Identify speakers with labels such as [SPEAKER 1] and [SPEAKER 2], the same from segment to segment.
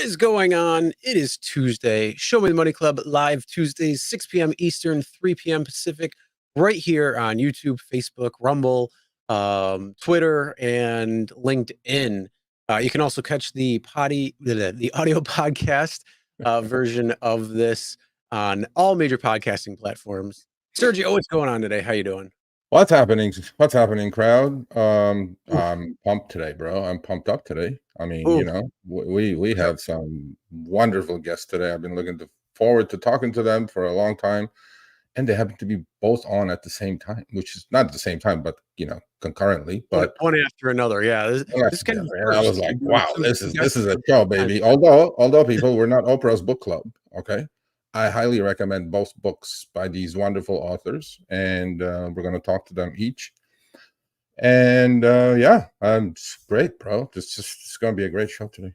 [SPEAKER 1] is going on? It is Tuesday. Show Me the Money Club live Tuesdays, 6 p.m. Eastern, 3 p.m. Pacific, right here on YouTube, Facebook, Rumble, Twitter, and LinkedIn. You can also catch the audio podcast version of this on all major podcasting platforms. Sergio, what's going on today? How you doing?
[SPEAKER 2] What's happening? What's happening, crowd?
[SPEAKER 1] Oof.
[SPEAKER 2] I'm pumped today, bro. I'm pumped up today. I mean,
[SPEAKER 1] Oof.
[SPEAKER 2] we have some wonderful guests today. I've been looking forward to talking to them for a long time, and they happen to be both on at the same time, which is not at the same time, but concurrently. But
[SPEAKER 1] one after another, yeah. This can be
[SPEAKER 2] I was like, wow, this is a show,
[SPEAKER 1] time.
[SPEAKER 2] baby. Although people, we're not Oprah's book club, okay? I highly recommend both books by these wonderful authors, and we're going to talk to them each. And yeah, it's great, bro. It's going to be a great show today.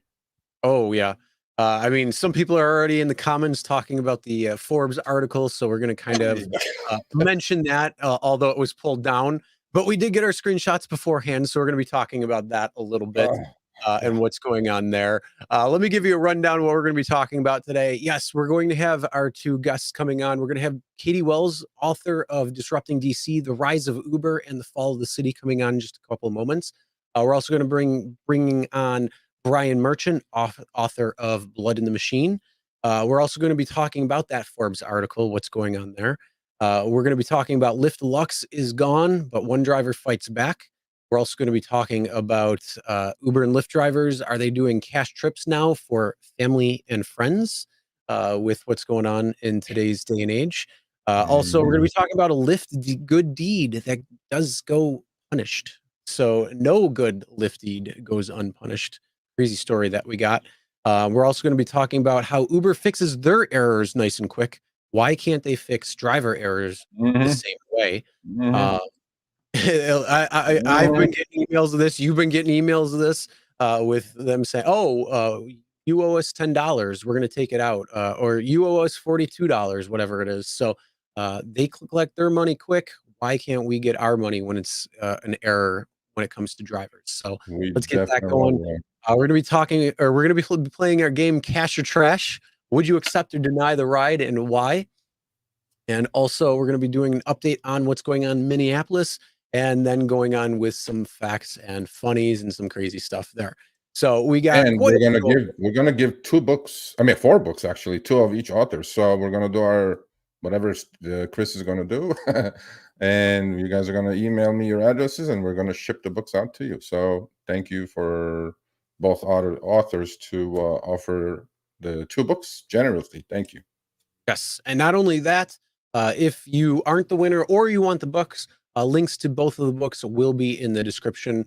[SPEAKER 1] Oh yeah, I mean, some people are already in the comments talking about the Forbes article, so we're going to kind of mention that, although it was pulled down. But we did get our screenshots beforehand, so we're going to be talking about that a little bit. And what's going on there. Let me give you a rundown of what we're going to be talking about today. Yes, we're going to have our two guests coming on. We're going to have Katie Wells, author of Disrupting DC, The Rise of Uber and the Fall of the City, coming on in just a couple of moments. We're also going to bringing on Brian Merchant, author of Blood in the Machine. We're also going to be talking about that Forbes article, what's going on there. We're going to be talking about Lyft Lux is gone, but one driver fights back. We're also going to be talking about Uber and Lyft drivers. Are they doing cash trips now for family and friends with what's going on in today's day and age? Also, we're going to be talking about a Lyft good deed that does go punished. So no good Lyft deed goes unpunished. Crazy story that we got. We're also going to be talking about how Uber fixes their errors nice and quick. Why can't they fix driver errors the same way? I've been getting emails of this. You've been getting emails of this with them saying, "Oh, you owe us $10. We're going to take it out," or "You owe us $42, whatever it is." So they collect their money quick. Why can't we get our money when it's an error when it comes to drivers? So let's get that going. We're going to be talking, or we're going to be playing our game Cash or Trash. Would you accept or deny the ride, and why? And also, we're going to be doing an update on what's going on in Minneapolis, and then going on with some facts and funnies and some crazy stuff there. So we got,
[SPEAKER 2] and we're gonna give 2 books. I mean, 4 books actually, 2 of each author. So we're gonna do our whatever Chris is gonna do, and you guys are gonna email me your addresses, and we're gonna ship the books out to you. So thank you for both authors to offer the 2 books generously. Thank you.
[SPEAKER 1] Yes, and not only that, if you aren't the winner or you want the books, links to both of the books will be in the description,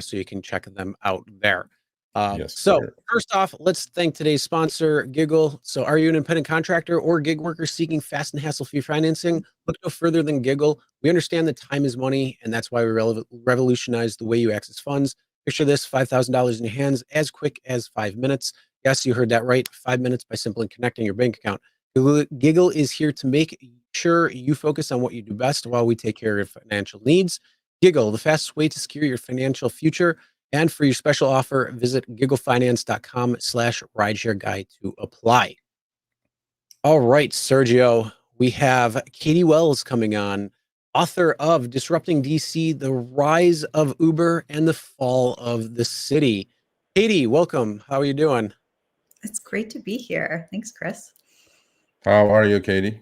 [SPEAKER 1] so you can check them out there.
[SPEAKER 2] Yes,
[SPEAKER 1] so
[SPEAKER 2] sir.
[SPEAKER 1] First off, let's thank today's sponsor, Giggle. So are you an independent contractor or gig worker seeking fast and hassle-free financing? Look no further than Giggle. We understand that time is money, and that's why we revolutionize the way you access funds. Picture this, $5,000 in your hands as quick as 5 minutes. Yes, you heard that right, 5 minutes by simply connecting your bank account. Giggle is here to make sure you focus on what you do best while we take care of your financial needs. Giggle, the fastest way to secure your financial future. And for your special offer, visit gigglefinance.com/RideShare Guy to apply. All right, Sergio, we have Katie Wells coming on, author of Disrupting DC, The Rise of Uber and the Fall of the City. Katie, welcome. How are you doing?
[SPEAKER 3] It's great to be here. Thanks, Chris.
[SPEAKER 2] How are you, Katie?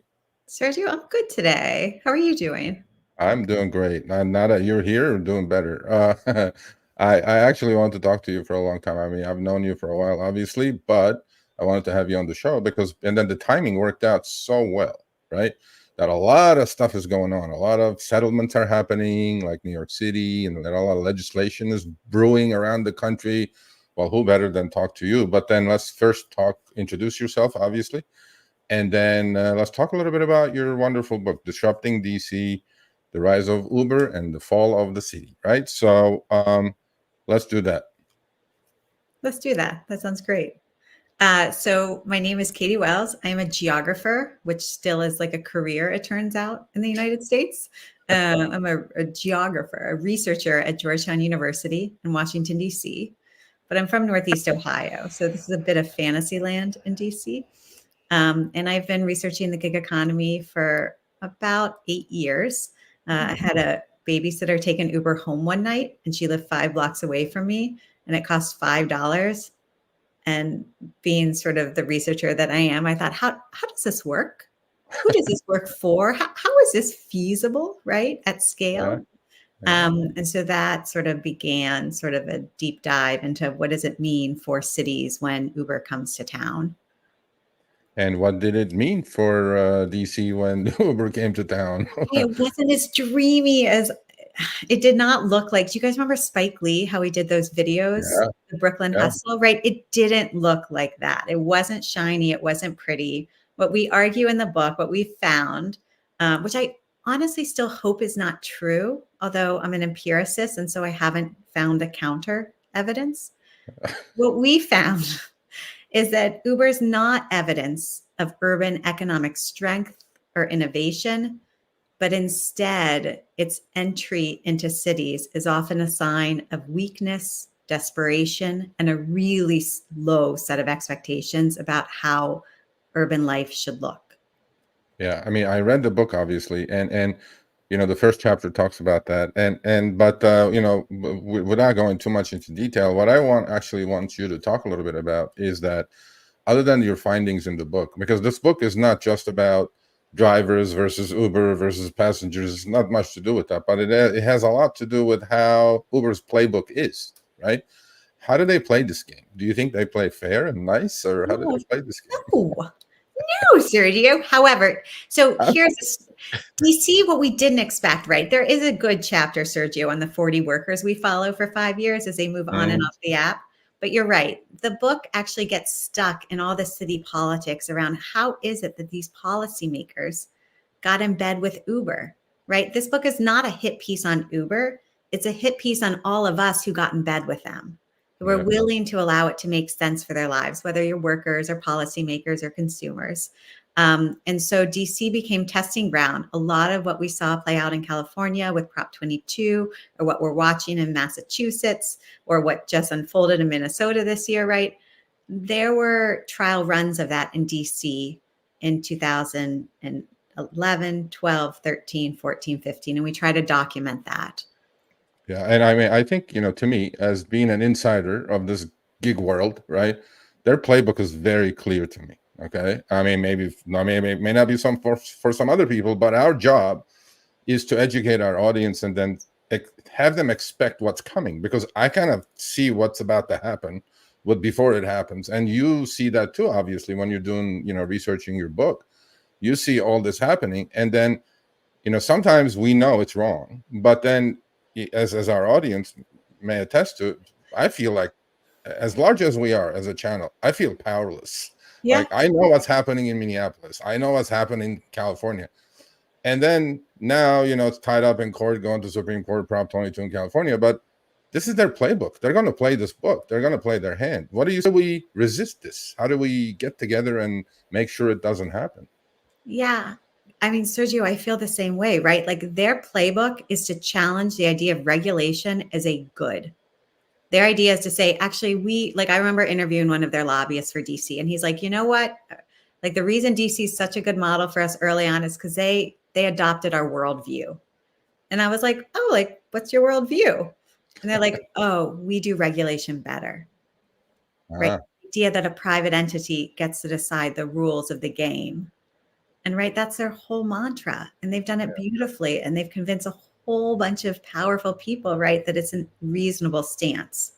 [SPEAKER 3] Sergio, I'm good today. How are you doing?
[SPEAKER 2] I'm doing great. Now that you're here, I'm doing better. I actually wanted to talk to you for a long time. I mean, I've known you for a while, obviously, but I wanted to have you on the show and then the timing worked out so well, right? That a lot of stuff is going on. A lot of settlements are happening, like New York City, and a lot of legislation is brewing around the country. Well, who better than talk to you? But then let's first introduce yourself, obviously. And then let's talk a little bit about your wonderful book, Disrupting DC, The Rise of Uber and the Fall of the City, right? So let's do that.
[SPEAKER 3] Let's do that. That sounds great. So my name is Katie Wells. I'm a geographer, which still is like a career, it turns out, in the United States. I'm a geographer, a researcher at Georgetown University in Washington, D.C. but I'm from Northeast Ohio. So this is a bit of fantasy land in DC. And I've been researching the gig economy for about 8 years. I had a babysitter take an Uber home one night, and she lived 5 blocks away from me, and it cost $5. And being sort of the researcher that I am, I thought, how does this work? Who does this work for? How is this feasible, right, at scale? And so that sort of began sort of a deep dive into what does it mean for cities when Uber comes to town.
[SPEAKER 2] And what did it mean for DC when Uber came to town?
[SPEAKER 3] It wasn't as dreamy as it did not look like. Do you guys remember Spike Lee, how he did those videos, the Brooklyn Hustle, right? It didn't look like that. It wasn't shiny. It wasn't pretty. What we argue in the book, what we found, which I honestly still hope is not true, although I'm an empiricist, and so I haven't found the counter evidence. What we found is that Uber is not evidence of urban economic strength or innovation, but instead its entry into cities is often a sign of weakness, desperation, and a really low set of expectations about how urban life should look.
[SPEAKER 2] Yeah, I mean, I read the book obviously, and you know, the first chapter talks about that, but you know, without going too much into detail, what I want you to talk a little bit about is that, other than your findings in the book, because this book is not just about drivers versus Uber versus passengers, it's not much to do with that, but it has a lot to do with how Uber's playbook is, right? How do they play this game? Do you think they play fair and nice, or how do they play this game?
[SPEAKER 3] No, Sergio. However, so here's DC, what we didn't expect, right? There is a good chapter, Sergio, on the 40 workers we follow for 5 years as they move on and off the app. But you're right. The book actually gets stuck in all the city politics around how is it that these policymakers got in bed with Uber, right? This book is not a hit piece on Uber. It's a hit piece on all of us who got in bed with them, who are willing to allow it to make sense for their lives, whether you're workers or policymakers or consumers. And so DC became testing ground. A lot of what we saw play out in California with Prop 22, or what we're watching in Massachusetts, or what just unfolded in Minnesota this year, right? There were trial runs of that in DC in 2011, 12, 13, 14, 15, and we try to document that.
[SPEAKER 2] Yeah, and I mean, I think, you know, to me, as being an insider of this gig world, right, their playbook is very clear to me. Okay, I mean, maybe may not be some for some other people, but our job is to educate our audience and then have them expect what's coming, because I kind of see what's about to happen before it happens, and you see that too. Obviously, when you're doing, you know, researching your book, you see all this happening, and then, you know, sometimes we know it's wrong, but then, as our audience may attest to, I feel like, as large as we are as a channel, I feel powerless. Yeah. Like, I know what's happening in Minneapolis. I know what's happening in California. And then now, you know, it's tied up in court, going to Supreme Court, Prop 22 in California. But this is their playbook. They're going to play this book. They're going to play their hand. How do we resist this? How do we get together and make sure it doesn't happen?
[SPEAKER 3] Yeah. I mean, Sergio, I feel the same way, right? Like, their playbook is to challenge the idea of regulation as a good. Their idea is to say, actually, I remember interviewing one of their lobbyists for DC, and he's like, you know what? Like, the reason DC is such a good model for us early on is because they adopted our worldview. And I was like, oh, like, what's your worldview? And they're like, oh, we do regulation better. Right? The idea that a private entity gets to decide the rules of the game. And right, that's their whole mantra. And they've done it beautifully. And they've convinced a whole bunch of powerful people, right, that it's a reasonable stance.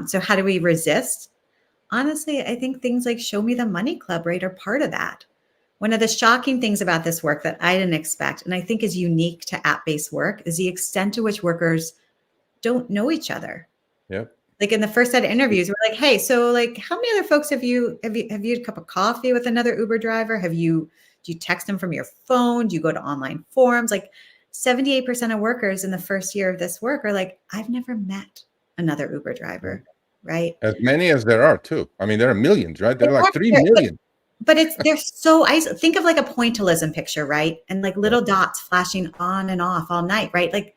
[SPEAKER 3] So how do we resist? Honestly, I think things like Show Me the Money Club, right, are part of that. One of the shocking things about this work that I didn't expect, and I think is unique to app-based work, is the extent to which workers don't know each other.
[SPEAKER 2] Yep.
[SPEAKER 3] Like, in the first set of interviews, we're like, hey, so like, how many other folks have you had a cup of coffee with another Uber driver? Do you text them from your phone? Do you go to online forums? Like, 78% of workers in the first year of this work are like, I've never met another Uber driver, right?
[SPEAKER 2] As many as there are too. I mean, there are millions, right? There are like 3 million.
[SPEAKER 3] But they're so think of like a pointillism picture, right? And like little dots flashing on and off all night, right? Like,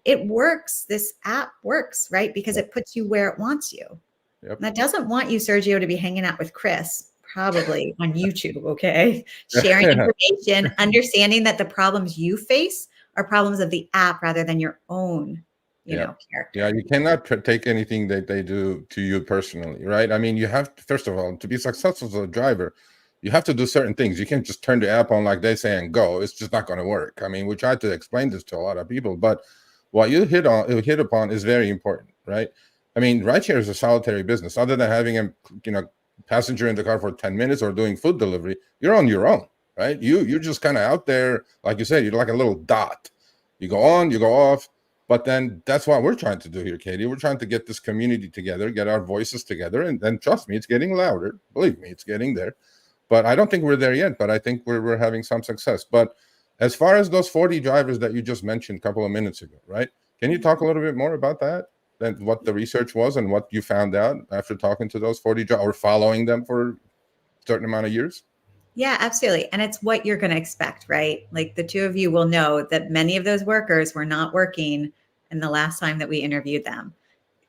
[SPEAKER 3] it works. This app works, right? Because it puts you where it wants you.
[SPEAKER 2] Yep.
[SPEAKER 3] And that doesn't want you, Sergio, to be hanging out with Chris, probably on YouTube, okay? Sharing information, understanding that the problems you face are problems of the app rather than your own, you know, character.
[SPEAKER 2] Yeah, you cannot take anything that they do to you personally, right? I mean, you have to, first of all, to be successful as a driver, you have to do certain things. You can't just turn the app on like they say and go. It's just not going to work. I mean, we tried to explain this to a lot of people, but what you hit upon is very important, right? I mean, rideshare is a solitary business. Other than having a passenger in the car for 10 minutes or doing food delivery, you're on your own, right? You're just kind of out there, like you said, you're like a little dot. You go on, you go off. But then that's what we're trying to do here, Katie. We're trying to get this community together, get our voices together, and then trust me, it's getting louder. Believe me, it's getting there. But I don't think we're there yet, but I think we're having some success. But as far as those 40 drivers that you just mentioned a couple of minutes ago, right? Can you talk a little bit more about that? Then what the research was and what you found out after talking to those 40 drivers or following them for a certain amount of years?
[SPEAKER 3] Yeah, absolutely. And it's what you're going to expect, right? Like the two of you will know that many of those workers were not working in the last time that we interviewed them.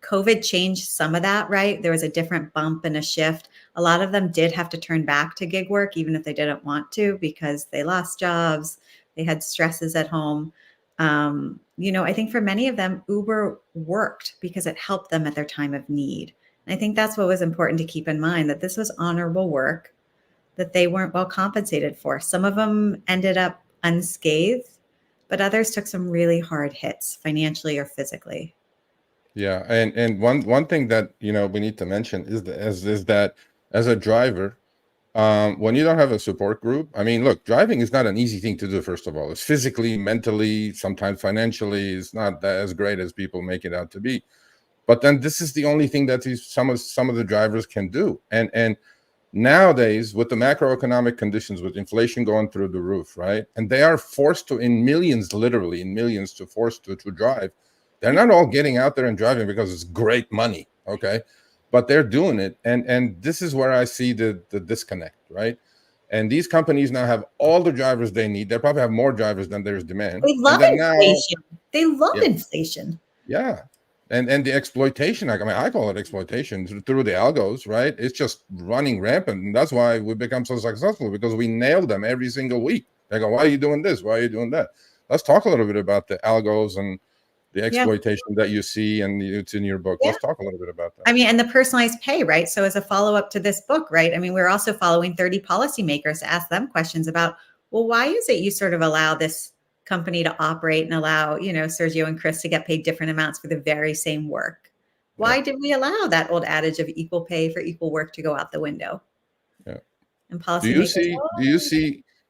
[SPEAKER 3] COVID changed some of that, right? There was a different bump and a shift. A lot of them did have to turn back to gig work, even if they didn't want to, because they lost jobs, they had stresses at home. I think for many of them, Uber worked because it helped them at their time of need. And I think that's what was important to keep in mind, that this was honorable work that they weren't well compensated for. Some of them ended up unscathed, but others took some really hard hits financially or physically.
[SPEAKER 2] Yeah, and one thing that we need to mention is that as a driver, when you don't have a support group, I mean, look, driving is not an easy thing to do. First of all, it's physically, mentally, sometimes financially, it's not as great as people make it out to be. But then this is the only thing that some of the drivers can do, and nowadays, with the macroeconomic conditions, with inflation going through the roof, right? And they are forced to, literally in millions, to drive. They're not all getting out there and driving because it's great money, okay? But they're doing it. And this is where I see the disconnect, right? And these companies now have all the drivers they need. They probably have more drivers than there's demand.
[SPEAKER 3] They love inflation. They love inflation.
[SPEAKER 2] Yeah. And the exploitation, I call it exploitation through the algos, right? It's just running rampant. And that's why we become so successful, because we nail them every single week. They go, why are you doing this? Why are you doing that? Let's talk a little bit about the algos and the exploitation that you see, and it's in your book. Let's talk a little bit about that.
[SPEAKER 3] I mean, and the personalized pay, right? So as a follow-up to this book, right? I mean, we're also following 30 policymakers to ask them questions about, well, why is it you sort of allow this company to operate and allow, Sergio and Chris to get paid different amounts for the very same work? Why did we allow that old adage of equal pay for equal work to go out the window?
[SPEAKER 2] Yeah.
[SPEAKER 3] And policymakers.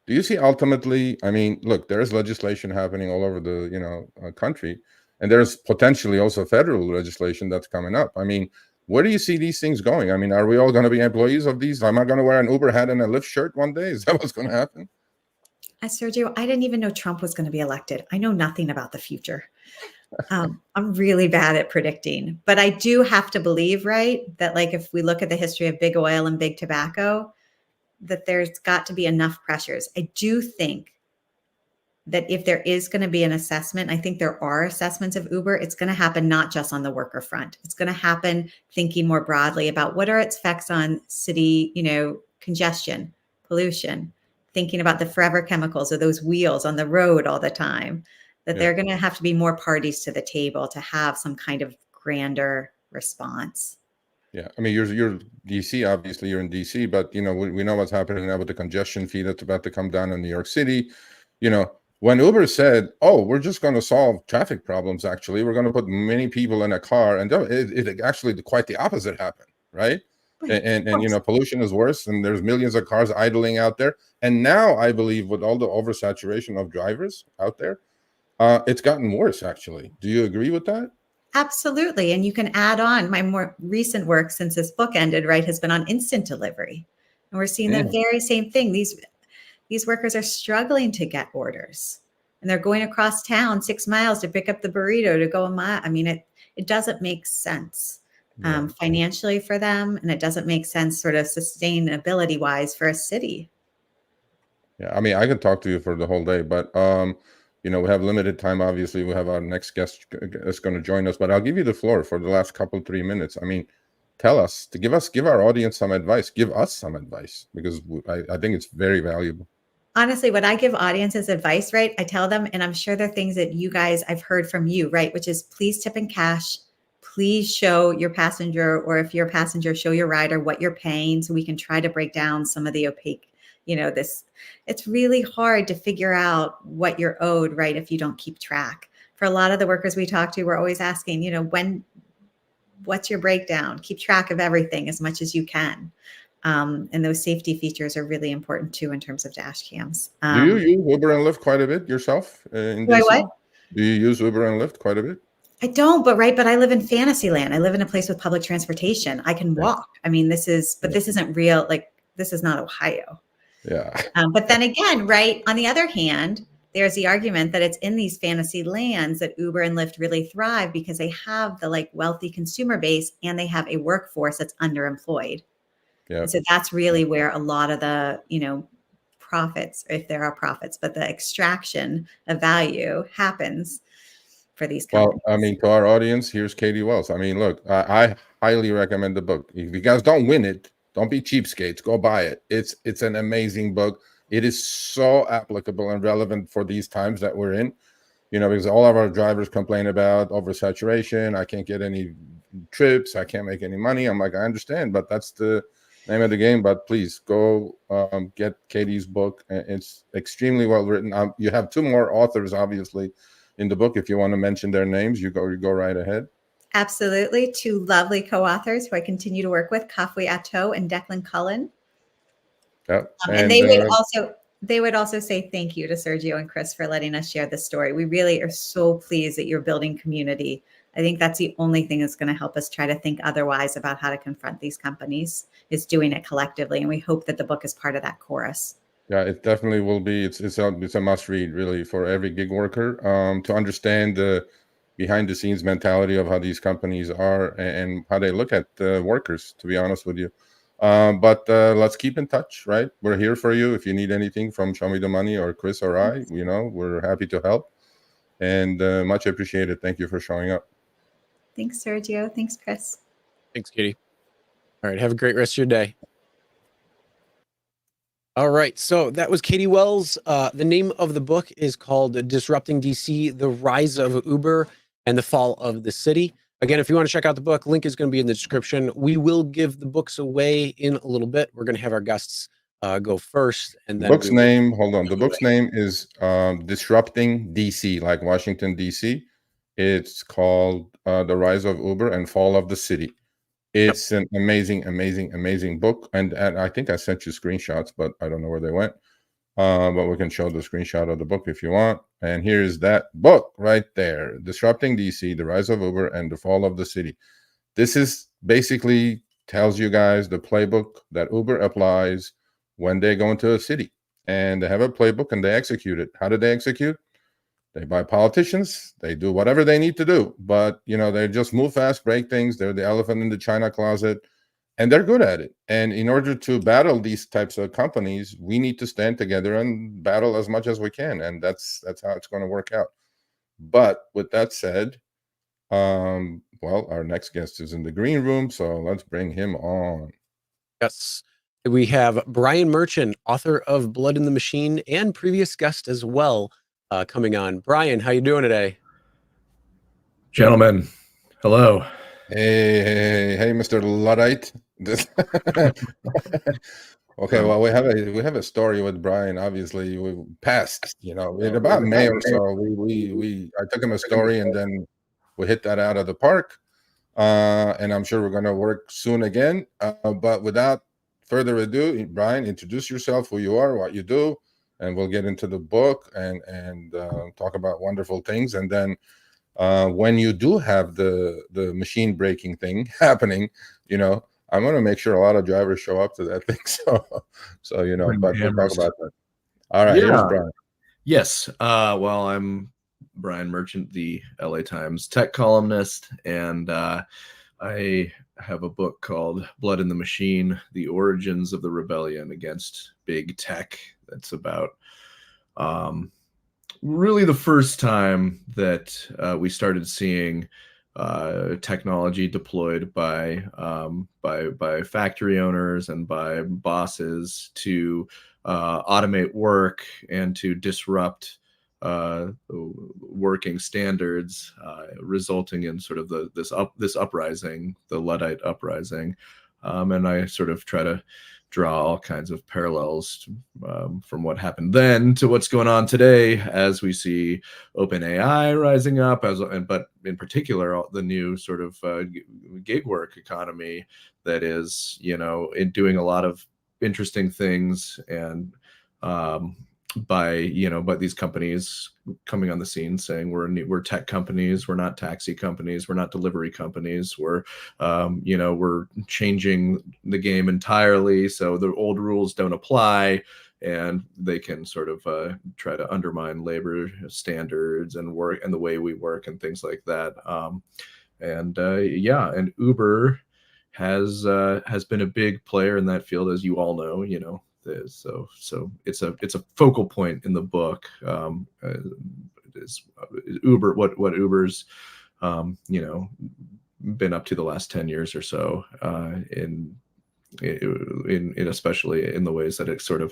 [SPEAKER 2] Do you see ultimately, I mean, look, there is legislation happening all over the, country, and there's potentially also federal legislation that's coming up. I mean, where do you see these things going? I mean, are we all going to be employees of these? Am I going to wear an Uber hat and a Lyft shirt one day? Is that what's going to happen?
[SPEAKER 3] Sergio, I didn't even know Trump was going to be elected. I know nothing about the future. I'm really bad at predicting, but I do have to believe, right, that like if we look at the history of big oil and big tobacco, that there's got to be enough pressures. I do think that if there is going to be an assessment, I think there are assessments of Uber, it's going to happen not just on the worker front. It's going to happen thinking more broadly about what are its effects on city, congestion, pollution, thinking about the forever chemicals of those wheels on the road all the time, that they're going to have to be more parties to the table to have some kind of grander response.
[SPEAKER 2] Yeah, I mean, you're DC, obviously you're in DC, but we know what's happening now with the congestion fee that's about to come down in New York City. When Uber said, "Oh, we're just going to solve traffic problems. Actually, we're going to put many people in a car," and it actually quite the opposite happened, right? And pollution is worse, and there's millions of cars idling out there. And now I believe with all the oversaturation of drivers out there, it's gotten worse. Actually, do you agree with that?
[SPEAKER 3] Absolutely. And you can add on my more recent work since this book ended, right, has been on instant delivery. And we're seeing the very same thing. These workers are struggling to get orders, and they're going across town 6 miles to pick up the burrito to go a mile. I mean, it doesn't make sense financially for them. And it doesn't make sense sort of sustainability wise for a city.
[SPEAKER 2] Yeah. I mean, I could talk to you for the whole day, but, we have limited time. Obviously, we have our next guest is going to join us, but I'll give you the floor for the last 3 minutes. I mean, tell us, give our audience some advice, give us some advice, because I think it's very valuable.
[SPEAKER 3] Honestly, what I give audiences advice, right? I tell them, and I'm sure they're things that you guys, I've heard from you, right? Which is please tip in cash. Please show your passenger, or if you're a passenger, show your rider what you're paying so we can try to break down some of the opaque, it's really hard to figure out what you're owed, right? If you don't keep track. For a lot of the workers we talk to, we're always asking, what's your breakdown? Keep track of everything as much as you can. And those safety features are really important too in terms of dash cams.
[SPEAKER 2] Do you use Uber and Lyft quite a bit yourself in DC?
[SPEAKER 3] What?
[SPEAKER 2] Do you use Uber and Lyft quite a bit?
[SPEAKER 3] I don't, but I live in fantasy land. I live in a place with public transportation. I can walk. I mean, this isn't real. Like, this is not Ohio.
[SPEAKER 2] Yeah.
[SPEAKER 3] But then again, right, on the other hand, there's the argument that it's in these fantasy lands that Uber and Lyft really thrive because they have the wealthy consumer base and they have a workforce that's underemployed. Yeah. So that's really where a lot of the, profits, if there are profits, but the extraction of value happens for these companies.
[SPEAKER 2] Well, I mean, to our audience, here's Katie Wells. I mean, look, I highly recommend the book. If you guys don't win it, don't be cheapskates. Go buy it. It's an amazing book. It is so applicable and relevant for these times that we're in, because all of our drivers complain about oversaturation. I can't get any trips. I can't make any money. I'm like, I understand, but that's the name of the game. But please go get Katie's book. It's extremely well written. You have 2 more authors, obviously, in the book. If you want to mention their names, you go right ahead.
[SPEAKER 3] Absolutely. 2 lovely co-authors who I continue to work with, Kafui Atto and Declan Cullen.
[SPEAKER 2] Yep.
[SPEAKER 3] And they would also say thank you to Sergio and Chris for letting us share this story. We really are so pleased that you're building community. I think that's the only thing that's going to help us try to think otherwise about how to confront these companies, is doing it collectively. And we hope that the book is part of that chorus.
[SPEAKER 2] Yeah, it definitely will be. It's a must read, really, for every gig worker to understand the behind the scenes mentality of how these companies are and how they look at workers, to be honest with you. But let's keep in touch, right? We're here for you. If you need anything from Show Me the Money or Chris or I, we're happy to help, and much appreciated. Thank you for showing up.
[SPEAKER 3] Thanks, Sergio. Thanks, Chris.
[SPEAKER 1] Thanks, Katie. All right. Have a great rest of your day. All right. So that was Katie Wells. The name of the book is called Disrupting DC, The Rise of Uber and the Fall of the City. Again, if you want to check out the book, link is going to be in the description. We will give the books away in a little bit. We're going to have our guests go first. And then
[SPEAKER 2] book's name, hold on. The book's name is Disrupting DC, like Washington, DC. It's called The Rise of Uber and Fall of the City. It's an amazing, amazing, amazing book. And I think I sent you screenshots, but I don't know where they went. But we can show the screenshot of the book if you want. And here's that book right there. Disrupting DC, The Rise of Uber and the Fall of the City. This is basically tells you guys the playbook that Uber applies when they go into a city. And they have a playbook and they execute it. How do they execute? They buy politicians. They do whatever they need to do. But, they just move fast, break things. They're the elephant in the china closet. And they're good at it. And in order to battle these types of companies, we need to stand together and battle as much as we can. And that's how it's going to work out. But with that said, our next guest is in the green room. So let's bring him on.
[SPEAKER 1] Yes. We have Brian Merchant, author of Blood in the Machine and previous guest as well, coming on. Brian, how you doing today?
[SPEAKER 4] Gentlemen, hello.
[SPEAKER 2] Hey, Mr. Luddite. Okay, well, we have a story with Brian. Obviously, we passed, in about May or so. I took him a story, and then we hit that out of the park. And I'm sure we're going to work soon again. But without further ado, Brian, introduce yourself, who you are, what you do, and we'll get into the book and talk about wonderful things. And then when you do have the machine breaking thing happening, I'm going to make sure a lot of drivers show up to that thing. So but we'll talk about that. All right, here's Brian.
[SPEAKER 4] Yes. Well, I'm Brian Merchant, the LA Times tech columnist, and I have a book called Blood in the Machine, The Origins of the Rebellion Against Big Tech. That's about really the first time that we started seeing technology deployed by factory owners and by bosses to automate work and to disrupt working standards, resulting in sort of this uprising, the Luddite uprising. And I sort of try to draw all kinds of parallels from what happened then to what's going on today, as we see OpenAI rising up, but in particular the new sort of gig work economy that is, in doing a lot of interesting things, and by these companies coming on the scene saying we're tech companies, we're not taxi companies, we're not delivery companies, we're we're changing the game entirely, so the old rules don't apply, and they can sort of try to undermine labor standards and work and the way we work and things like that. And Uber has been a big player in that field, as you all know. So it's a focal point in the book. Is Uber, what Uber's been up to the last 10 years or so, in especially in the ways that it sort of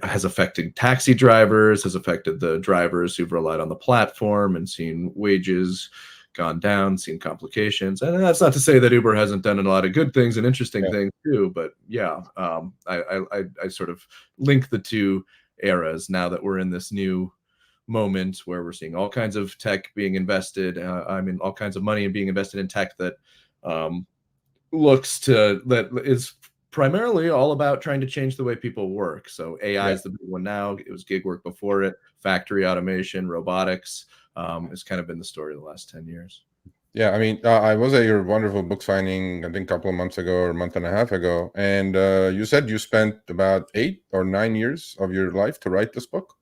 [SPEAKER 4] has affected taxi drivers, has affected the drivers who've relied on the platform and seen wages gone down, seen complications. And that's not to say that Uber hasn't done a lot of good things and interesting things too, but I sort of link the two eras now that we're in this new moment where we're seeing all kinds of tech being invested. All kinds of money being invested in tech that that is primarily all about trying to change the way people work. So AI is the big one now. It was gig work before it. Factory automation, robotics has kind of been the story of the last 10 years.
[SPEAKER 2] Yeah, I was at your wonderful book signing, I think a couple of months ago or a month and a half ago, and you said you spent about 8 or 9 years of your life to write this book?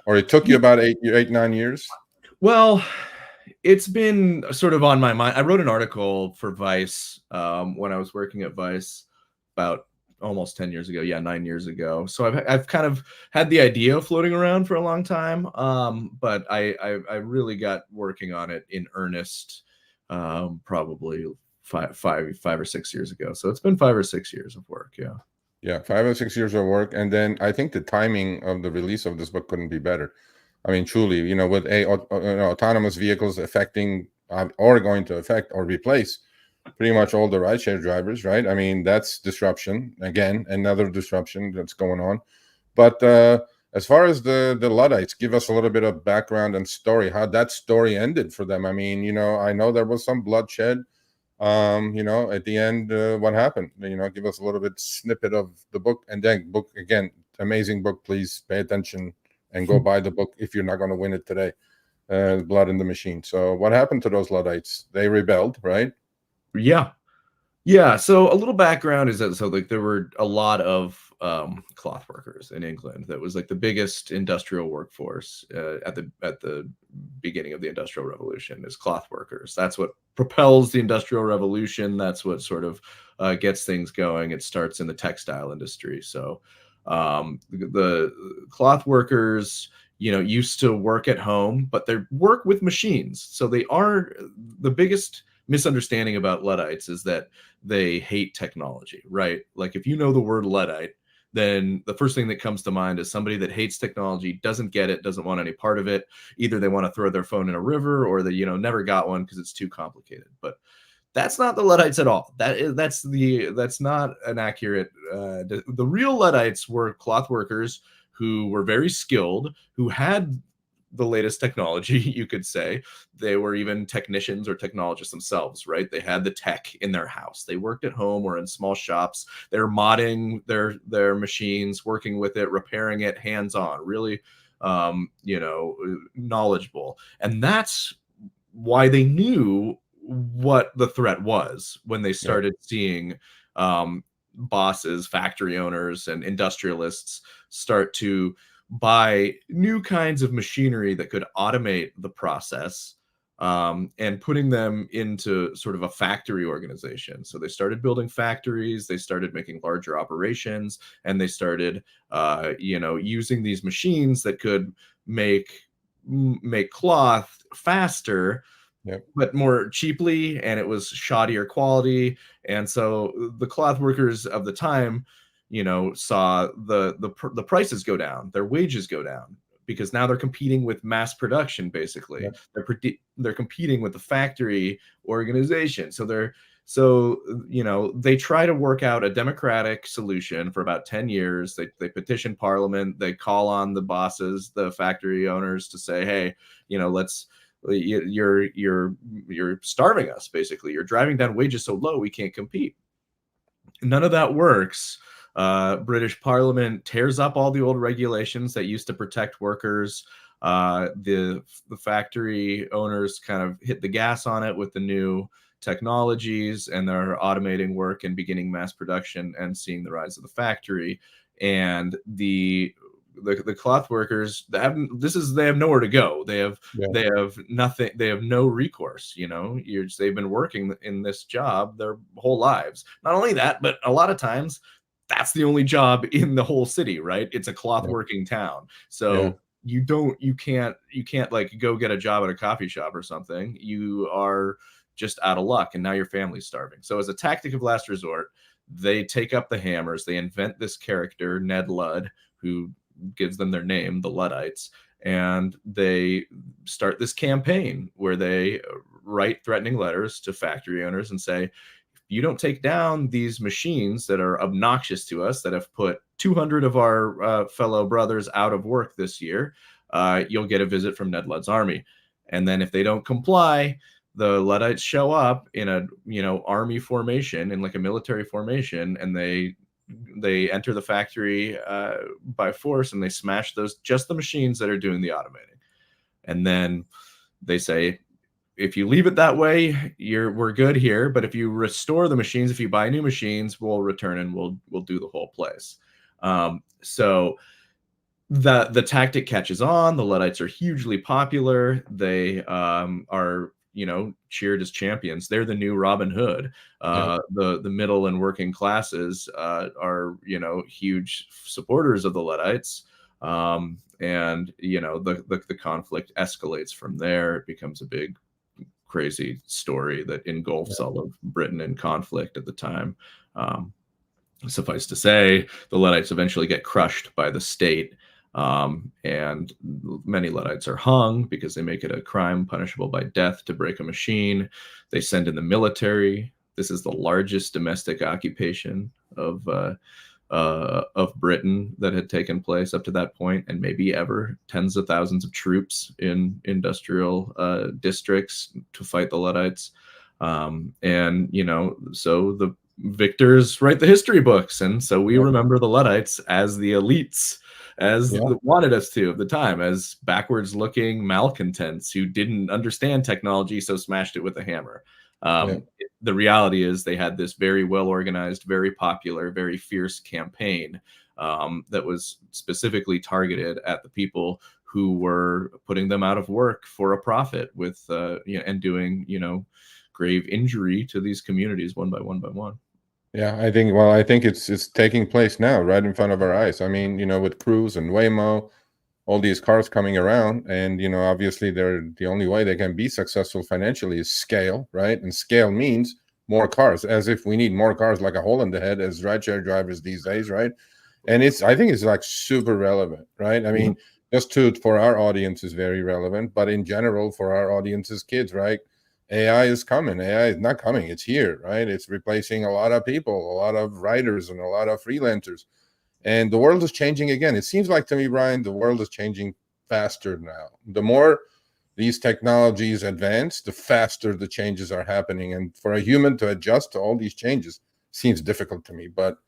[SPEAKER 2] Or it took you about 9 years?
[SPEAKER 4] Well, it's been sort of on my mind. I wrote an article for Vice when I was working at Vice about almost 10 years ago. Yeah, 9 years ago. So I've kind of had the idea floating around for a long time. But I really got working on it in earnest probably five or 6 years ago. So it's been 5 or 6 years of work. Yeah.
[SPEAKER 2] Yeah, 5 or 6 years of work. And then I think the timing of the release of this book couldn't be better. Truly, with autonomous vehicles affecting or going to affect or replace pretty much all the rideshare drivers, right? That's disruption. Again, another disruption that's going on. But as far as the Luddites, give us a little bit of background and story, how that story ended for them. I know there was some bloodshed. At the end, what happened? Give us a little bit snippet of the book, and then book again. Amazing book. Please pay attention and go buy the book if you're not going to win it today. Blood in the Machine. So what happened to those Luddites? They rebelled, right?
[SPEAKER 4] Yeah. So a little background is that there were a lot of cloth workers in England. That was like the biggest industrial workforce at the beginning of the Industrial Revolution is cloth workers. That's what propels the Industrial Revolution. That's what sort of gets things going. It starts in the textile industry. So the cloth workers, used to work at home, but they work with machines. So they are the biggest misunderstanding about Luddites is that they hate technology, right? Like if you know the word Luddite, then the first thing that comes to mind is somebody that hates technology, doesn't get it, doesn't want any part of it. Either they want to throw their phone in a river, or they, never got one because it's too complicated. But that's not the Luddites at all. That's not an accurate. The real Luddites were cloth workers who were very skilled, who had the latest technology, you could say. They were even technicians or technologists themselves, right? They had the tech in their house. They worked at home or in small shops. They're modding their machines, working with it, repairing it, hands-on, really, knowledgeable. And that's why they knew what the threat was when they started seeing bosses, factory owners, and industrialists start to buy new kinds of machinery that could automate the process and putting them into sort of a factory organization. So they started building factories, they started making larger operations, and they started, using these machines that could make cloth faster, but more cheaply, and it was shoddier quality. And so the cloth workers of the time, saw the prices go down, their wages go down, because now they're competing with mass production. Basically, they're competing with the factory organization. So they try to work out a democratic solution for about 10 years. They petition parliament, they call on the bosses, the factory owners, to say, hey, you're starving us. Basically, you're driving down wages so low we can't compete. None of that works. British Parliament tears up all the old regulations that used to protect workers. The factory owners kind of hit the gas on it with the new technologies, and they're automating work and beginning mass production and seeing the rise of the factory. And the cloth workers, they have nowhere to go. They have nothing. They have no recourse. They've been working in this job their whole lives. Not only that, but a lot of times that's the only job in the whole city, right? It's a cloth working town. So you can't like go get a job at a coffee shop or something. You are just out of luck, and now your family's starving. So as a tactic of last resort, they take up the hammers. They invent this character, Ned Ludd, who gives them their name, the Luddites, and they start this campaign where they write threatening letters to factory owners and say, you don't take down these machines that are obnoxious to us, that have put 200 of our fellow brothers out of work this year, you'll get a visit from Ned Ludd's army. And then if they don't comply, the Luddites show up in a army formation, in like a military formation, and they enter the factory by force, and they smash just the machines that are doing the automating. And then they say, if you leave it that way, we're good here. But if you restore the machines, if you buy new machines, we'll return and we'll do the whole place. So the tactic catches on. The Luddites are hugely popular. They are cheered as champions. They're the new Robin Hood. The middle and working classes are huge supporters of the Luddites. And the conflict escalates from there. It becomes a big, crazy story that engulfs all of Britain in conflict at the time. Suffice to say, the Luddites eventually get crushed by the state, and many Luddites are hung because they make it a crime punishable by death to break a machine. They send in the military. This is the largest domestic occupation of Britain that had taken place up to that point, and maybe ever. Tens of thousands of troops in industrial districts to fight the Luddites. So the victors write the history books, and so we remember the Luddites as the elites, as wanted us to at the time, as backwards looking malcontents who didn't understand technology, so smashed it with a hammer. The reality is they had this very well organized, very popular, very fierce campaign that was specifically targeted at the people who were putting them out of work for a profit, with and doing grave injury to these communities one by one by one.
[SPEAKER 2] Yeah, I think it's taking place now, right in front of our eyes. I mean, with Cruise and Waymo, all these cars coming around, and obviously they're the only way they can be successful financially is scale, right? And scale means more cars, as if we need more cars like a hole in the head as rideshare drivers these days, right? And I think it's like super relevant, right? I mean, just for our audience is very relevant, but in general for our audience's kids, right? AI is coming. AI is not coming. It's here, right? It's replacing a lot of people, a lot of writers, and a lot of freelancers. And the world is changing again. It seems like to me, Brian, the world is changing faster now. The more these technologies advance, the faster the changes are happening. And for a human to adjust to all these changes seems difficult to me. But,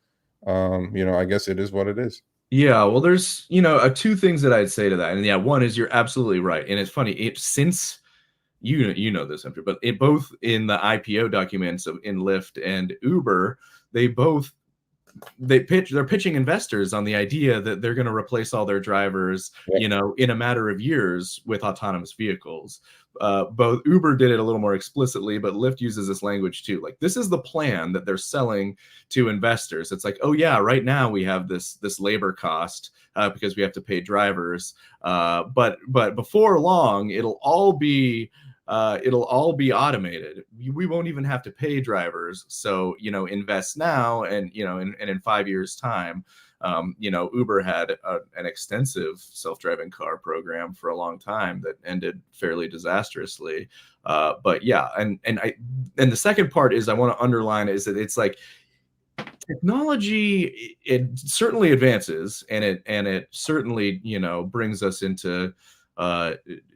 [SPEAKER 2] I guess it is what it is.
[SPEAKER 4] Yeah, well, there's, two things that I'd say to that. And one is you're absolutely right. And it's funny, since you know this, Hunter, but both in the IPO documents in Lyft and Uber, they both they're pitching investors on the idea that they're going to replace all their drivers, you know, in a matter of years with autonomous vehicles. Both Uber did it a little more explicitly, but Lyft uses this language too. Like, this is the plan that they're selling to investors. It's like, oh yeah, right now we have this labor cost because we have to pay drivers, but before long it'll all be automated. We won't even have to pay drivers. So, you know, invest now, and, you know, and in 5 years time, you know, Uber had an extensive self-driving car program for a long time that ended fairly disastrously. But yeah, and the second part is I want to underline is that it's like, technology, it certainly advances, and it certainly, you know, brings us into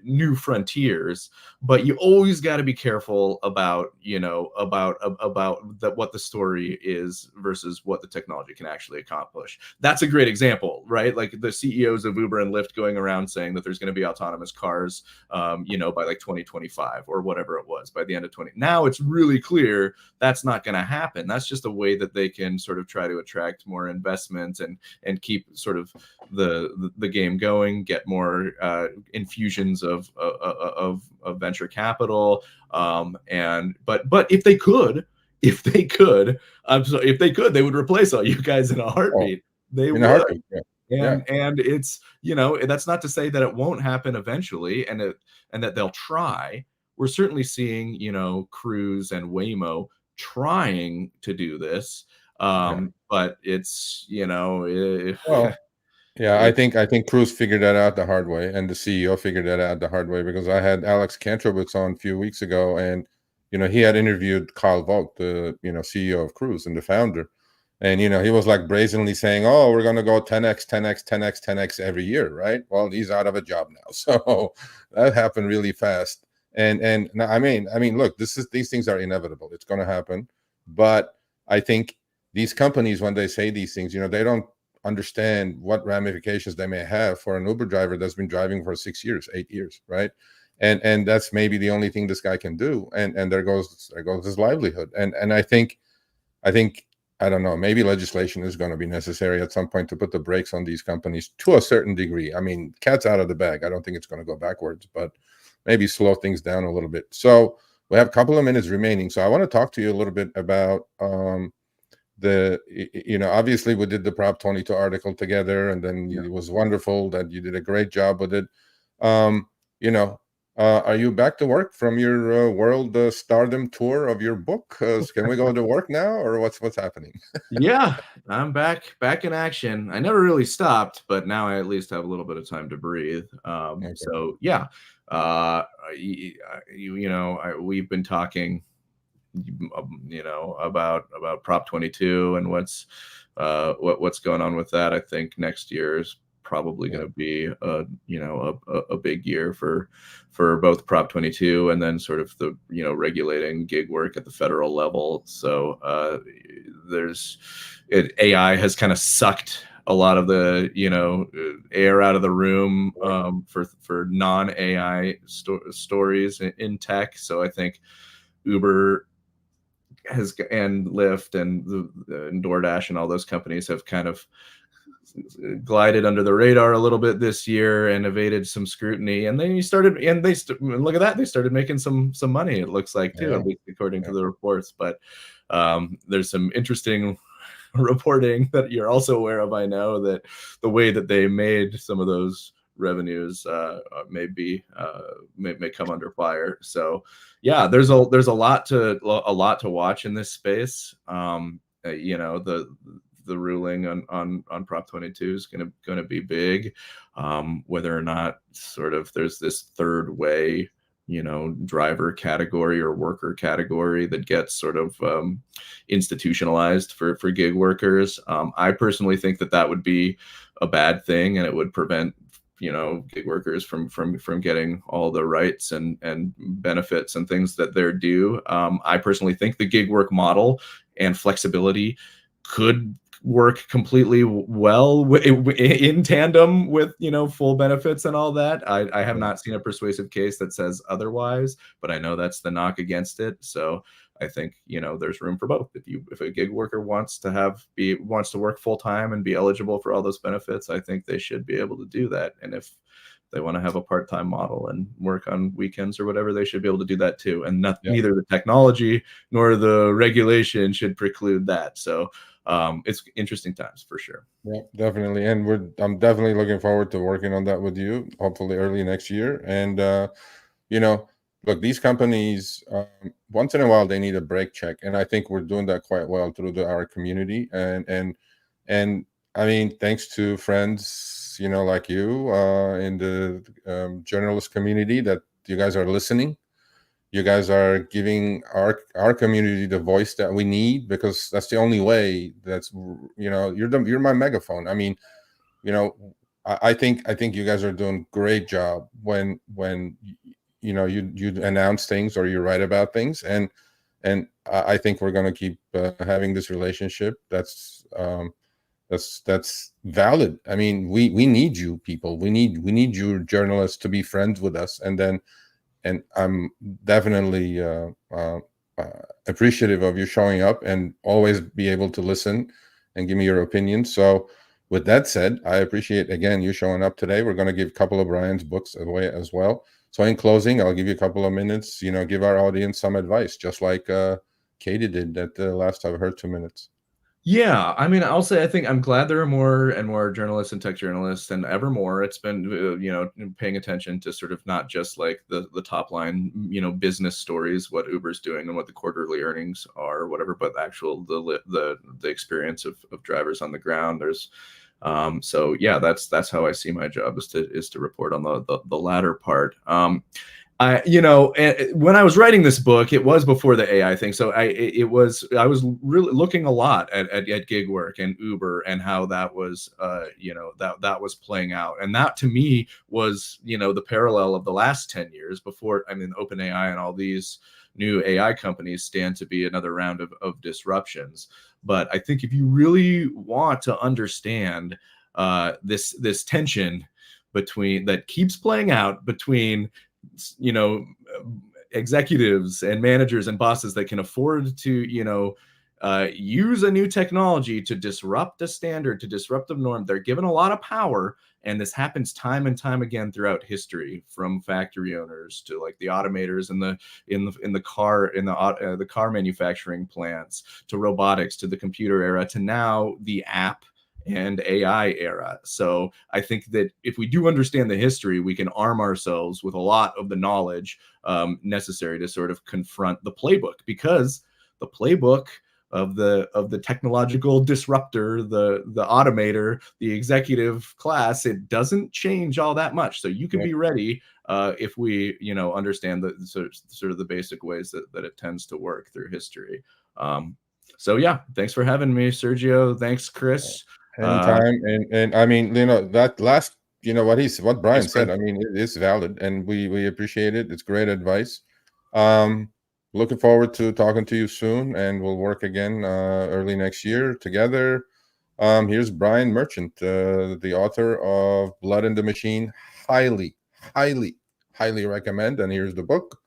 [SPEAKER 4] new frontiers, but you always got to be careful about, you know, about what the story is versus what the technology can actually accomplish. That's a great example, right? Like the CEOs of Uber and Lyft going around saying that there's going to be autonomous cars, you know, by like 2025 or whatever it was, by the end of 20. Now it's really clear that's not going to happen. That's just a way that they can sort of try to attract more investment and keep sort of the game going, get more infusions of venture capital, and but if they could, they would replace all you guys in a heartbeat. They would. And it's, you know, that's not to say that it won't happen eventually, and that they'll try. We're certainly seeing, you know, Cruise and Waymo trying to do this, but it's, you know,
[SPEAKER 2] yeah, I think Cruise figured that out the hard way, and the CEO figured that out the hard way, because I had Alex Kantrowitz on a few weeks ago, and, you know, he had interviewed Kyle Vogt, the, you know, CEO of Cruise and the founder, and, you know, he was like brazenly saying, oh, we're going to go 10x, 10x, 10x, 10x every year, right? Well, he's out of a job now, so that happened really fast. And I mean, look, these things are inevitable. It's going to happen, but I think these companies, when they say these things, you know, they don't understand what ramifications they may have for an Uber driver that's been driving for 6 years, 8 years, right? And that's maybe the only thing this guy can do. And there goes his livelihood. And I think I don't know, maybe legislation is going to be necessary at some point to put the brakes on these companies to a certain degree. I mean, cat's out of the bag. I don't think it's going to go backwards, but maybe slow things down a little bit. So we have a couple of minutes remaining. So I want to talk to you a little bit about you know, obviously we did the Prop 22 article together, and then it was wonderful that you did a great job with it. You know, are you back to work from your world stardom tour of your book? Can we go to work now, or what's happening?
[SPEAKER 4] Yeah, I'm back in action. I never really stopped, but now I at least have a little bit of time to breathe. Okay. So yeah, you know, we've been talking, you know, about Prop 22 and what's going on with that. I think next year is probably going to be a big year for both Prop 22 and then sort of the, you know, regulating gig work at the federal level. So AI has kind of sucked a lot of the, you know, air out of the room for non-AI stories in tech. So I think Uber and Lyft and DoorDash and all those companies have kind of glided under the radar a little bit this year and evaded some scrutiny. And then look at that, they started making some money, it looks like, too, at least according to the reports. But there's some interesting reporting that you're also aware of, I know, that the way that they made some of those revenues may come under fire. So yeah, there's a lot to watch in this space. You know, the ruling on Prop 22 is going to be big. Whether or not sort of there's this third way, you know, driver category or worker category that gets sort of institutionalized for gig workers. I personally think that would be a bad thing, and it would prevent, you know, gig workers from getting all the rights and benefits and things that they're due. I personally think the gig work model and flexibility could work completely well in tandem with, you know, full benefits and all that. I have not seen a persuasive case that says otherwise, but I know that's the knock against it. So I think, there's room for both. If a gig worker wants to work full time and be eligible for all those benefits, I think they should be able to do that. And if they want to have a part-time model and work on weekends or whatever, they should be able to do that too. And neither the technology nor the regulation should preclude that. So it's interesting times for sure.
[SPEAKER 2] Yeah, definitely. And I'm definitely looking forward to working on that with you, hopefully early next year. And look, these companies, once in a while they need a break check, and I think we're doing that quite well through our community. And I mean, thanks to friends, like you in the journalist community, that you guys are listening. You guys are giving our community the voice that we need, because that's the only way. You're my megaphone. I mean, I think you guys are doing a great job when you announce things or you write about things, and I think we're going to keep having this relationship. That's valid. I mean, we need you people. We need you journalists to be friends with us, and I'm definitely appreciative of you showing up and always be able to listen and give me your opinion. So with that said, I appreciate again you showing up today. We're going to give a couple of Brian's books away as well. So in closing, I'll give you a couple of minutes, give our audience some advice, just like Katie did at the last I've heard 2 minutes.
[SPEAKER 4] Yeah, I mean, I'll say I think I'm glad there are more and more journalists and tech journalists, and ever more. It's been, paying attention to sort of not just like the top line, business stories, what Uber's doing and what the quarterly earnings are, or whatever, but actual the experience of drivers on the ground. There's so yeah, that's how I see my job, is to report on the latter part. When I was writing this book, it was before the AI thing. So I was really looking a lot at gig work and Uber and how that was, that was playing out. And that to me was, the parallel of the last 10 years before. I mean, OpenAI and all these new AI companies stand to be another round of disruptions. But I think if you really want to understand this tension that keeps playing out between executives and managers and bosses that can afford to use a new technology to disrupt a standard, to disrupt the norm, they're given a lot of power. And this happens time and time again throughout history, from factory owners to like the automators in the car manufacturing plants, to robotics, to the computer era, to now the app and AI era. So I think that if we do understand the history, we can arm ourselves with a lot of the knowledge necessary to sort of confront the playbook, because the playbook of the technological disruptor, the automator, the executive class, it doesn't change all that much. So you can be ready if we understand the sort of the basic ways that it tends to work through history. So yeah, thanks for having me, Sergio. Thanks, Chris.
[SPEAKER 2] Anytime. And I mean, that last, what Brian said, I mean, it is valid, and we appreciate it. It's great advice. Looking forward to talking to you soon, and we'll work again early next year together. Here's Brian Merchant, the author of Blood in the Machine. Highly, highly, highly recommend. And here's the book.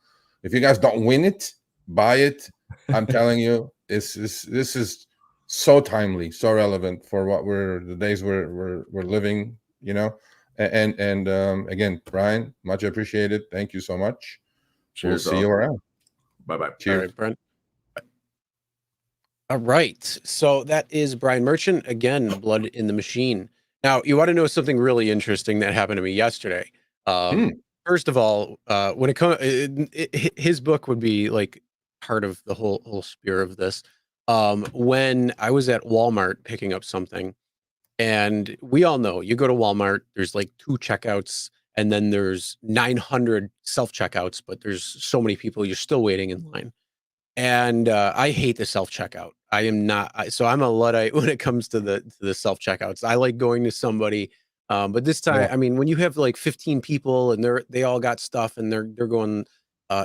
[SPEAKER 2] If you guys don't win it, buy it. I'm telling you, this is so timely, so relevant for the days we're living, and again, Brian, much appreciated. Thank you so much.
[SPEAKER 4] Cheers.
[SPEAKER 2] We'll see you around.
[SPEAKER 4] Bye.
[SPEAKER 1] All
[SPEAKER 2] Cheers.
[SPEAKER 1] right, Brent. All right, so that is Brian Merchant again, Blood in the Machine. Now, you want to know something really interesting that happened to me yesterday. First of all, when it comes, his book would be like part of the whole spear of this. When I was at Walmart picking up something, and we all know, you go to Walmart, there's like 2 checkouts, and then there's 900 self-checkouts, but there's so many people, you're still waiting in line. And I hate the self-checkout. I am not, so I'm a Luddite when it comes to the self-checkouts. I like going to somebody, but this time, I mean, when you have like 15 people and they all got stuff and they're going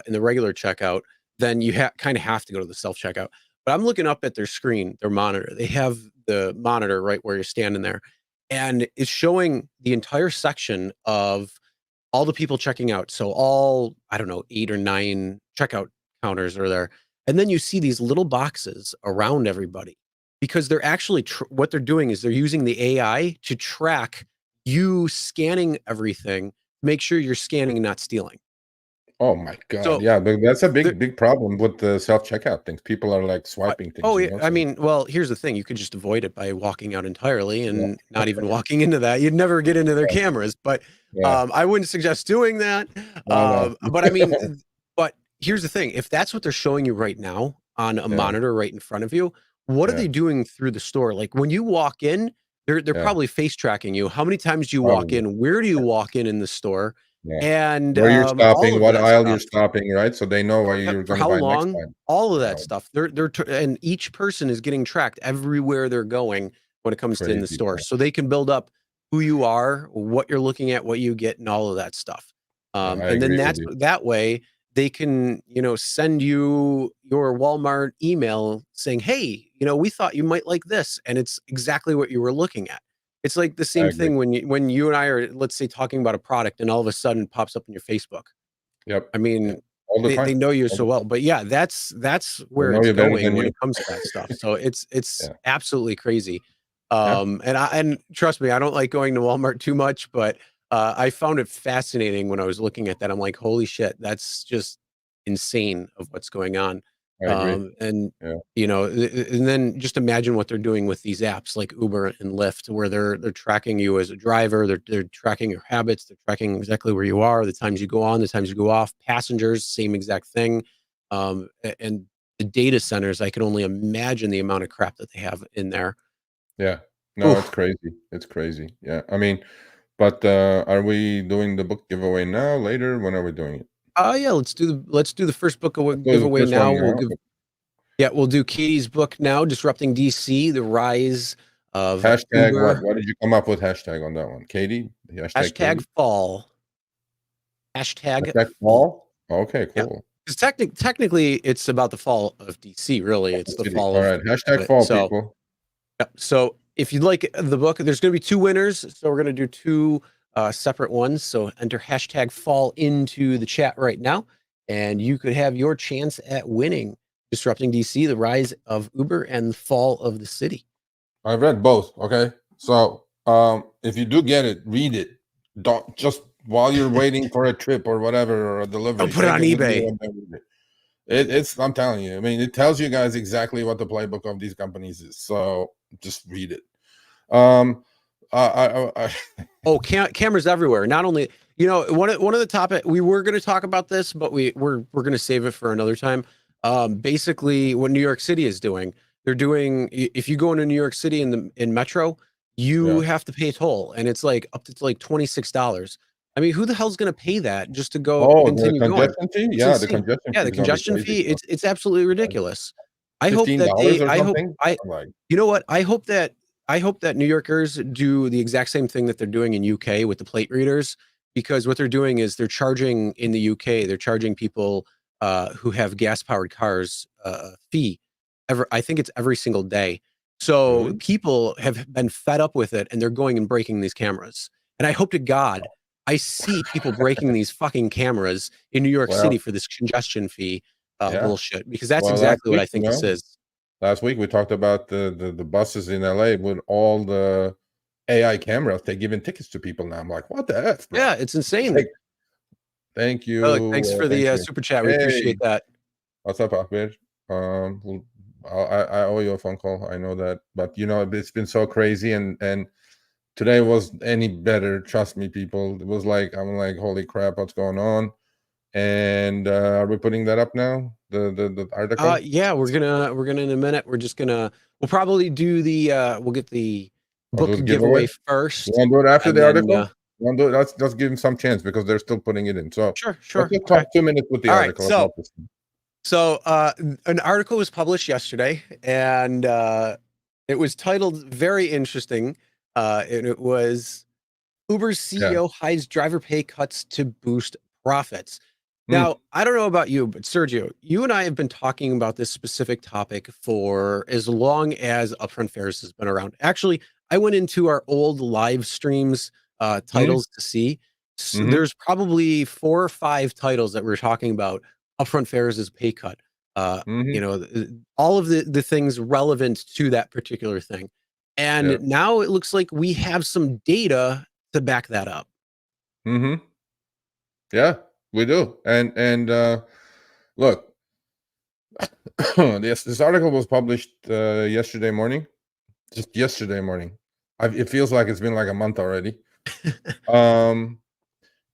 [SPEAKER 1] in the regular checkout, then you kind of have to go to the self-checkout. But I'm looking up at their screen, their monitor. They have the monitor right where you're standing there, and it's showing the entire section of all the people checking out. So all, I don't know, 8 or 9 checkout counters are there. And then you see these little boxes around everybody because they're actually what they're doing is they're using the AI to track you scanning everything, make sure you're scanning and not stealing.
[SPEAKER 2] Oh my God.
[SPEAKER 1] So
[SPEAKER 2] Yeah, but that's a
[SPEAKER 1] there-
[SPEAKER 2] big problem with the self-checkout things. People are like swiping things.
[SPEAKER 1] oh,
[SPEAKER 2] You
[SPEAKER 1] yeah.
[SPEAKER 2] know,
[SPEAKER 1] I
[SPEAKER 2] so-
[SPEAKER 1] mean, well, here's the thing. You could just avoid it by walking out entirely
[SPEAKER 2] Yeah.
[SPEAKER 1] and not even walking into that. You'd never get into their cameras, but
[SPEAKER 2] Yeah.
[SPEAKER 1] I wouldn't suggest doing that.
[SPEAKER 2] No.
[SPEAKER 1] But I mean, but here's the thing. If that's what they're showing you right now on a
[SPEAKER 2] Yeah.
[SPEAKER 1] monitor right in front of you, what are
[SPEAKER 2] Yeah.
[SPEAKER 1] they doing through the store? Like when you walk in, they're
[SPEAKER 2] Yeah.
[SPEAKER 1] probably face tracking you. How many times do you walk
[SPEAKER 2] Probably.
[SPEAKER 1] in? Where do you walk in the store?
[SPEAKER 2] Yeah.
[SPEAKER 1] And
[SPEAKER 2] Where you're
[SPEAKER 1] all
[SPEAKER 2] stopping,
[SPEAKER 1] of
[SPEAKER 2] what
[SPEAKER 1] that
[SPEAKER 2] aisle
[SPEAKER 1] stuff.
[SPEAKER 2] you're stopping, right? So they know what you're
[SPEAKER 1] For
[SPEAKER 2] going to
[SPEAKER 1] how
[SPEAKER 2] buy next
[SPEAKER 1] long?
[SPEAKER 2] time.
[SPEAKER 1] All of that
[SPEAKER 2] Wow.
[SPEAKER 1] stuff. And each person is getting tracked everywhere they're going when it comes to in the
[SPEAKER 2] Crazy,
[SPEAKER 1] store.
[SPEAKER 2] bro.
[SPEAKER 1] So they can build up who you are, what you're looking at, what you get, and all of that stuff.
[SPEAKER 2] I
[SPEAKER 1] And then
[SPEAKER 2] agree with you.
[SPEAKER 1] that way they can, send you your Walmart email saying, hey, we thought you might like this. And it's exactly what you were looking at. It's like the
[SPEAKER 2] I
[SPEAKER 1] same
[SPEAKER 2] agree.
[SPEAKER 1] thing when you and I are, let's say, talking about a product and all of a sudden it pops up in your Facebook.
[SPEAKER 2] Yep.
[SPEAKER 1] I mean,
[SPEAKER 2] All the
[SPEAKER 1] they
[SPEAKER 2] time.
[SPEAKER 1] know you
[SPEAKER 2] All
[SPEAKER 1] so
[SPEAKER 2] the
[SPEAKER 1] well, but yeah, that's where
[SPEAKER 2] know
[SPEAKER 1] it's
[SPEAKER 2] you better
[SPEAKER 1] going
[SPEAKER 2] than
[SPEAKER 1] when
[SPEAKER 2] you.
[SPEAKER 1] it comes to that stuff. So it's
[SPEAKER 2] Yeah.
[SPEAKER 1] absolutely crazy.
[SPEAKER 2] Yeah.
[SPEAKER 1] And trust me, I don't like going to Walmart too much, but I found it fascinating when I was looking at that. I'm like, holy shit, that's just insane of what's going on.
[SPEAKER 2] I agree.
[SPEAKER 1] And
[SPEAKER 2] Yeah.
[SPEAKER 1] and then just imagine what they're doing with these apps like Uber and Lyft, where they're tracking you as a driver, they're tracking your habits, they're tracking exactly where you are, the times you go on, the times you go off, passengers, same exact thing. And the data centers, I can only imagine the amount of crap that they have in there.
[SPEAKER 2] Yeah. No, it's
[SPEAKER 1] Oof.
[SPEAKER 2] crazy. It's crazy. Yeah. I mean, but are we doing the book giveaway now, later? When are we doing it?
[SPEAKER 1] Yeah, let's do the first book
[SPEAKER 2] Let's do the
[SPEAKER 1] giveaway
[SPEAKER 2] first
[SPEAKER 1] now.
[SPEAKER 2] one now.
[SPEAKER 1] We'll do Katie's book now, Disrupting DC, the rise of
[SPEAKER 2] Hashtag
[SPEAKER 1] Uber.
[SPEAKER 2] what? What did you come up with hashtag on that one? Katie? Hashtag
[SPEAKER 1] Hashtag
[SPEAKER 2] Katie?
[SPEAKER 1] fall. Hashtag
[SPEAKER 2] Hashtag fall? Okay,
[SPEAKER 1] Yeah.
[SPEAKER 2] cool.
[SPEAKER 1] Because technically, it's about the fall of DC. Really, it's the fall
[SPEAKER 2] All
[SPEAKER 1] of.
[SPEAKER 2] right. Hashtag fall, people.
[SPEAKER 1] So if you'd like the book, there's going to be 2 winners. So we're going to do 2 separate ones. So enter hashtag fall into the chat right now, and you could have your chance at winning Disrupting DC, the rise of Uber and the fall of the city.
[SPEAKER 2] I read both. Okay. So if you do get it, read it. Don't just while you're waiting for a trip or whatever or a delivery.
[SPEAKER 1] Don't put it on
[SPEAKER 2] with you
[SPEAKER 1] eBay.
[SPEAKER 2] and then read it. It's I'm telling you. I mean, it tells you guys exactly what the playbook of these companies is. So just read it.
[SPEAKER 1] Oh, cameras everywhere. Not only, one of the topic we were going to talk about this, but we're going to save it for another time. Basically, what New York City is doing, they're doing. If you go into New York City in Metro, you have to pay a toll, and it's like up to like $26. I mean, who the hell's going to pay that just to go continue
[SPEAKER 2] the
[SPEAKER 1] going?
[SPEAKER 2] congestion fee?
[SPEAKER 1] It's
[SPEAKER 2] Yeah, the
[SPEAKER 1] insane.
[SPEAKER 2] congestion
[SPEAKER 1] Yeah,
[SPEAKER 2] fee.
[SPEAKER 1] the congestion fee. It's absolutely ridiculous. I hope that
[SPEAKER 2] $15 or something.
[SPEAKER 1] you know what? I hope that New Yorkers do the exact same thing that they're doing in UK with the plate readers, because what they're doing is they're charging in the UK, they're charging people who have gas powered cars a fee. I think it's every single day. So
[SPEAKER 2] Really?
[SPEAKER 1] people have been fed up with it, and they're going and breaking these cameras. And I hope to God I see people breaking these fucking cameras in New York
[SPEAKER 2] Well,
[SPEAKER 1] City for this congestion fee
[SPEAKER 2] yeah.
[SPEAKER 1] bullshit, because that's
[SPEAKER 2] Well,
[SPEAKER 1] exactly what I think this is.
[SPEAKER 2] Last week we talked about the buses in LA with all the AI cameras. They're giving tickets to people now. I'm like, what the F, bro?
[SPEAKER 1] Yeah, it's insane.
[SPEAKER 2] Like, thank you.
[SPEAKER 1] Look, thanks for
[SPEAKER 2] thank
[SPEAKER 1] the
[SPEAKER 2] you.
[SPEAKER 1] super chat. We appreciate that.
[SPEAKER 2] What's up, Ahmed? I owe you a phone call. I know that, but it's been so crazy, and today was any better. Trust me, people. It was like I'm like, holy crap, what's going on? And are we putting that up now? The article?
[SPEAKER 1] Yeah, we're gonna in a minute. We'll probably do we'll get the book giveaway first.
[SPEAKER 2] You want to do it after the article?
[SPEAKER 1] You
[SPEAKER 2] want to do it? Let's give them some chance because they're still putting it in. So
[SPEAKER 1] sure.
[SPEAKER 2] Let's just talk 2 minutes with the article.
[SPEAKER 1] Right, so an article was published yesterday, and it was titled very interesting. And it was Uber's CEO hides driver pay cuts to boost profits. Now, I don't know about you, but Sergio, you and I have been talking about this specific topic for as long as Upfront Fares has been around. Actually, I went into our old live streams titles to see. So there's probably 4 or 5 titles that we're talking about Upfront Fares as pay cut. You know, all of the things relevant to that particular thing. And
[SPEAKER 2] Yeah.
[SPEAKER 1] now it looks like we have some data to back that up.
[SPEAKER 2] Mm-hmm. Yeah, we do. And look, this article was published yesterday morning, just yesterday morning. It feels like it's been like a month already.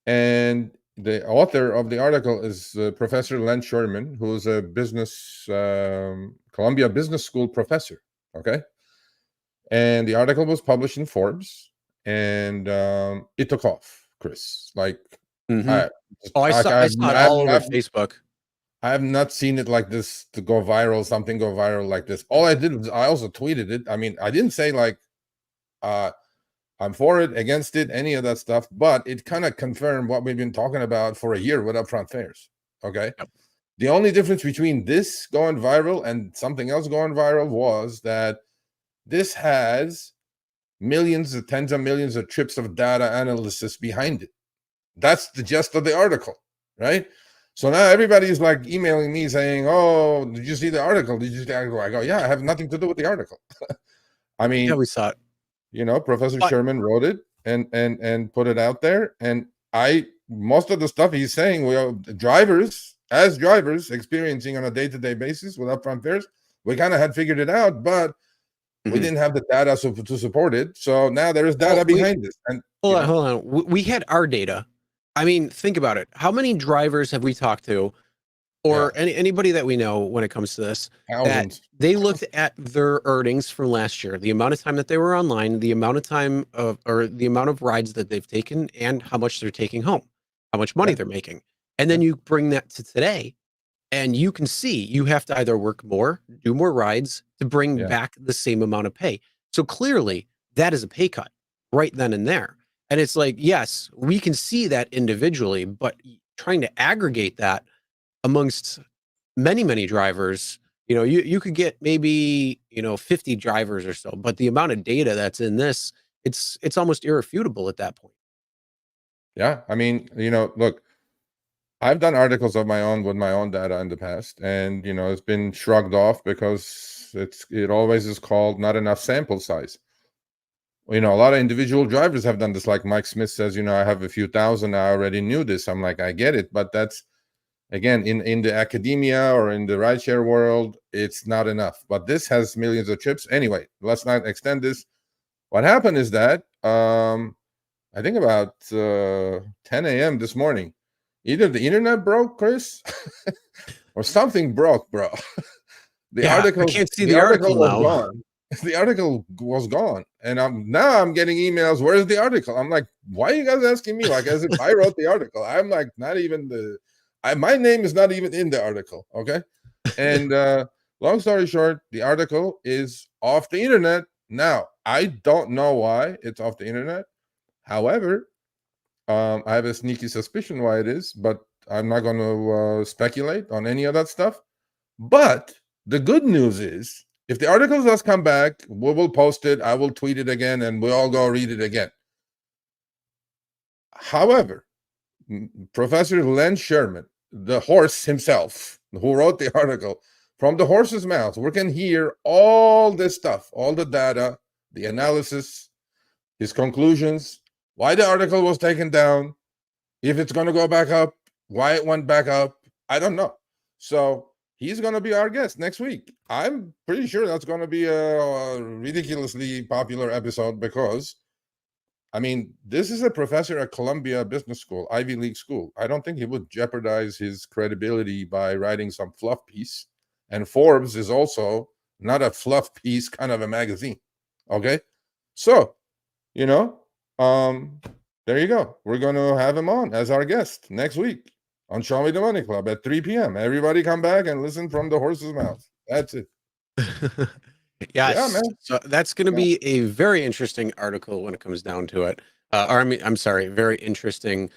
[SPEAKER 2] And the author of the article is Professor Len Sherman, who is a Columbia Business School professor. Okay, and the article was published in Forbes, and it took off, Chris. Like, I
[SPEAKER 1] saw it all over Facebook.
[SPEAKER 2] I have not seen it like this to go viral, something go viral like this. All I did was I also tweeted it. I mean, I didn't say like I'm for it, against it, any of that stuff, but it kind of confirmed what we've been talking about for a year with upfront fares. Okay.
[SPEAKER 1] Yep.
[SPEAKER 2] The only difference between this going viral and something else going viral was that this has millions, tens of millions of trips of data analysis behind it. That's the gist of the article, right? So now everybody's like emailing me saying, "Oh, did you see the article? Did you see the article?" I go, "Yeah, I have nothing to do with the article." I mean,
[SPEAKER 1] Yeah, we saw it.
[SPEAKER 2] you know, Professor Sherman wrote it and put it out there, and most of the stuff he's saying, we are drivers experiencing on a day-to-day basis with upfront fares, we kind of had figured it out, but we didn't have the data to support it. So now there is data behind this. And
[SPEAKER 1] hold on. We had our data. I mean, think about it. How many drivers have we talked to, or anybody that we know when it comes to this,
[SPEAKER 2] thousands,
[SPEAKER 1] that they looked at their earnings from last year, the amount of time that they were online, the amount of time or the amount of rides that they've taken, and how much they're taking home, how much money they're making. And then you bring that to today, and you can see you have to either work more, do more rides to bring back the same amount of pay. So clearly that is a pay cut right then and there. And it's like, yes, we can see that individually, but trying to aggregate that amongst many, many drivers, you know, you could get maybe, 50 drivers or so, but the amount of data that's in this, it's almost irrefutable at that point.
[SPEAKER 2] Yeah. I mean, look, I've done articles of my own with my own data in the past, and, it's been shrugged off because it always is called not enough sample size. A lot of individual drivers have done this. Like Mike Smith says, I have a few thousand. I already knew this. I'm like, I get it. But that's, again, in the academia or in the rideshare world, it's not enough. But this has millions of trips. Anyway, let's not extend this. What happened is that I think about 10 a.m. this morning, either the internet broke, Chris, or something broke, bro.
[SPEAKER 1] Article, I can't see the article now.
[SPEAKER 2] Gone. The article was gone, and I'm getting emails. Where's the article? I'm like, why are you guys asking me? Like, as if I wrote the article. I'm like, not even my name is not even in the article. Okay, and long story short, the article is off the internet now. I don't know why it's off the internet. However, I have a sneaky suspicion why it is, but I'm not going to speculate on any of that stuff. But the good news is, if the article does come back, we will post it. I will tweet it again, and we'll all go read it again. However, Professor Len Sherman, the horse himself, who wrote the article, from the horse's mouth, we can hear all this stuff, all the data, the analysis, his conclusions, why the article was taken down, if it's going to go back up, why it went back up. I don't know. So he's going to be our guest next week. I'm pretty sure that's going to be a ridiculously popular episode because, I mean, this is a professor at Columbia Business School, Ivy League school. I don't think he would jeopardize his credibility by writing some fluff piece. And Forbes is also not a fluff piece kind of a magazine. Okay? So, there you go. We're going to have him on as our guest next week on Show Me the Money Club at 3 p.m. Everybody come back and listen from the horse's mouth. That's it.
[SPEAKER 1] Yes. Yeah, man. So that's going to be a very interesting article when it comes down to it. I'm sorry, very interesting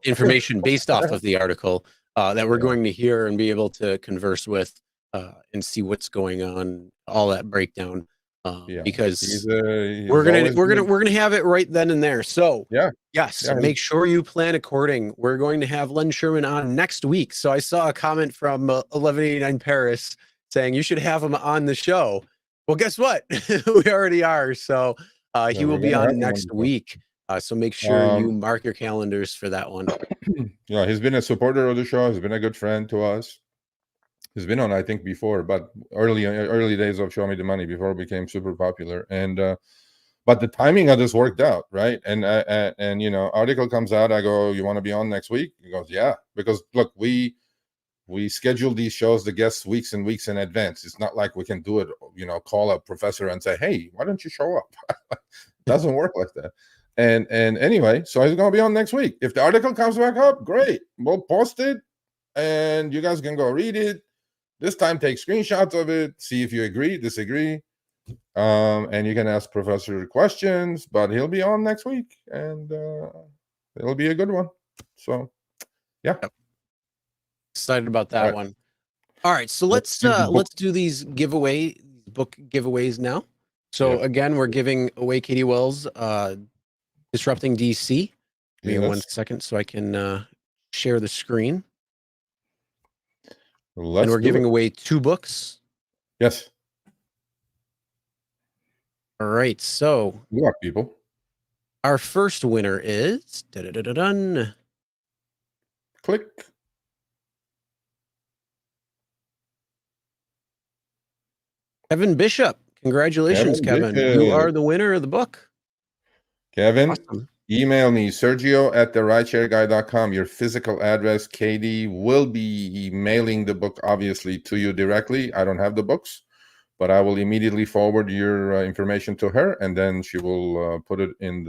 [SPEAKER 1] information based off of the article that we're going to hear and be able to converse with and see what's going on, all that breakdown.
[SPEAKER 2] Yeah,
[SPEAKER 1] because
[SPEAKER 2] he's
[SPEAKER 1] we're
[SPEAKER 2] always been-
[SPEAKER 1] gonna have it right then and there. So
[SPEAKER 2] yeah.
[SPEAKER 1] yes,
[SPEAKER 2] Yeah,
[SPEAKER 1] make sure you plan according. We're going to have Len Sherman on next week. So I saw a comment from 1189 Paris saying you should have him on the show. Well, guess what? We already are. So he will
[SPEAKER 2] we're
[SPEAKER 1] be
[SPEAKER 2] gonna have
[SPEAKER 1] on
[SPEAKER 2] him
[SPEAKER 1] next
[SPEAKER 2] the show.
[SPEAKER 1] week. So make sure you
[SPEAKER 2] Um,
[SPEAKER 1] mark your calendars for that one.
[SPEAKER 2] Yeah, he's been a supporter of the show. He's been a good friend to us. He's been on, I think, before, but early days of Show Me the Money before it became super popular. And but the timing of this worked out, right? And article comes out. I go, you want to be on next week? He goes, yeah, because look, we schedule these shows, the guests, weeks and weeks in advance. It's not like we can do it, call a professor and say, hey, why don't you show up? It doesn't work like that. And anyway, so he's gonna be on next week. If the article comes back up, great, we'll post it and you guys can go read it. This time take screenshots of it, see if you agree, disagree, and you can ask professor questions. But he'll be on next week and it'll be a good one. So yeah,
[SPEAKER 1] Excited about that
[SPEAKER 2] Right.
[SPEAKER 1] one. All right, so let's
[SPEAKER 2] do the book.
[SPEAKER 1] do these book giveaways now. So
[SPEAKER 2] Yeah.
[SPEAKER 1] again, we're giving away Katie Wells' Disrupting DC. Give me 1
[SPEAKER 2] Yes.
[SPEAKER 1] second so I can share the screen.
[SPEAKER 2] Let's
[SPEAKER 1] And we're
[SPEAKER 2] do
[SPEAKER 1] giving
[SPEAKER 2] it.
[SPEAKER 1] away 2 books.
[SPEAKER 2] Yes.
[SPEAKER 1] All right, so
[SPEAKER 2] Good luck, people.
[SPEAKER 1] our first winner is dun.
[SPEAKER 2] Click.
[SPEAKER 1] Kevin Bishop. Congratulations,
[SPEAKER 2] Kevin
[SPEAKER 1] Kevin. You are
[SPEAKER 2] Bishop.
[SPEAKER 1] the winner of the book.
[SPEAKER 2] Kevin,
[SPEAKER 1] Awesome.
[SPEAKER 2] email me, Sergio@therideshareguy.com, your physical address. Katie will be mailing the book, obviously, to you directly. I don't have the books, but I will immediately forward your information to her, and then she will put it in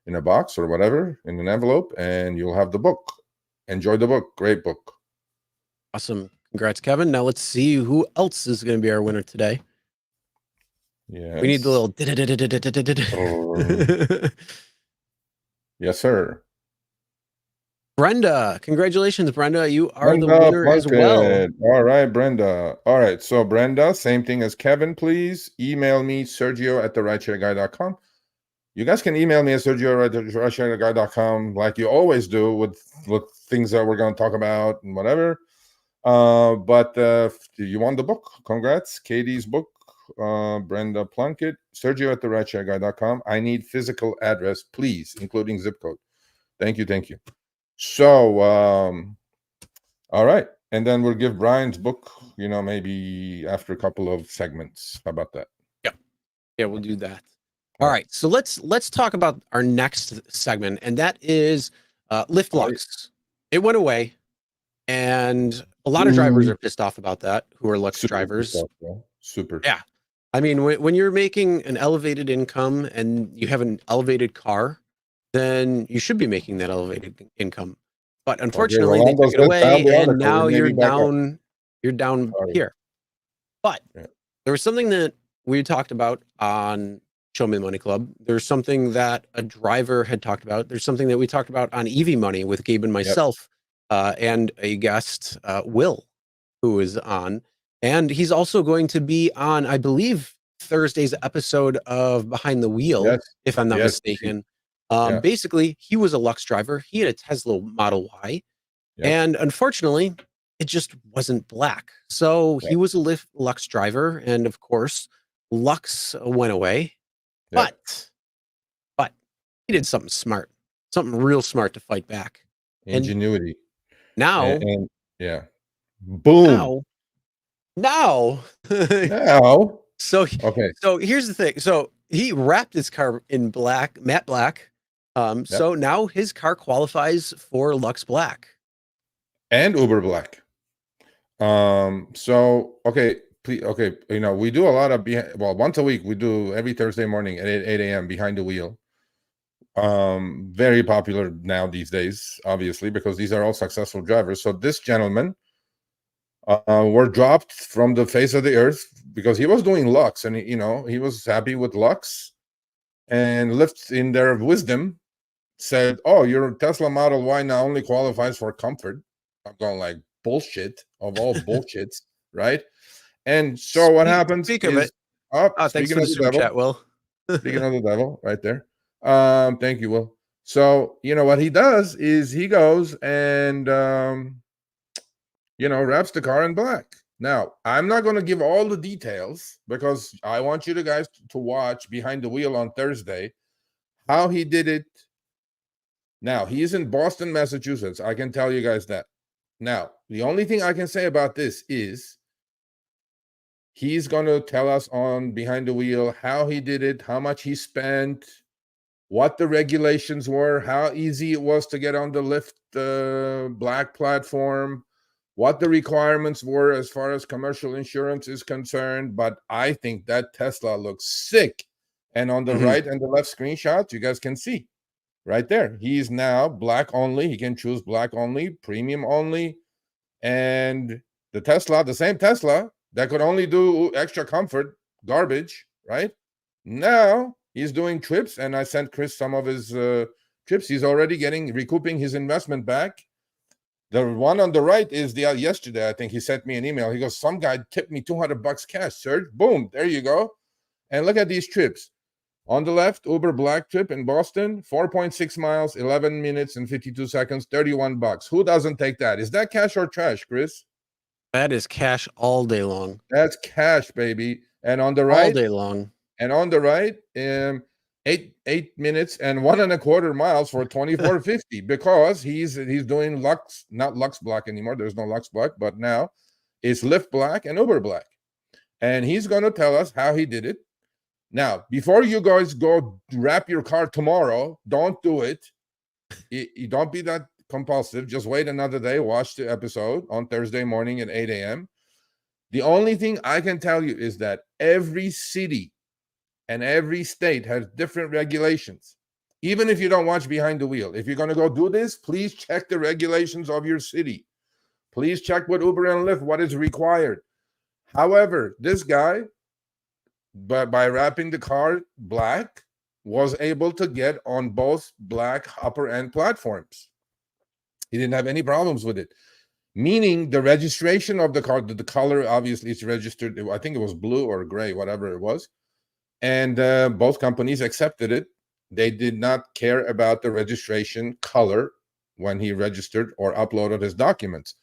[SPEAKER 2] a box or whatever, in an envelope, and you'll have the book. Enjoy the book. Great book.
[SPEAKER 1] Awesome. Congrats, Kevin. Now let's see who else is going to be our winner today.
[SPEAKER 2] Yes.
[SPEAKER 1] We need the little.
[SPEAKER 2] Yes, sir.
[SPEAKER 1] Brenda. Congratulations, Brenda. You are the
[SPEAKER 2] Brenda
[SPEAKER 1] winner as well.
[SPEAKER 2] Plunkett. All right, Brenda. All right, so Brenda, same thing as Kevin, please. Email me, Sergio@therideshareguy.com. You guys can email me at Sergio@therideshareguy.com like you always do with things that we're going to talk about and whatever. But you won the book. Congrats. Katie's book. Brenda Plunkett, Sergio@therideshareguy.com. I need physical address, please, including zip code. Thank you. So, all right. And then we'll give Brian's book, maybe after a couple of segments. How about that?
[SPEAKER 1] Yeah, we'll do that. All right. So let's talk about our next segment, and that is Lyft Lux. It went away, and a lot of drivers are pissed off about that, who are Lux drivers.
[SPEAKER 2] Super.
[SPEAKER 1] Yeah. I mean, when you're making an elevated income and you have an elevated car, then you should be making that elevated income. But unfortunately, they took it away, and now you're down. You're down here. But there was something that we talked about on Show Me the Money Club. There's something that a driver had talked about. There's something that we talked about on EV Money with Gabe and myself, and a guest, Will, who is on. And he's also going to be on, I believe, Thursday's episode of Behind the Wheel, if I'm not mistaken. Basically, he was a Lux driver. He had a Tesla Model Y. And unfortunately, it just wasn't black. So he was a Lyft Lux driver. And of course, Lux went away. But he did something smart, something real smart to fight back.
[SPEAKER 2] Ingenuity.
[SPEAKER 1] Now,
[SPEAKER 2] boom.
[SPEAKER 1] Now. So here's the thing. So he wrapped his car in black, matte black. So now his car qualifies for Lux Black
[SPEAKER 2] and Uber Black. We do a lot of once a week we do every Thursday morning at 8 a.m. Behind the Wheel. Very popular now these days, obviously, because these are all successful drivers. So this gentleman were dropped from the face of the earth because he was doing Lux, and he was happy with Lux, and Lyft, in their wisdom, said, "Oh, your Tesla Model Y now only qualifies for comfort." I'm going like, bullshit of all bullshits, right? And so what happens is, Oh,
[SPEAKER 1] thanks
[SPEAKER 2] speaking
[SPEAKER 1] for the
[SPEAKER 2] of the
[SPEAKER 1] super
[SPEAKER 2] devil,
[SPEAKER 1] chat, Will.
[SPEAKER 2] speaking of the devil, right there. Thank you, Will. So you know what he does is he goes and wraps the car in black. Now, I'm not going to give all the details because I want you guys to watch Behind the Wheel on Thursday how he did it. Now, he's in Boston, Massachusetts. I can tell you guys that. Now, the only thing I can say about this is he's going to tell us on Behind the Wheel how he did it, how much he spent, what the regulations were, how easy it was to get on the Lyft black platform, what the requirements were as far as commercial insurance is concerned. But I think that Tesla looks sick. And on the right and the left screenshots, you guys can see right there. He's now black only. He can choose black only, premium only. And the Tesla, the same Tesla that could only do extra comfort, garbage, right? Now he's doing trips, and I sent Chris some of his trips. He's already recouping his investment back. The one on the right is yesterday, I think he sent me an email. He goes, some guy tipped me $200 cash, Serge. Boom, there you go. And look at these trips. On the left, Uber Black trip in Boston, 4.6 miles, 11 minutes and 52 seconds, $31. Who doesn't take that? Is that cash or trash, Chris?
[SPEAKER 1] That is cash all day long.
[SPEAKER 2] That's cash, baby. And on the right,
[SPEAKER 1] all day long.
[SPEAKER 2] And on the right, 8 minutes and 1.25 miles for $24.50 because he's doing Lux, not Lux Black anymore. There's no Lux Black, but now it's Lyft Black and Uber Black. And he's going to tell us how he did it. Now, before you guys go wrap your car tomorrow, don't do it. You don't be that compulsive. Just wait another day. Watch the episode on Thursday morning at 8 a.m. The only thing I can tell you is that every city and every state has different regulations. Even if you don't watch Behind the Wheel, if you're going to go do this, please check the regulations of your city. Please check with Uber and Lyft what is required. However, this guy, by wrapping the car black, was able to get on both black upper end platforms. He didn't have any problems with it. Meaning the registration of the car, the color obviously is registered. I think it was blue or gray, whatever it was. And both companies accepted it. They did not care about the registration color when he registered or uploaded his documents.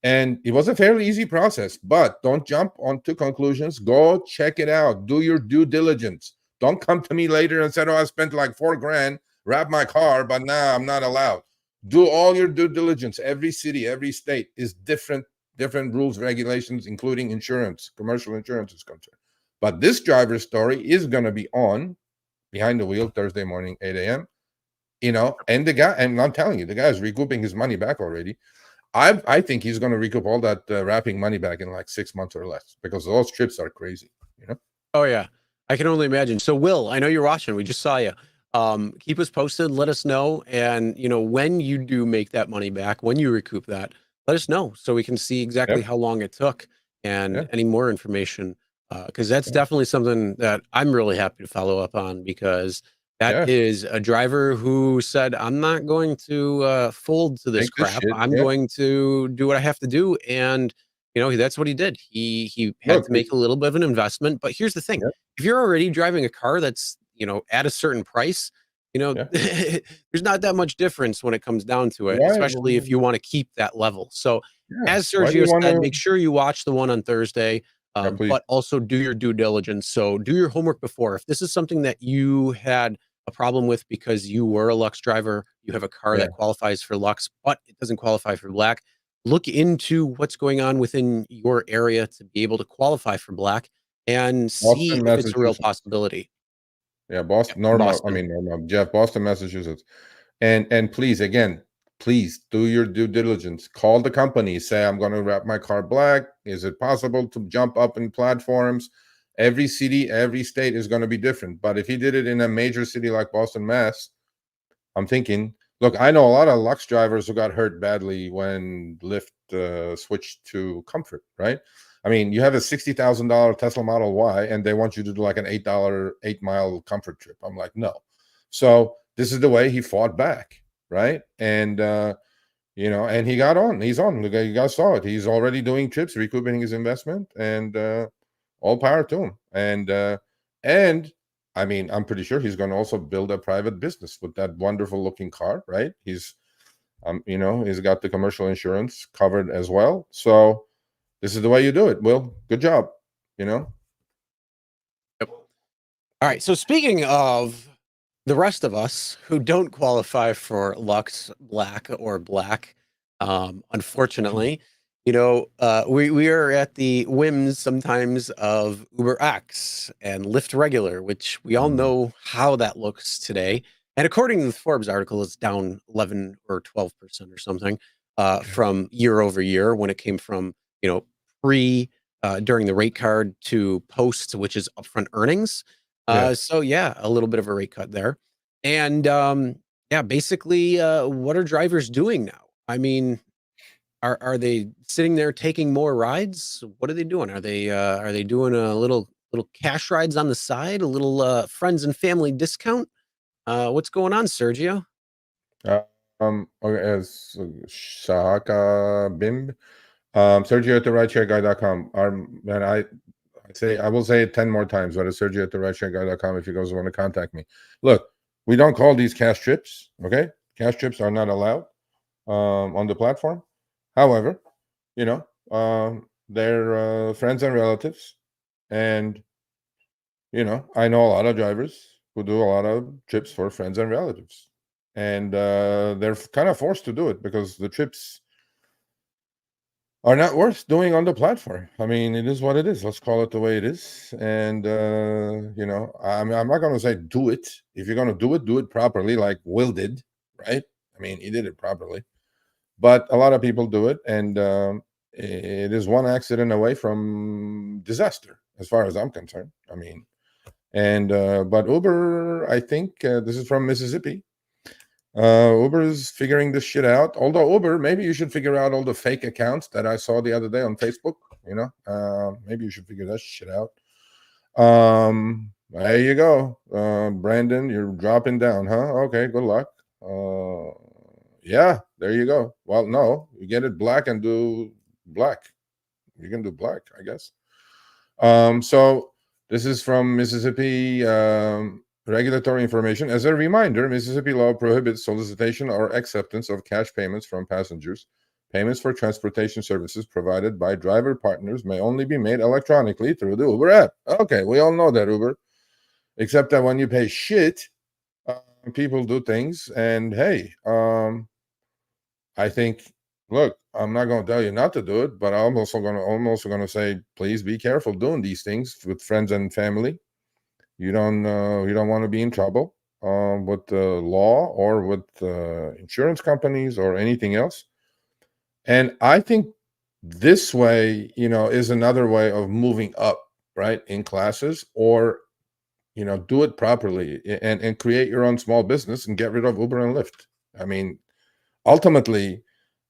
[SPEAKER 2] And it was a fairly easy process, but don't jump onto conclusions. Go check it out. Do your due diligence. Don't come to me later and say, oh, I spent like $4,000, wrap my car, but now I'm not allowed. Do all your due diligence. Every city, every state is different rules, regulations, including insurance, commercial insurance is concerned. But this driver's story is going to be on Behind the Wheel Thursday morning, 8 a.m. And the guy, and I'm telling you, the guy is recouping his money back already. I think he's going to recoup all that wrapping money back in like 6 months or less because those trips are crazy,
[SPEAKER 1] Oh, yeah. I can only imagine. So, Will, I know you're watching. We just saw you. Keep us posted. Let us know. And, when you do make that money back, when you recoup that, let us know so we can see exactly how long it took and any more information. Because that's definitely something that I'm really happy to follow up on because that is a driver who said, I'm not going to fold to this crap. I'm going to do what I have to do. And, that's what he did. He had to make a little bit of an investment. But here's the thing. If you're already driving a car that's, at a certain price, there's not that much difference when it comes down to it, especially if you want to keep that level. So as Sergio said, make sure you watch the one on Thursday. But also do your due diligence. So do your homework before. If this is something that you had a problem with because you were a Lux driver, you have a car that qualifies for Lux, but it doesn't qualify for Black, look into what's going on within your area to be able to qualify for Black and see if it's a real possibility.
[SPEAKER 2] Yeah, Boston, Jeff, Boston, Massachusetts. And please do your due diligence. Call the company. Say, I'm going to wrap my car black. Is it possible to jump up in platforms? Every city, every state is going to be different. But if he did it in a major city like Boston, Mass, I'm thinking, look, I know a lot of Lux drivers who got hurt badly when Lyft switched to comfort, right? I mean, you have a $60,000 Tesla Model Y and they want you to do like an $8 8-mile comfort trip. I'm like, no. So this is the way he fought back. Right. And, and he got on. He's on. You guys saw it. He's already doing trips, recouping his investment. And all power to him. And I mean, I'm pretty sure he's going to also build a private business with that wonderful looking car, right? He's you know, he's got the commercial insurance covered as well. So this is the way you do it. Will, good job, you know.
[SPEAKER 1] Yep. All right, so speaking of the rest of us who don't qualify for Lux Black or Black, unfortunately, you know, we are at the whims sometimes of Uber X and Lyft Regular, which we all know how that looks today. And according to the Forbes article, it's down 11 or 12% or something from year over year when it came from, you know, pre during the rate card to post, which is upfront earnings. So yeah, a little bit of a rate cut there. And yeah, basically, what are drivers doing now? I mean, are they sitting there taking more rides? What are they doing? Are they doing a little cash rides on the side, a little friends and family discount? What's going on, Sergio?
[SPEAKER 2] Okay, as Shaka Bimb, Sergio at the RideShareGuy.com. And I will say it 10 more times, but it's Sergio at the RideShareGuy.com if you guys want to contact me. Look, we don't call these cash trips, okay? Cash trips are not allowed on the platform. However, you know, they're friends and relatives. And, you know, I know a lot of drivers who do a lot of trips for friends and relatives. And they're kind of forced to do it because the trips are not worth doing on the platform. I mean, it is what it is. Let's call it the way it is. And, you know, I'm not going to say do it. If you're going to do it properly, like Will did, right? I mean, he did it properly. But a lot of people do it. And it is one accident away from disaster, as far as I'm concerned. I mean, and but Uber, I think this is from Mississippi. Uber is figuring this shit out. Although Uber, maybe you should figure out all the fake accounts that I saw the other day on Facebook. You know, maybe you should figure that shit out. There you go, Brandon. You're dropping down, huh? Okay, good luck. Yeah, there you go. Well, no, you get it black and do black. You can do black, I guess. So this is from Mississippi. Regulatory information. As a reminder, Mississippi law prohibits solicitation or acceptance of cash payments from passengers. Payments for transportation services provided by driver partners may only be made electronically through the Uber app. Okay, we all know that, Uber. Except that when you pay shit, people do things. And hey, I think, look, I'm not going to tell you not to do it, but I'm also going to say, please be careful doing these things with friends and family. You don't want to be in trouble with the law or with insurance companies or anything else. And I think this way, you know, is another way of moving up, right, in classes, or, you know, do it properly and create your own small business and get rid of Uber and Lyft. I mean, ultimately,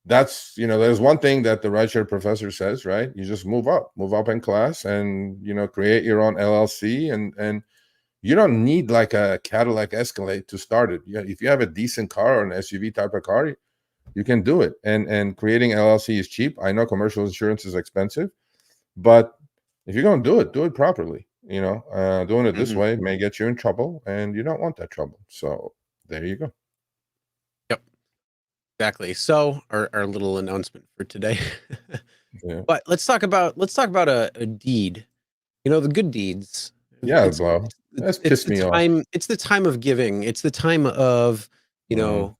[SPEAKER 2] that's, you know, there's one thing that the rideshare professor says, right? You just move up in class and, you know, create your own LLC and you don't need like a Cadillac Escalade to start it. If you have a decent car or an SUV type of car, you can do it. And creating LLC is cheap. I know commercial insurance is expensive, but if you're going to do it properly. You know, doing it this way may get you in trouble, and you don't want that trouble. So there you go.
[SPEAKER 1] Yep, exactly. So our little announcement for today.
[SPEAKER 2] Yeah.
[SPEAKER 1] But let's talk about a deed. You know, the good deeds.
[SPEAKER 2] Yeah, bro. That's pissed me off.
[SPEAKER 1] It's the time of giving. It's the time of, you know,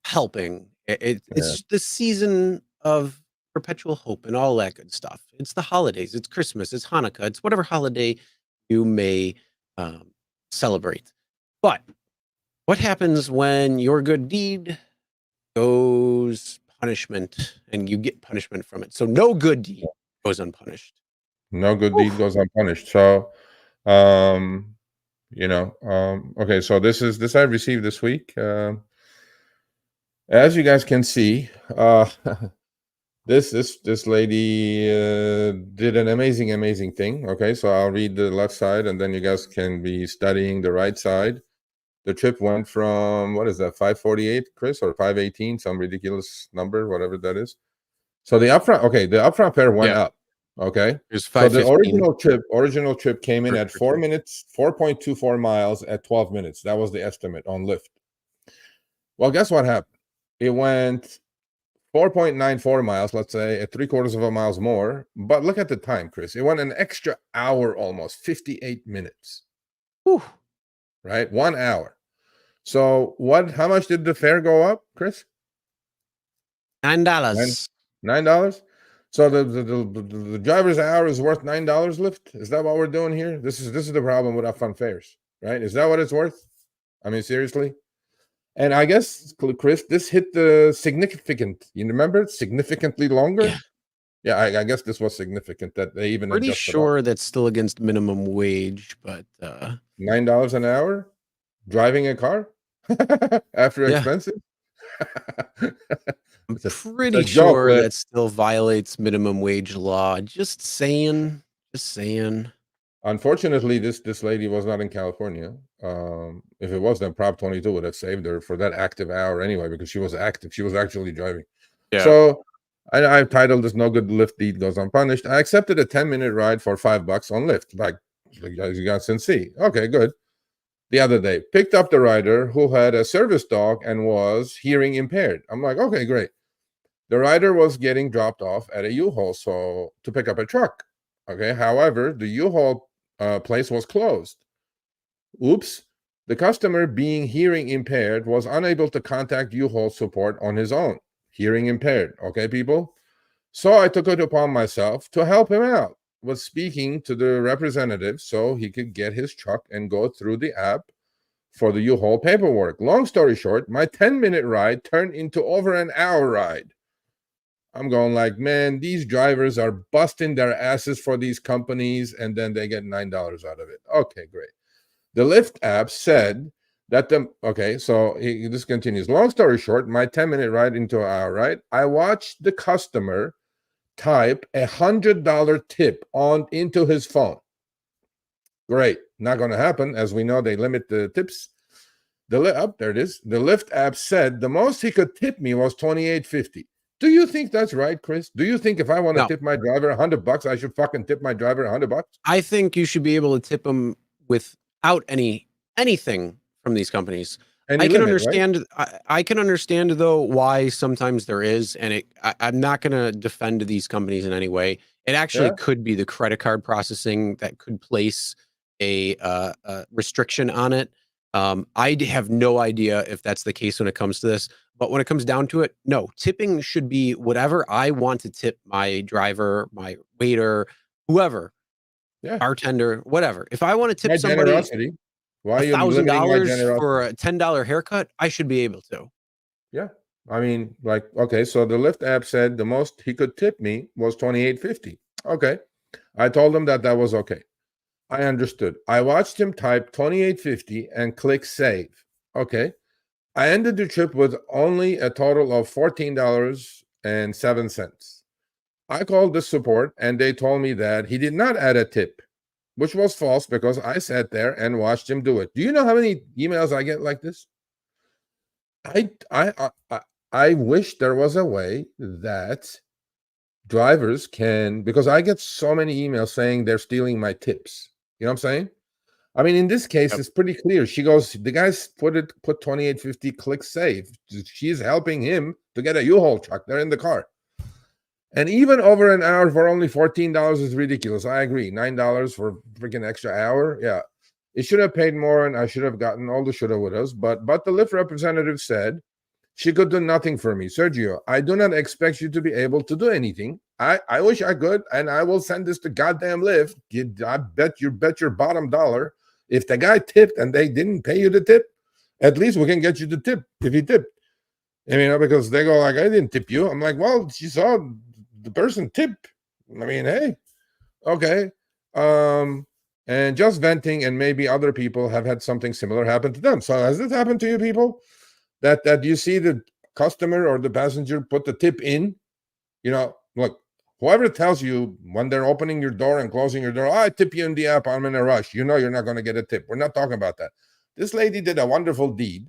[SPEAKER 1] helping. It's the season of perpetual hope and all that good stuff. It's the holidays. It's Christmas. It's Hanukkah. It's whatever holiday you may celebrate. But what happens when your good deed goes punishment and you get punishment from it? So no good deed goes unpunished.
[SPEAKER 2] No good deed goes unpunished. So, you know, okay. So this I received this week. As you guys can see, this lady did an amazing thing. Okay, so I'll read the left side, and then you guys can be studying the right side. The trip went from, what is that, 548, Chris, or 518, some ridiculous number, whatever that is. So the upfront fare went up. Okay.
[SPEAKER 1] There's
[SPEAKER 2] So the
[SPEAKER 1] 5:15.
[SPEAKER 2] original trip came in at 4
[SPEAKER 1] Trip.
[SPEAKER 2] minutes, 4.24 miles at 12 minutes. That was the estimate on Lyft. Well, guess what happened? It went 4.94 miles, let's say, at 3/4 of a mile more. But look at the time, Chris. It went an extra hour almost, 58 minutes.
[SPEAKER 1] Whew.
[SPEAKER 2] Right? 1 hour. So how much did the fare go up, Chris?
[SPEAKER 1] $9.
[SPEAKER 2] $9? So the driver's hour is worth $9, Lyft? Is that what we're doing here? This is the problem with upfront fares, right? Is that what it's worth? I mean, seriously? And I guess, Chris, this hit the significant. You remember it? Significantly longer? Yeah, I guess this was significant that they even
[SPEAKER 1] Pretty
[SPEAKER 2] adjusted
[SPEAKER 1] sure that's still against minimum wage, but
[SPEAKER 2] $9 an hour driving a car after
[SPEAKER 1] yeah.
[SPEAKER 2] expenses.
[SPEAKER 1] I'm
[SPEAKER 2] It's a
[SPEAKER 1] pretty
[SPEAKER 2] joke,
[SPEAKER 1] sure
[SPEAKER 2] Lyft.
[SPEAKER 1] that still violates minimum wage law. Just saying.
[SPEAKER 2] Unfortunately, this lady was not in California. If it was, then Prop 22 would have saved her for that active hour anyway, because she was active. She was actually driving.
[SPEAKER 1] Yeah.
[SPEAKER 2] So I've titled this "No Good Lyft Deed Goes Unpunished." I accepted a 10-minute ride for $5 on Lyft. Like you guys can see. Okay, good. The other day, picked up the rider who had a service dog and was hearing impaired. I'm like, okay, great. The rider was getting dropped off at a U-Haul to pick up a truck. Okay. However, the U-Haul place was closed. Oops. The customer, being hearing impaired, was unable to contact U-Haul support on his own. Hearing impaired. Okay, people? So I took it upon myself to help him out with speaking to the representative so he could get his truck and go through the app for the U-Haul paperwork. Long story short, my 10-minute ride turned into over an hour ride. I'm going like, man, these drivers are busting their asses for these companies, and then they get $9 out of it. Okay, great. The Lyft app said that this continues. Long story short, my 10-minute ride into an hour ride, I watched the customer type $100 tip into his phone. Great. Not going to happen. As we know, they limit the tips. There it is. The Lyft app said the most he could tip me was $28.50. Do you think that's right, Chris? Do you think if I want to tip my driver $100, I should fucking tip my driver $100?
[SPEAKER 1] I think you should be able to tip them without anything from these companies. I can understand. Right? I can understand though why sometimes there is, and I'm not going to defend these companies in any way. It actually could be the credit card processing that could place a restriction on it. I have no idea if that's the case when it comes to this, but when it comes down to it, no, tipping should be whatever I want to tip my driver, my waiter, whoever, bartender, whatever. If I want to tip somebody $1,000 for a $10 haircut, I should be able to.
[SPEAKER 2] Yeah. I mean, like, okay, so the Lyft app said the most he could tip me was $28.50. Okay. I told him that was okay. I understood. I watched him type $28.50 and click save. Okay. I ended the trip with only a total of $14.07. I called the support and they told me that he did not add a tip, which was false because I sat there and watched him do it. Do you know how many emails I get like this? I wish there was a way that drivers can, because I get so many emails saying they're stealing my tips. You know what I'm saying? I mean, in this case, it's pretty clear. She goes, the guy's put $28.50, click save. She's helping him to get a U-Haul truck. They're in the car. And even over an hour for only $14 is ridiculous. I agree. $9 for freaking extra hour. Yeah. It should have paid more, and I should have gotten all the shoulda wouldas. But the Lyft representative said she could do nothing for me. Sergio, I do not expect you to be able to do anything. I wish I could, and I will send this to goddamn Lyft. I bet your bottom dollar. If the guy tipped and they didn't pay you the tip, at least we can get you the tip if he tipped. I mean, because they go like, I didn't tip you. I'm like, well, she saw the person tip. I mean, hey, okay. And just venting, and maybe other people have had something similar happen to them. So has this happened to you people? That you see the customer or the passenger put the tip in? You know, look, whoever tells you when they're opening your door and closing your door, I tip you in the app, I'm in a rush. You know you're not going to get a tip. We're not talking about that. This lady did a wonderful deed.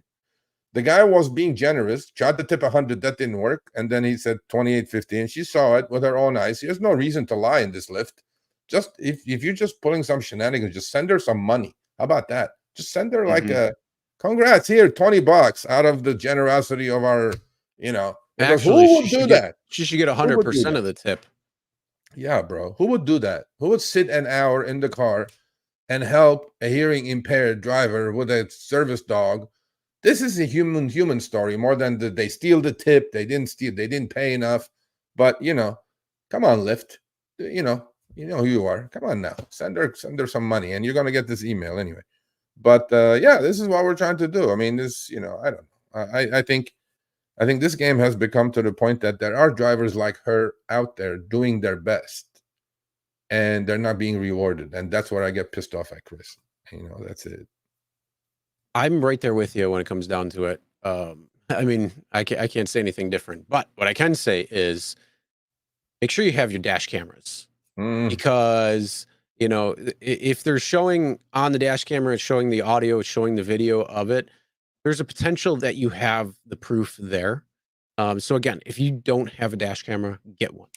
[SPEAKER 2] The guy was being generous, tried to tip 100, that didn't work, and then he said 28.50, and she saw it with her own eyes. There's no reason to lie in this Lyft. Just if you're just pulling some shenanigans, just send her some money. How about that? Just send her like a congrats here, $20 out of the generosity of our, because
[SPEAKER 1] Actually,
[SPEAKER 2] who would do that?
[SPEAKER 1] She should get 100% of the tip.
[SPEAKER 2] Yeah, bro. Who would do that? Who would sit an hour in the car and help a hearing impaired driver with a service dog? This is a human story more than they steal the tip. They didn't steal. They didn't pay enough. But come on, Lyft. You know who you are. Come on now. Send her some money, and you're gonna get this email anyway. But yeah, this is what we're trying to do. I mean, this. I don't know. I think this game has become to the point that there are drivers like her out there doing their best, and they're not being rewarded, and that's where I get pissed off at Chris. That's it.
[SPEAKER 1] I'm right there with you when it comes down to it. I mean, I can't say anything different, but what I can say is make sure you have your dash cameras because, if they're showing on the dash camera, it's showing the audio, it's showing the video of it, there's a potential that you have the proof there. So again, if you don't have a dash camera, get one.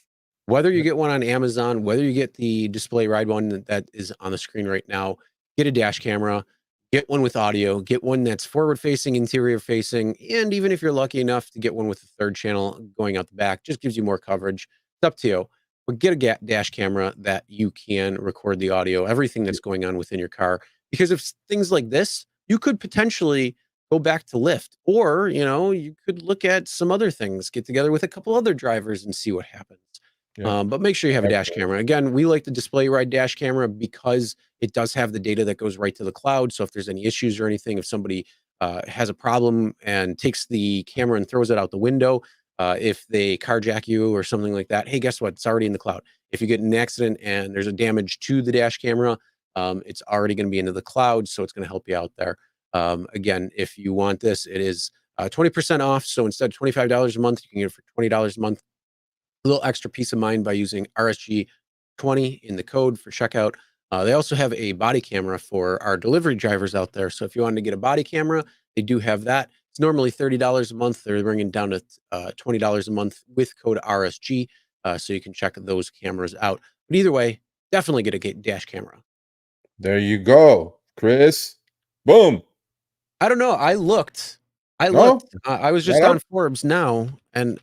[SPEAKER 1] Whether you get one on Amazon, whether you get the display ride one that is on the screen right now, get a dash camera. Get one with audio, get one that's forward facing, interior facing, and even if you're lucky enough to get one with a third channel going out the back, just gives you more coverage. It's up to you. But get a dash camera that you can record the audio, everything that's going on within your car. Because if things like this, you could potentially go back to Lyft, or, you could look at some other things, get together with a couple other drivers and see what happens.
[SPEAKER 2] Yeah.
[SPEAKER 1] But make sure you have a dash camera. Again, we like the display ride dash camera because it does have the data that goes right to the cloud. So if there's any issues or anything, if somebody has a problem and takes the camera and throws it out the window, if they carjack you or something like that, hey, guess what? It's already in the cloud. If you get in an accident and there's a damage to the dash camera, it's already going to be into the cloud. So it's going to help you out there. Again, if you want this, it is 20% off. So instead of $25 a month, you can get it for $20 a month. A little extra peace of mind by using RSG20 in the code for checkout. They also have a body camera for our delivery drivers out there. So if you wanted to get a body camera, they do have that. It's normally $30 a month. They're bringing it down to $20 a month with code RSG. So you can check those cameras out. But either way, definitely get a dash camera.
[SPEAKER 2] There you go, Chris. Boom.
[SPEAKER 1] I don't know. I looked. I was just on Forbes now, and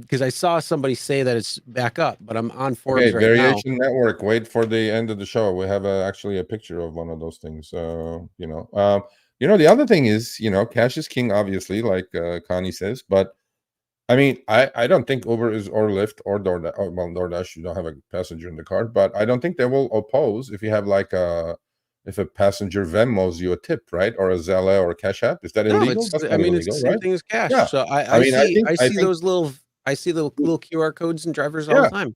[SPEAKER 1] because I saw somebody say that it's back up, but I'm on Forbes right
[SPEAKER 2] Variation
[SPEAKER 1] now.
[SPEAKER 2] Network. Wait for the end of the show. We have actually a picture of one of those things. The other thing is, cash is king, obviously, like Connie says. But I mean, I don't think Uber or Lyft or DoorDash. Oh, well, DoorDash, you don't have a passenger in the car, but I don't think they will oppose if you have if a passenger Venmos you a tip, right? Or a Zelle or a Cash App. Is that illegal? That's not illegal,
[SPEAKER 1] it's the same
[SPEAKER 2] right?
[SPEAKER 1] thing as cash.
[SPEAKER 2] Yeah.
[SPEAKER 1] So
[SPEAKER 2] I
[SPEAKER 1] see those little QR codes and drivers all the time.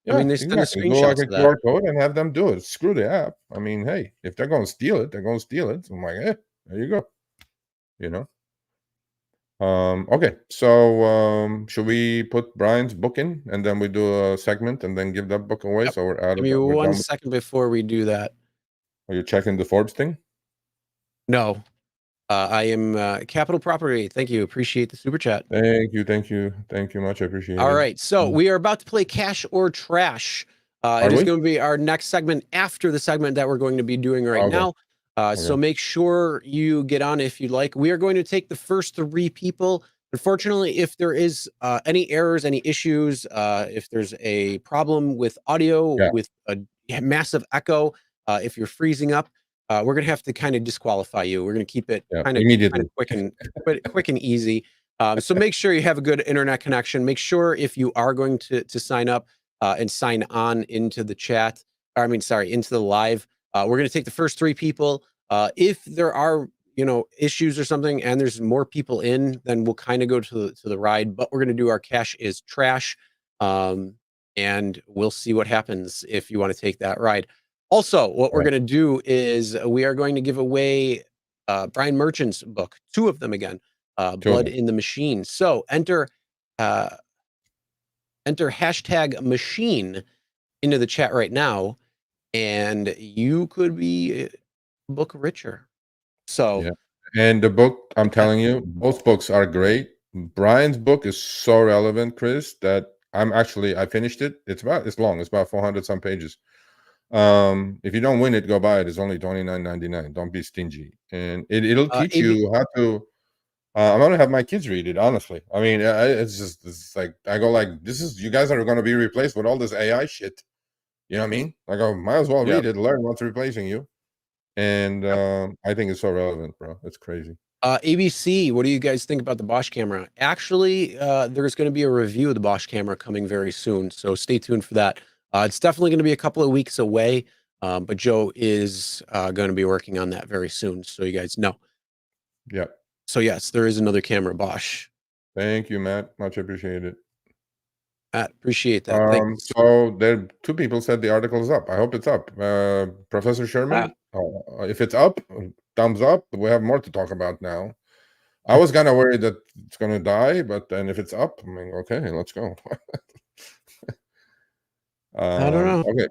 [SPEAKER 2] Yeah,
[SPEAKER 1] I mean, they send a
[SPEAKER 2] Go like
[SPEAKER 1] screenshot
[SPEAKER 2] a
[SPEAKER 1] of that.
[SPEAKER 2] QR code and have them do it. Screw the app. I mean, hey, if they're going to steal it, they're going to steal it. So I'm like, there you go. Okay, so should we put Brian's book in and then we do a segment and then give that book away?
[SPEAKER 1] Yep.
[SPEAKER 2] So we're out
[SPEAKER 1] Give
[SPEAKER 2] of
[SPEAKER 1] me
[SPEAKER 2] it.
[SPEAKER 1] 1 second before we do that.
[SPEAKER 2] Are you checking the Forbes thing?
[SPEAKER 1] No, I am Capital Property. Thank you. Appreciate the super chat.
[SPEAKER 2] Thank you much. I appreciate it.
[SPEAKER 1] All right, so we are about to play Cash or Trash. It is going to be our next segment after the segment that we're going to be doing right now. So make sure you get on if you'd like. We are going to take the first 3 people. Unfortunately, if there is any errors, any issues, if there's a problem with audio, with a massive echo, if you're freezing up, we're going to have to kind of disqualify you. We're going to keep it kind of quick and easy. So make sure you have a good internet connection. Make sure if you are going to sign up and sign on into the chat, into the live, we're going to take the first 3 people. If there are, issues or something and there's more people in, then we'll kind of go to the ride, but we're going to do our Cash is Trash. And we'll see what happens if you want to take that ride. Also, what we're going to do is we are going to give away Brian Merchant's book, 2 of them again, Blood in the Machine. So enter hashtag machine into the chat right now, and you could be book richer. So
[SPEAKER 2] And the book, I'm telling you, both books are great. Brian's book is so relevant, Chris, that I finished it. It's long. It's about 400 some pages. If you don't win it, go buy it. It's only $29.99. Don't be stingy, and it'll teach you how to. I'm gonna have my kids read it. Honestly, I mean, it's like I go like, you guys are gonna be replaced with all this AI shit. You know what I mean? I go, might as well read it, learn what's replacing you. And I think it's so relevant, bro. It's crazy.
[SPEAKER 1] ABC, what do you guys think about the Bosch camera? Actually, there's going to be a review of the Bosch camera coming very soon, so stay tuned for that. It's definitely going to be a couple of weeks away, but Joe is going to be working on that very soon, so you guys know.
[SPEAKER 2] Yeah.
[SPEAKER 1] So yes, there is another camera, Bosch.
[SPEAKER 2] Thank you, Matt. Much appreciated.
[SPEAKER 1] Matt, appreciate that. Thanks.
[SPEAKER 2] So there, 2 people said the article is up. I hope it's up. Professor Sherman, if it's up, thumbs up. We have more to talk about now. I was kind of worried that it's going to die, but then if it's up, I mean, okay, let's go.
[SPEAKER 1] I don't know.
[SPEAKER 2] Okay,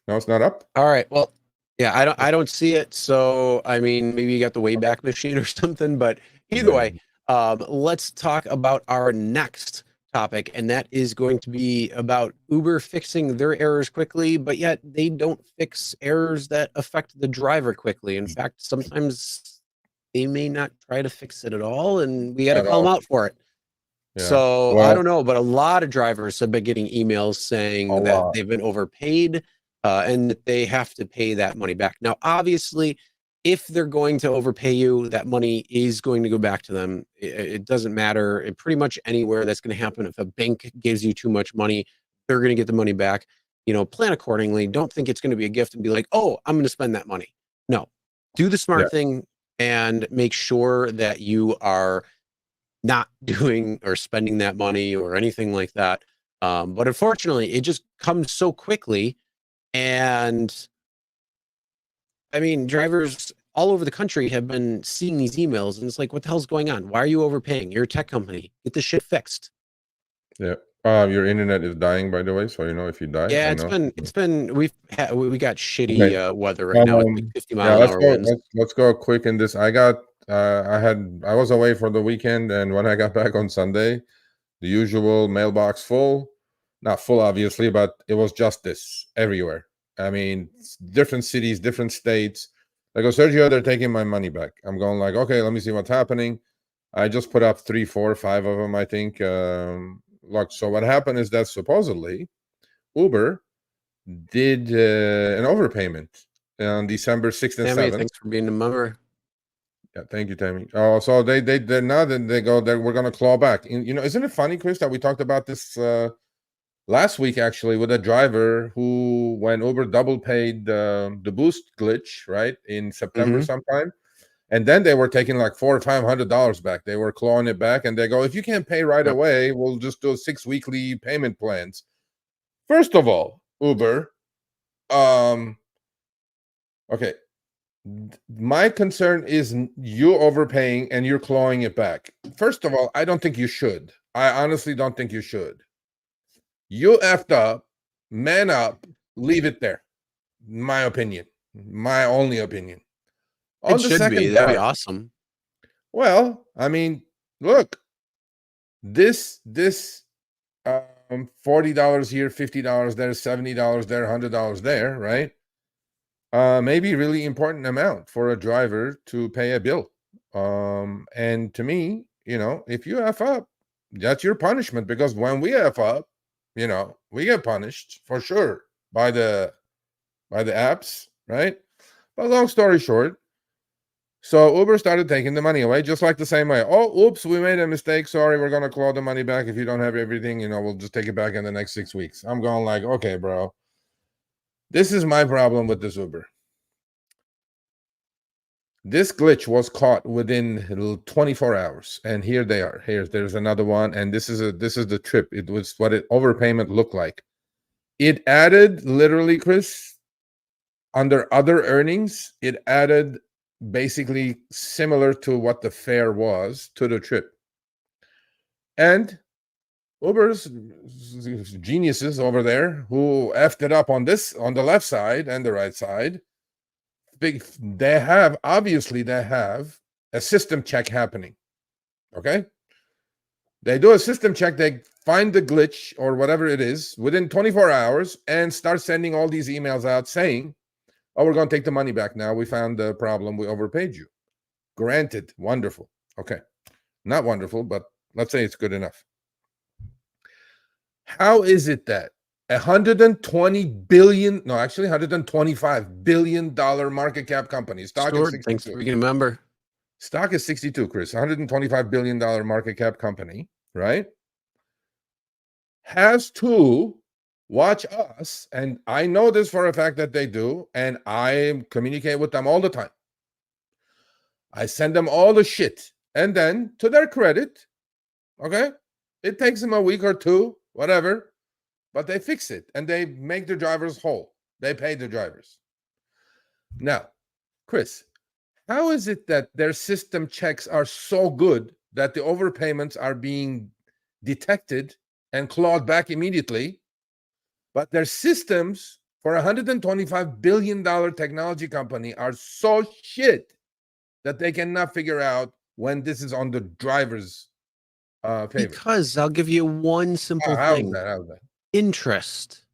[SPEAKER 2] no, it's not up.
[SPEAKER 1] All right. Well, yeah, I don't see it. So I mean, maybe you got the Wayback Machine or something. But either way, let's talk about our next topic, and that is going to be about Uber fixing their errors quickly, but yet they don't fix errors that affect the driver quickly. In fact, sometimes they may not try to fix it at all, and we got to call them out for it.
[SPEAKER 2] Yeah.
[SPEAKER 1] So
[SPEAKER 2] Well,
[SPEAKER 1] I don't know, but a lot of drivers have been getting emails saying that they've been overpaid and that they have to pay that money back. Now, obviously, if they're going to overpay you, that money is going to go back to them. It doesn't matter. Pretty much anywhere that's going to happen. If a bank gives you too much money, they're going to get the money back. You know, plan accordingly. Don't think it's going to be a gift and be like, oh, I'm going to spend that money. No, do the smart thing and make sure that you are not doing or spending that money or anything like that. But unfortunately, it just comes so quickly. And I mean, drivers all over the country have been seeing these emails, and it's like, what the hell's going on? Why are you overpaying? You're a tech company. Get this shit fixed.
[SPEAKER 2] Yeah. Your internet is dying, by the way, so you know if you die.
[SPEAKER 1] Yeah, we got shitty weather right now. It's like 50 mile an hour winds.
[SPEAKER 2] Let's go quick in this. I was away for the weekend, and when I got back on Sunday, the usual mailbox full. Not full, obviously, but it was just this everywhere. I mean, different cities, different states. I go, Sergio, they're taking my money back. I'm going like, okay, let me see what's happening. I just put up 3, 4, 5 of them, I think. Look, so what happened is that supposedly Uber did an overpayment on December 6th and 7th.
[SPEAKER 1] Thanks for being a member.
[SPEAKER 2] Yeah, thank you, Tammy. Oh, so they're now then they go that we're gonna claw back. You know, isn't it funny, Chris, that we talked about this last week actually with a driver who, when Uber double paid the boost glitch, right, in September sometime, and then they were taking like $400 or $500 back. They were clawing it back, and they go, if you can't pay right away, we'll just do 6 weekly payment plans. First of all, Uber, okay. My concern is you overpaying and you're clawing it back. First of all, I don't think you should. I honestly don't think you should. You effed up, man up, leave it there. My opinion. My only opinion.
[SPEAKER 1] It should be. That'd be awesome.
[SPEAKER 2] Well, I mean, look, this $40 here, $50 there, $70 there, $100 there, right? Maybe really important amount for a driver to pay a bill. And to me, you know, if you F up, that's your punishment, because when we F up, you know, we get punished for sure by the apps, right? But long story short, so Uber started taking the money away just like the same way. Oh, oops, we made a mistake. Sorry, we're going to claw the money back. If you don't have everything, you know, we'll just take it back in the next 6 weeks. I'm going like, okay, bro. This is my problem with this Uber. This glitch was caught within 24 hours, and here they are. There's another one, and this is the trip. It was what overpayment looked like. It added, literally, Chris, under other earnings, it added basically similar to what the fare was to the trip. And Uber's geniuses over there who effed it up on the left side and the right side, they have a system check happening. Okay? They do a system check, they find the glitch or whatever it is within 24 hours and start sending all these emails out saying, oh, we're going to take the money back now. We found the problem. We overpaid you. Granted. Wonderful. Okay. Not wonderful, but let's say it's good enough. How is it that $125 billion market cap company, stock is 62.
[SPEAKER 1] Thanks for being a member.
[SPEAKER 2] Stock is 62, Chris. $125 billion market cap company, right? Has to watch us, and I know this for a fact that they do, and I communicate with them all the time. I send them all the shit, and then, to their credit, okay, it takes them a week or two, whatever, but they fix it, and they make the drivers whole. They pay the drivers. Now, Chris, how is it that their system checks are so good that the overpayments are being detected and clawed back immediately, but their systems for $125 billion technology company are so shit that they cannot figure out when this is on the driver's favor?
[SPEAKER 1] Because I'll give you one simple
[SPEAKER 2] How's
[SPEAKER 1] thing.
[SPEAKER 2] that? How's that?
[SPEAKER 1] Interest.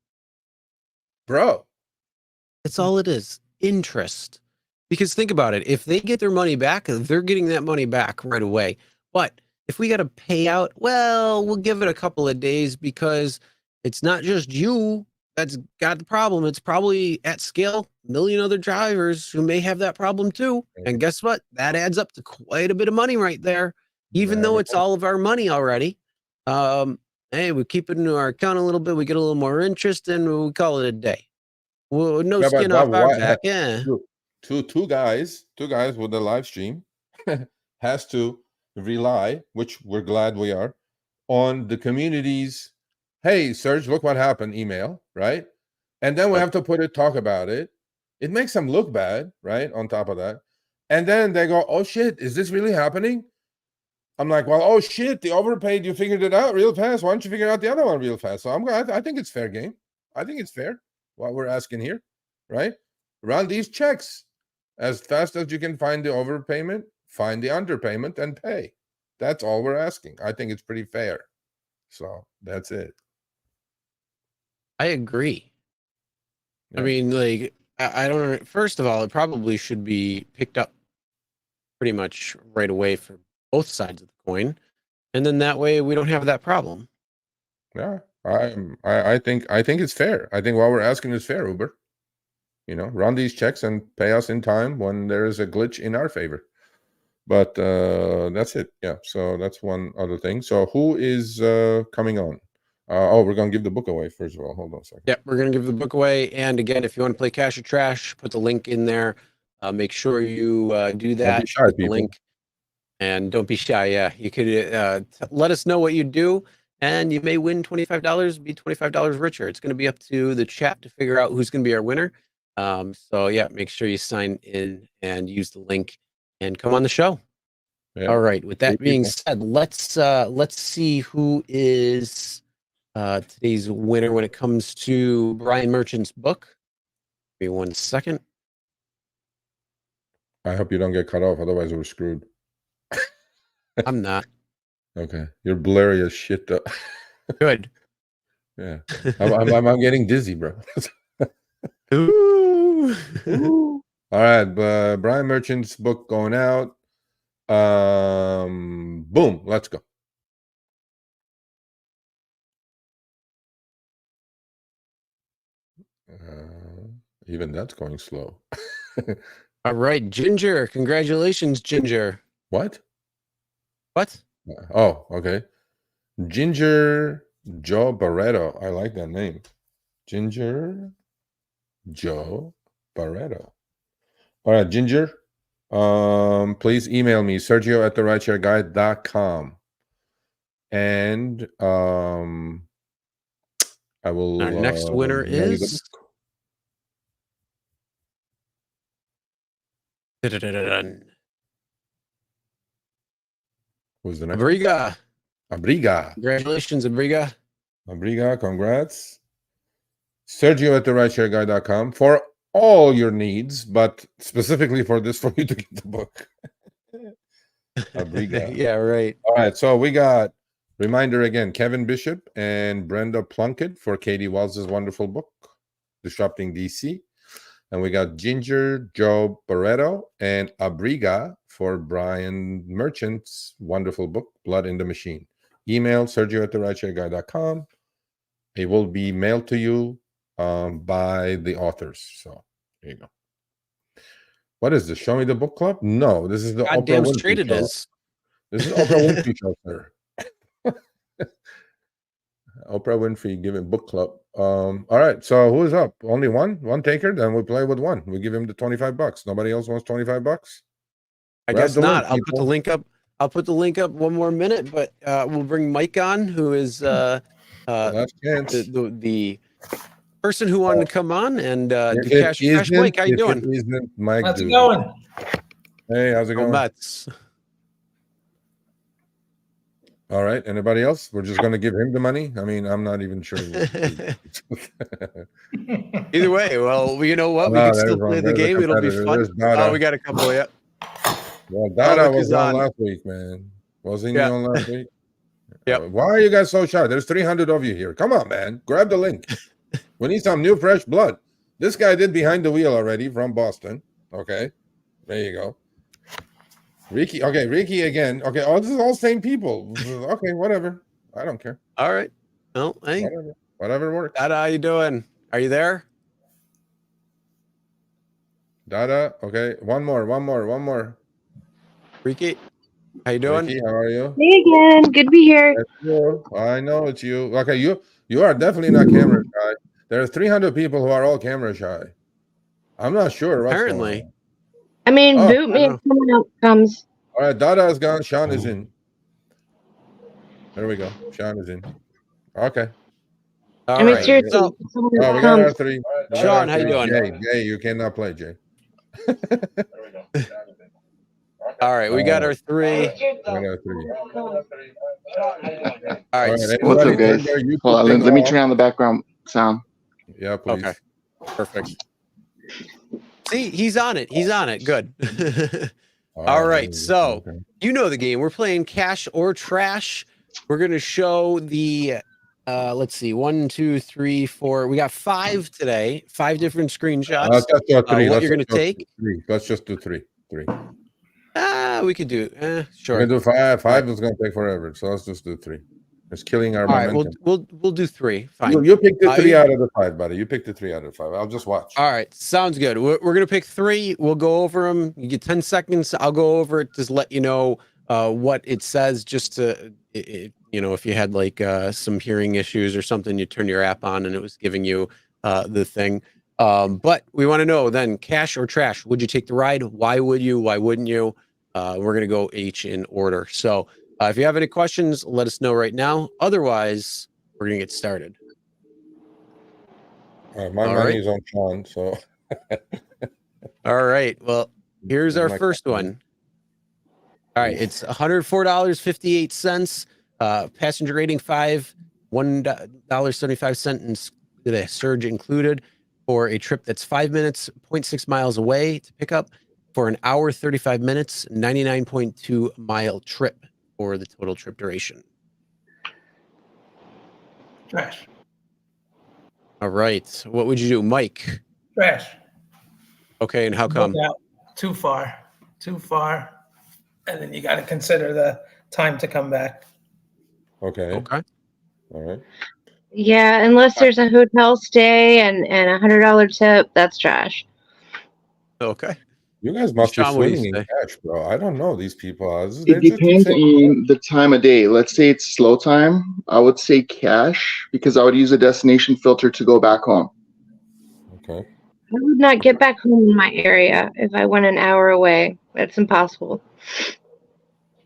[SPEAKER 2] Bro.
[SPEAKER 1] That's all it is. Interest. Because think about it. If they get their money back, they're getting that money back right away. But if we got to pay out, well, we'll give it a couple of days because it's not just you that's got the problem. It's probably at scale, a million other drivers who may have that problem too. And guess what? That adds up to quite a bit of money right there. Even though it's all of our money already. Hey, we keep it into our account a little bit. We get a little more interest and we call it a day. Well, no skin off our back. Yeah.
[SPEAKER 2] Two guys with the live stream has to rely, which we're glad we are, on the community's, hey, Serge, look what happened, email, right? And then we have to talk about it. It makes them look bad, right? On top of that. And then they go, oh shit, is this really happening? I'm like, well, oh shit, the overpaid, you figured it out real fast. Why don't you figure out the other one real fast? So I think it's fair game. I think it's fair what we're asking here, right? Run these checks as fast as you can find the overpayment, find the underpayment, and pay. That's all we're asking. I think it's pretty fair. So that's it.
[SPEAKER 1] I agree.
[SPEAKER 2] Yeah.
[SPEAKER 1] I mean, like, I don't know. First of all, it probably should be picked up pretty much right away for both sides of the coin. And then that way we don't have that problem.
[SPEAKER 2] Yeah. I think it's fair. I think what we're asking is fair, Uber. You know, run these checks and pay us in time when there is a glitch in our favor. But that's it. Yeah. So that's one other thing. So who is coming on? We're going to give the book away first of all. Hold on a second.
[SPEAKER 1] Yep, we're going to give the book away. And again, if you want to play Cash or Trash, put the link in there. Make sure you do that.
[SPEAKER 2] Don't be shy,
[SPEAKER 1] the
[SPEAKER 2] people.
[SPEAKER 1] link. And don't be shy. Yeah, you could let us know what you do. And you may win $25, be $25 richer. It's going to be up to the chat to figure out who's going to be our winner. So yeah, make sure you sign in and use the link and come on the show. Yeah. All right. With that being said, let's see who is today's winner when it comes to Brian Merchant's book. Give me 1 second.
[SPEAKER 2] I hope you don't get cut off, otherwise we're screwed.
[SPEAKER 1] I'm not.
[SPEAKER 2] Okay, you're blurry as shit though.
[SPEAKER 1] Good.
[SPEAKER 2] Yeah, I'm getting dizzy, bro.
[SPEAKER 1] Ooh.
[SPEAKER 2] Ooh. All right, Brian Merchant's book going out. Boom, let's go. Even that's going slow.
[SPEAKER 1] All right, Ginger. Congratulations, Ginger.
[SPEAKER 2] What?
[SPEAKER 1] What?
[SPEAKER 2] Oh, okay. Ginger Joe Barreto. I like that name. Ginger Joe Barreto. All right, Ginger. Please email me, Sergio at RideShareGuy.com. And I will.
[SPEAKER 1] Our next winner is.
[SPEAKER 2] Who's the next?
[SPEAKER 1] Abriga.
[SPEAKER 2] Abriga.
[SPEAKER 1] Congratulations, Abriga.
[SPEAKER 2] Abriga, congrats. Sergio at RideShareGuy.com for all your needs, but specifically for this, for you to get the book. Abriga.
[SPEAKER 1] Yeah, right.
[SPEAKER 2] All right, so we got reminder again: Kevin Bishop and Brenda Plunkett for Katie Wells's wonderful book, Disrupting DC, and we got Ginger Joe Barreto and Abriga for Brian Merchant's wonderful book, Blood in the Machine. Email Sergio at RideShareGuy.com. It will be mailed to you by the authors. So there you go. What is this? Show me the book club? No, this is the
[SPEAKER 1] Goddamn
[SPEAKER 2] Oprah
[SPEAKER 1] straight
[SPEAKER 2] Winfrey
[SPEAKER 1] it
[SPEAKER 2] show.
[SPEAKER 1] is.
[SPEAKER 2] This is Oprah Winfrey show, sir. Oprah Winfrey giving book club. All right, so who's up? Only one taker. Then we play with one. We give him the $25. Nobody else wants $25.
[SPEAKER 1] I
[SPEAKER 2] Grab
[SPEAKER 1] guess
[SPEAKER 2] the
[SPEAKER 1] not.
[SPEAKER 2] link,
[SPEAKER 1] I'll put the
[SPEAKER 2] people.
[SPEAKER 1] link up. I'll put the link up one more minute, but we'll bring Mike on, who is
[SPEAKER 2] Last chance.
[SPEAKER 1] the person who wanted to come on and do
[SPEAKER 2] If it
[SPEAKER 1] cash crash.
[SPEAKER 2] isn't,
[SPEAKER 1] Mike, how you
[SPEAKER 2] if it
[SPEAKER 1] doing?
[SPEAKER 2] isn't Mike
[SPEAKER 5] How's it
[SPEAKER 2] Dooley.
[SPEAKER 5] going?
[SPEAKER 2] Hey, how's it
[SPEAKER 1] Oh,
[SPEAKER 2] going?
[SPEAKER 1] Mets.
[SPEAKER 2] All right. Anybody else? We're just going to give him the money. I mean, I'm not even sure.
[SPEAKER 1] Either way, well, you know what? We
[SPEAKER 2] Oh,
[SPEAKER 1] can still
[SPEAKER 2] there's one.
[SPEAKER 1] play the
[SPEAKER 2] There's a
[SPEAKER 1] game. It'll be
[SPEAKER 2] competitor.
[SPEAKER 1] fun.
[SPEAKER 2] There's Dada.
[SPEAKER 1] Oh, we got a couple. Yeah.
[SPEAKER 2] Well, Dada
[SPEAKER 1] look
[SPEAKER 2] was
[SPEAKER 1] who's
[SPEAKER 2] on
[SPEAKER 1] on.
[SPEAKER 2] last week, man. Wasn't
[SPEAKER 1] Yeah.
[SPEAKER 2] he on last week?
[SPEAKER 1] Yep.
[SPEAKER 2] Why are you guys so shy? There's 300 of you here. Come on, man. Grab the link. We need some new, fresh blood. This guy did behind the wheel already from Boston. Okay. There you go. Ricky. Okay, Ricky again. Okay. Oh, this is all same people. Okay, whatever. I don't care.
[SPEAKER 1] All right. Well, hey,
[SPEAKER 2] Whatever works.
[SPEAKER 1] Dada, how you doing? Are you there?
[SPEAKER 2] Dada. Okay. One more.
[SPEAKER 1] Ricky, how you doing?
[SPEAKER 2] Ricky, how are you?
[SPEAKER 6] Hey again, good to be here.
[SPEAKER 2] That's you. I know it's you. Okay, you are definitely not camera shy. There are 300 people who are all camera shy. I'm not sure what's going
[SPEAKER 1] Apparently.
[SPEAKER 2] on.
[SPEAKER 6] I mean,
[SPEAKER 2] Oh,
[SPEAKER 6] boot me if someone else comes.
[SPEAKER 2] All right, Dada is gone. Sean is in. There we go. Sean is in. Okay.
[SPEAKER 1] All
[SPEAKER 6] I mean,
[SPEAKER 1] right.
[SPEAKER 6] seriously,
[SPEAKER 1] So,
[SPEAKER 6] if someone
[SPEAKER 2] Oh,
[SPEAKER 6] else
[SPEAKER 2] we got our
[SPEAKER 6] comes.
[SPEAKER 2] three. We got
[SPEAKER 1] Sean,
[SPEAKER 2] our
[SPEAKER 1] how you
[SPEAKER 2] three.
[SPEAKER 1] doing?
[SPEAKER 2] Jay, you cannot play, Jay.
[SPEAKER 1] all right, we got our three.
[SPEAKER 2] We got our three.
[SPEAKER 1] All right.
[SPEAKER 2] All right,
[SPEAKER 1] so-
[SPEAKER 7] What's up,
[SPEAKER 2] everybody
[SPEAKER 7] guys?
[SPEAKER 2] turn their YouTube
[SPEAKER 7] Hold on,
[SPEAKER 2] thing
[SPEAKER 7] let me
[SPEAKER 2] off.
[SPEAKER 7] turn on the background sound.
[SPEAKER 2] Yeah, please.
[SPEAKER 1] Okay. Perfect. See, he's on it. He's on it. Good. All right. So
[SPEAKER 2] Okay.
[SPEAKER 1] you know the game. We're playing cash or trash. We're gonna show the let's see, 1, 2, 3, 4. We got 5 today, 5 different screenshots.
[SPEAKER 2] Let's just do three.
[SPEAKER 1] What
[SPEAKER 2] Let's
[SPEAKER 1] you're gonna
[SPEAKER 2] just do
[SPEAKER 1] take?
[SPEAKER 2] three. Let's just do three. Three.
[SPEAKER 1] We could do
[SPEAKER 2] We're
[SPEAKER 1] sure.
[SPEAKER 2] gonna do five. Five is gonna take forever. So let's just do three. It's killing our
[SPEAKER 1] All right,
[SPEAKER 2] momentum.
[SPEAKER 1] we'll do 3. Fine.
[SPEAKER 2] You picked the 3
[SPEAKER 1] I-
[SPEAKER 2] out of the 5, buddy. You picked the 3 out of the 5. I'll just watch.
[SPEAKER 1] All right, sounds good. We're gonna pick 3. We'll go over them. You get 10 seconds. I'll go over it. Just let you know what it says. Just to you know, if you had like some hearing issues or something, you turn your app on and it was giving you the thing. But we want to know then, cash or trash? Would you take the ride? Why would you? Why wouldn't you? We're gonna go each in order. So if you have any questions, let us know right now. Otherwise, we're gonna get started.
[SPEAKER 2] All right, my
[SPEAKER 1] All
[SPEAKER 2] money's on Sean, so
[SPEAKER 1] All right. Well, here's our
[SPEAKER 2] My
[SPEAKER 1] first
[SPEAKER 2] company.
[SPEAKER 1] one. All right, it's $104.58. Passenger rating 5, $1.75 and the surge included for a trip that's 5 minutes, 0.6 miles away to pick up for an hour, 35 minutes, 99.2 mile trip for the total trip duration.
[SPEAKER 5] Trash.
[SPEAKER 1] All right. What would you do, Mike?
[SPEAKER 5] Trash.
[SPEAKER 1] Okay, and how come?
[SPEAKER 5] Look out. Too far. Too far. And then you got to consider the time to come back.
[SPEAKER 2] okay.
[SPEAKER 1] Okay.
[SPEAKER 2] All right.
[SPEAKER 6] Yeah, unless there's a hotel stay and $100 tip, that's trash.
[SPEAKER 1] Okay.
[SPEAKER 2] You guys must
[SPEAKER 1] Sean,
[SPEAKER 2] be
[SPEAKER 1] what do you
[SPEAKER 2] swimming in
[SPEAKER 1] say?
[SPEAKER 2] cash, bro. I don't know these people.
[SPEAKER 7] It depends on the time of day. Let's say it's slow time. I would say cash because I would use a destination filter to go back home.
[SPEAKER 2] Okay.
[SPEAKER 6] I would not get back home in my area if I went an hour away. That's impossible.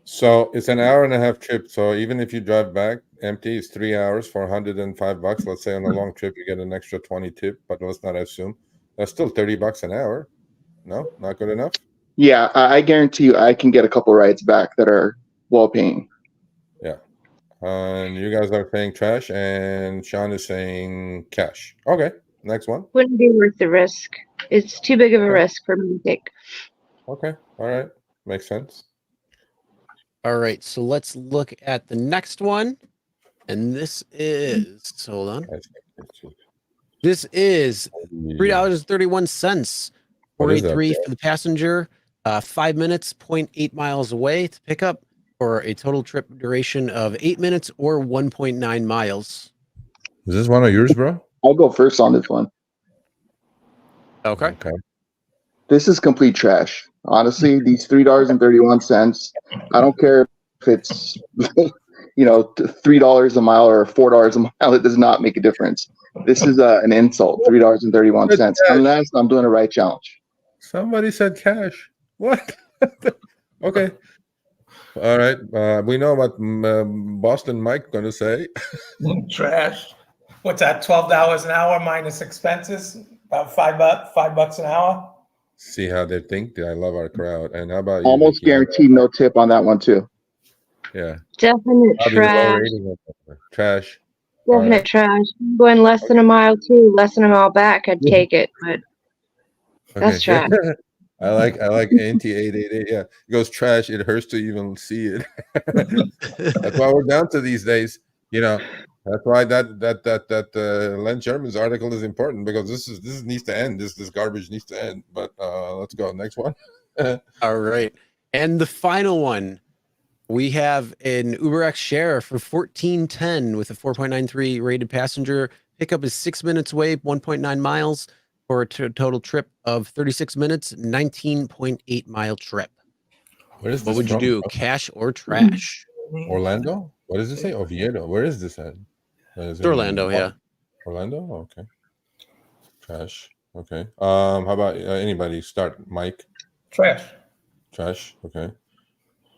[SPEAKER 2] So it's an hour and a half trip. So even if you drive back empty, it's 3 hours for $105. Let's say on a long trip you get an extra 20 tip, but let's not assume. That's still $30 an hour. No, not good enough.
[SPEAKER 7] Yeah, I guarantee you I can get a couple rides back that are well paying.
[SPEAKER 2] Yeah. And you guys are saying trash, and Sean is saying cash. Okay. Next one.
[SPEAKER 6] Wouldn't be worth the risk. It's too big of a risk for me to take.
[SPEAKER 2] Okay. All right. Makes sense.
[SPEAKER 1] All right, so let's look at the next one. And this is, hold on. This is $3.31
[SPEAKER 2] What is that,
[SPEAKER 1] 483
[SPEAKER 2] bro?
[SPEAKER 1] for the passenger, 5 minutes, 0.8 miles away to pick up, for a total trip duration of 8 minutes or 1.9 miles.
[SPEAKER 2] Is this one of yours, bro?
[SPEAKER 7] I'll go first on this one.
[SPEAKER 1] Okay.
[SPEAKER 7] This is complete trash. Honestly, these $3.31. I don't care if it's $3 a mile or $4 a mile. It does not make a difference. This is an insult. $3.31. Unless I'm doing a right challenge.
[SPEAKER 2] Somebody said cash. What? Okay. All right. We know what Boston Mike gonna say.
[SPEAKER 5] Trash. What's that? $12 an hour minus expenses? About $5 an hour.
[SPEAKER 2] See how they think. I love our crowd. And how about you?
[SPEAKER 7] Almost
[SPEAKER 2] Nikki?
[SPEAKER 7] guaranteed no tip on that one too.
[SPEAKER 2] Yeah.
[SPEAKER 6] Definite
[SPEAKER 2] Probably low
[SPEAKER 6] trash.
[SPEAKER 2] rating of that. Trash.
[SPEAKER 6] Definite
[SPEAKER 2] Alright.
[SPEAKER 6] trash. Going less than a mile too, less than a mile back, I'd take it. But that's trash.
[SPEAKER 2] I like anti-888. Yeah, it goes trash. It hurts to even see it. That's why we're down to these days. That's why that Len Sherman's article is important, because this needs to end. This garbage needs to end. But let's go next one.
[SPEAKER 1] All right. And the final one, we have an UberX share for $14.10 with a 4.93 rated passenger. Pickup is 6 minutes away, 1.9 miles, for a total trip of 36 minutes, 19.8 mile trip.
[SPEAKER 2] Where is this
[SPEAKER 1] What would you
[SPEAKER 2] from,
[SPEAKER 1] do,
[SPEAKER 2] bro?
[SPEAKER 1] cash or trash?
[SPEAKER 2] Orlando? What does it say? Oviedo. Where is this at?
[SPEAKER 1] It's Orlando, yeah.
[SPEAKER 2] Orlando? Oh, okay. Trash. Okay. How about anybody? Start, Mike.
[SPEAKER 5] Trash.
[SPEAKER 2] Trash. Okay.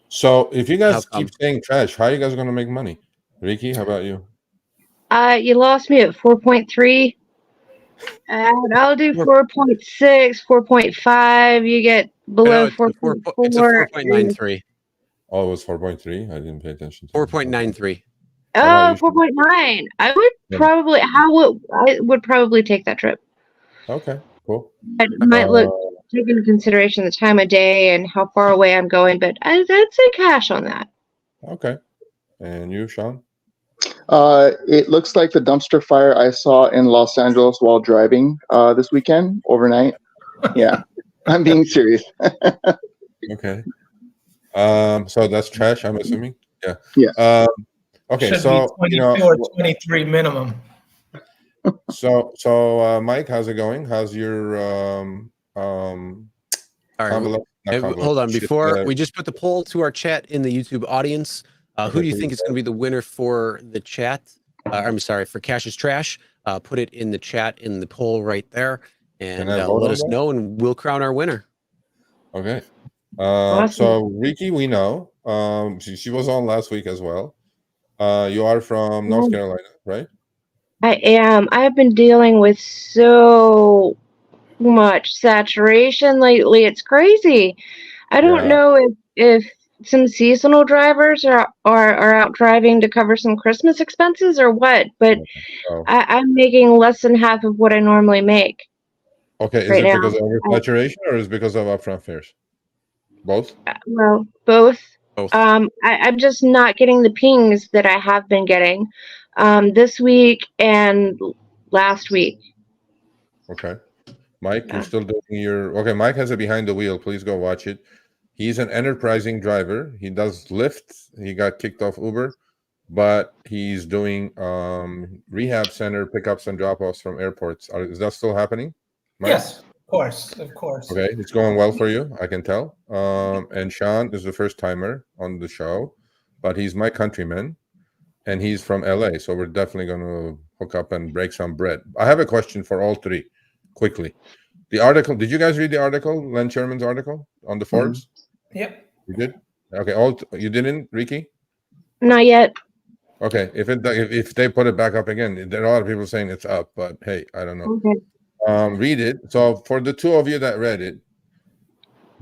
[SPEAKER 2] So if you guys
[SPEAKER 1] How come?
[SPEAKER 2] keep saying trash, how are you guys gonna make money? Ricky, how about you?
[SPEAKER 6] You lost me at 4.3. And I'll do 4.6, 4.5. You get below
[SPEAKER 1] it's a
[SPEAKER 6] 4.4.
[SPEAKER 1] it's a 4.93.
[SPEAKER 2] Oh, it was 4.3. I didn't pay attention to
[SPEAKER 1] 4.93.
[SPEAKER 2] How
[SPEAKER 6] Oh,
[SPEAKER 2] about you,
[SPEAKER 6] 4.9. I would
[SPEAKER 2] Yeah.
[SPEAKER 6] probably, I would probably take that trip.
[SPEAKER 2] Okay, cool.
[SPEAKER 6] I might take into consideration the time of day and how far away I'm going, but I'd say cash on that.
[SPEAKER 2] Okay. And you, Sean?
[SPEAKER 7] It looks like the dumpster fire I saw in Los Angeles while driving this weekend overnight. Yeah, I'm being serious.
[SPEAKER 2] Okay. So that's trash, I'm assuming. Yeah.
[SPEAKER 7] Yeah.
[SPEAKER 2] Okay.
[SPEAKER 5] Should
[SPEAKER 2] So
[SPEAKER 5] be 22 or 23 minimum.
[SPEAKER 2] So Mike, how's it going? How's your
[SPEAKER 1] All right.
[SPEAKER 2] convalescent? Not convalescent,
[SPEAKER 1] Hold on.
[SPEAKER 2] shit,
[SPEAKER 1] Before we just put the poll to our chat in the YouTube audience. Who do you
[SPEAKER 2] please
[SPEAKER 1] think is going to be the winner for the chat? I'm sorry, for Cash is Trash. Put it in the chat in the poll right there, and
[SPEAKER 2] Can I vote
[SPEAKER 1] let
[SPEAKER 2] on
[SPEAKER 1] us
[SPEAKER 2] that?
[SPEAKER 1] know, and we'll crown our winner.
[SPEAKER 2] Okay.
[SPEAKER 6] Awesome.
[SPEAKER 2] So Ricky, we know. She was on last week as well. You are from North Carolina, right?
[SPEAKER 6] I am. I've been dealing with so much saturation lately. It's crazy. I don't
[SPEAKER 2] Yeah.
[SPEAKER 6] know if some seasonal drivers are out driving to cover some Christmas expenses or what, but
[SPEAKER 2] Oh.
[SPEAKER 6] I'm making less than half of what I normally make.
[SPEAKER 2] Okay. Is
[SPEAKER 6] right
[SPEAKER 2] it because
[SPEAKER 6] now.
[SPEAKER 2] of oversaturation or is it because of upfront fares? Both?
[SPEAKER 6] Well, both.
[SPEAKER 1] Both.
[SPEAKER 6] I'm just not getting the pings that I have been getting this week and last week.
[SPEAKER 2] Okay. Mike, you're still doing your okay. Mike has it behind the wheel. Please go watch it. He's an enterprising driver. He does Lyft. He got kicked off Uber, but he's doing rehab center pickups and drop-offs from airports. Is that still happening, Mike?
[SPEAKER 5] Yes, of course.
[SPEAKER 2] Okay, it's going well for you, I can tell. And Sean is the first timer on the show, but he's my countryman, and he's from LA, so we're definitely going to hook up and break some bread. I have a question for all three, quickly. The article. Did you guys read the article, Len Sherman's article on the Forbes?
[SPEAKER 5] Yep.
[SPEAKER 2] You did. Okay. You didn't, Ricky?
[SPEAKER 6] Not yet.
[SPEAKER 2] Okay. If they put it back up again, there are a lot of people saying it's up, but hey, I don't know.
[SPEAKER 6] Okay.
[SPEAKER 2] Read it. So for the two of you that read it,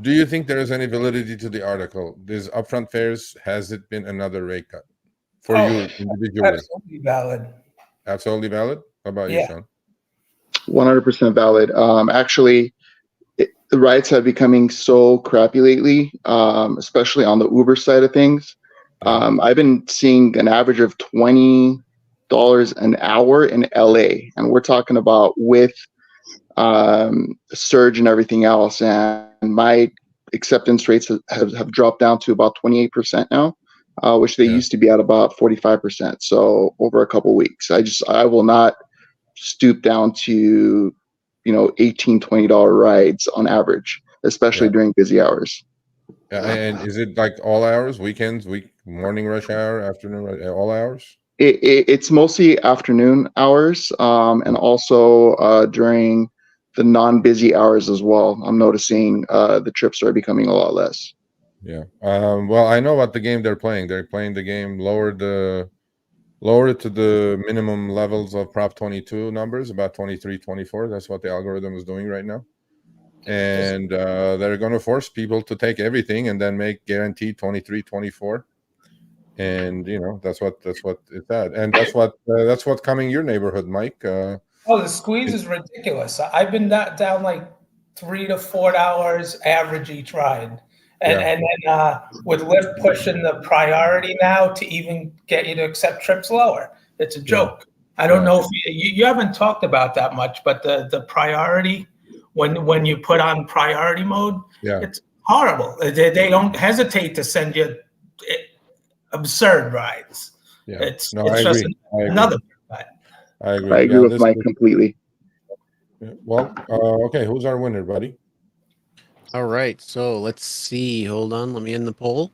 [SPEAKER 2] do you think there is any validity to the article? This upfront fares, has it been another rate cut for you individually?
[SPEAKER 5] Absolutely valid.
[SPEAKER 2] Absolutely valid. How about you, Sean?
[SPEAKER 7] 100% valid. Actually, the rides have becoming so crappy lately, especially on the Uber side of things. I've been seeing an average of $20 an hour in LA, and we're talking about with surge and everything else. And my acceptance rates have dropped down to about 28% now, which they used to be at about 45%. So over a couple weeks, I will not stoop down to, $18, $20 rides on average, especially during busy hours.
[SPEAKER 2] And is it like all hours, weekends, morning rush hour, afternoon, all hours?
[SPEAKER 7] It's mostly afternoon hours, and also during the non-busy hours as well. I'm noticing the trips are becoming a lot less.
[SPEAKER 2] Yeah. Well, I know about the game they're playing. They're playing the game lowered it to the minimum levels of Prop 22 numbers, about 23, 24. That's what the algorithm is doing right now. And they're going to force people to take everything and then make guaranteed 23, 24. And that's what it's at, and that's what's coming your neighborhood, Mike.
[SPEAKER 5] The squeeze is ridiculous. I've been down like 3 to 4 hours average each ride, and then with Lyft pushing the priority now to even get you to accept trips lower, it's a joke. I don't know if you haven't talked about that much, but the priority when you put on priority mode, it's horrible. They don't hesitate to send you absurd rides. It's just another.
[SPEAKER 2] I agree.
[SPEAKER 7] I agree with Mike completely.
[SPEAKER 2] Well, okay, who's our winner, buddy?
[SPEAKER 1] All right, so let's see. Hold on, let me end the poll.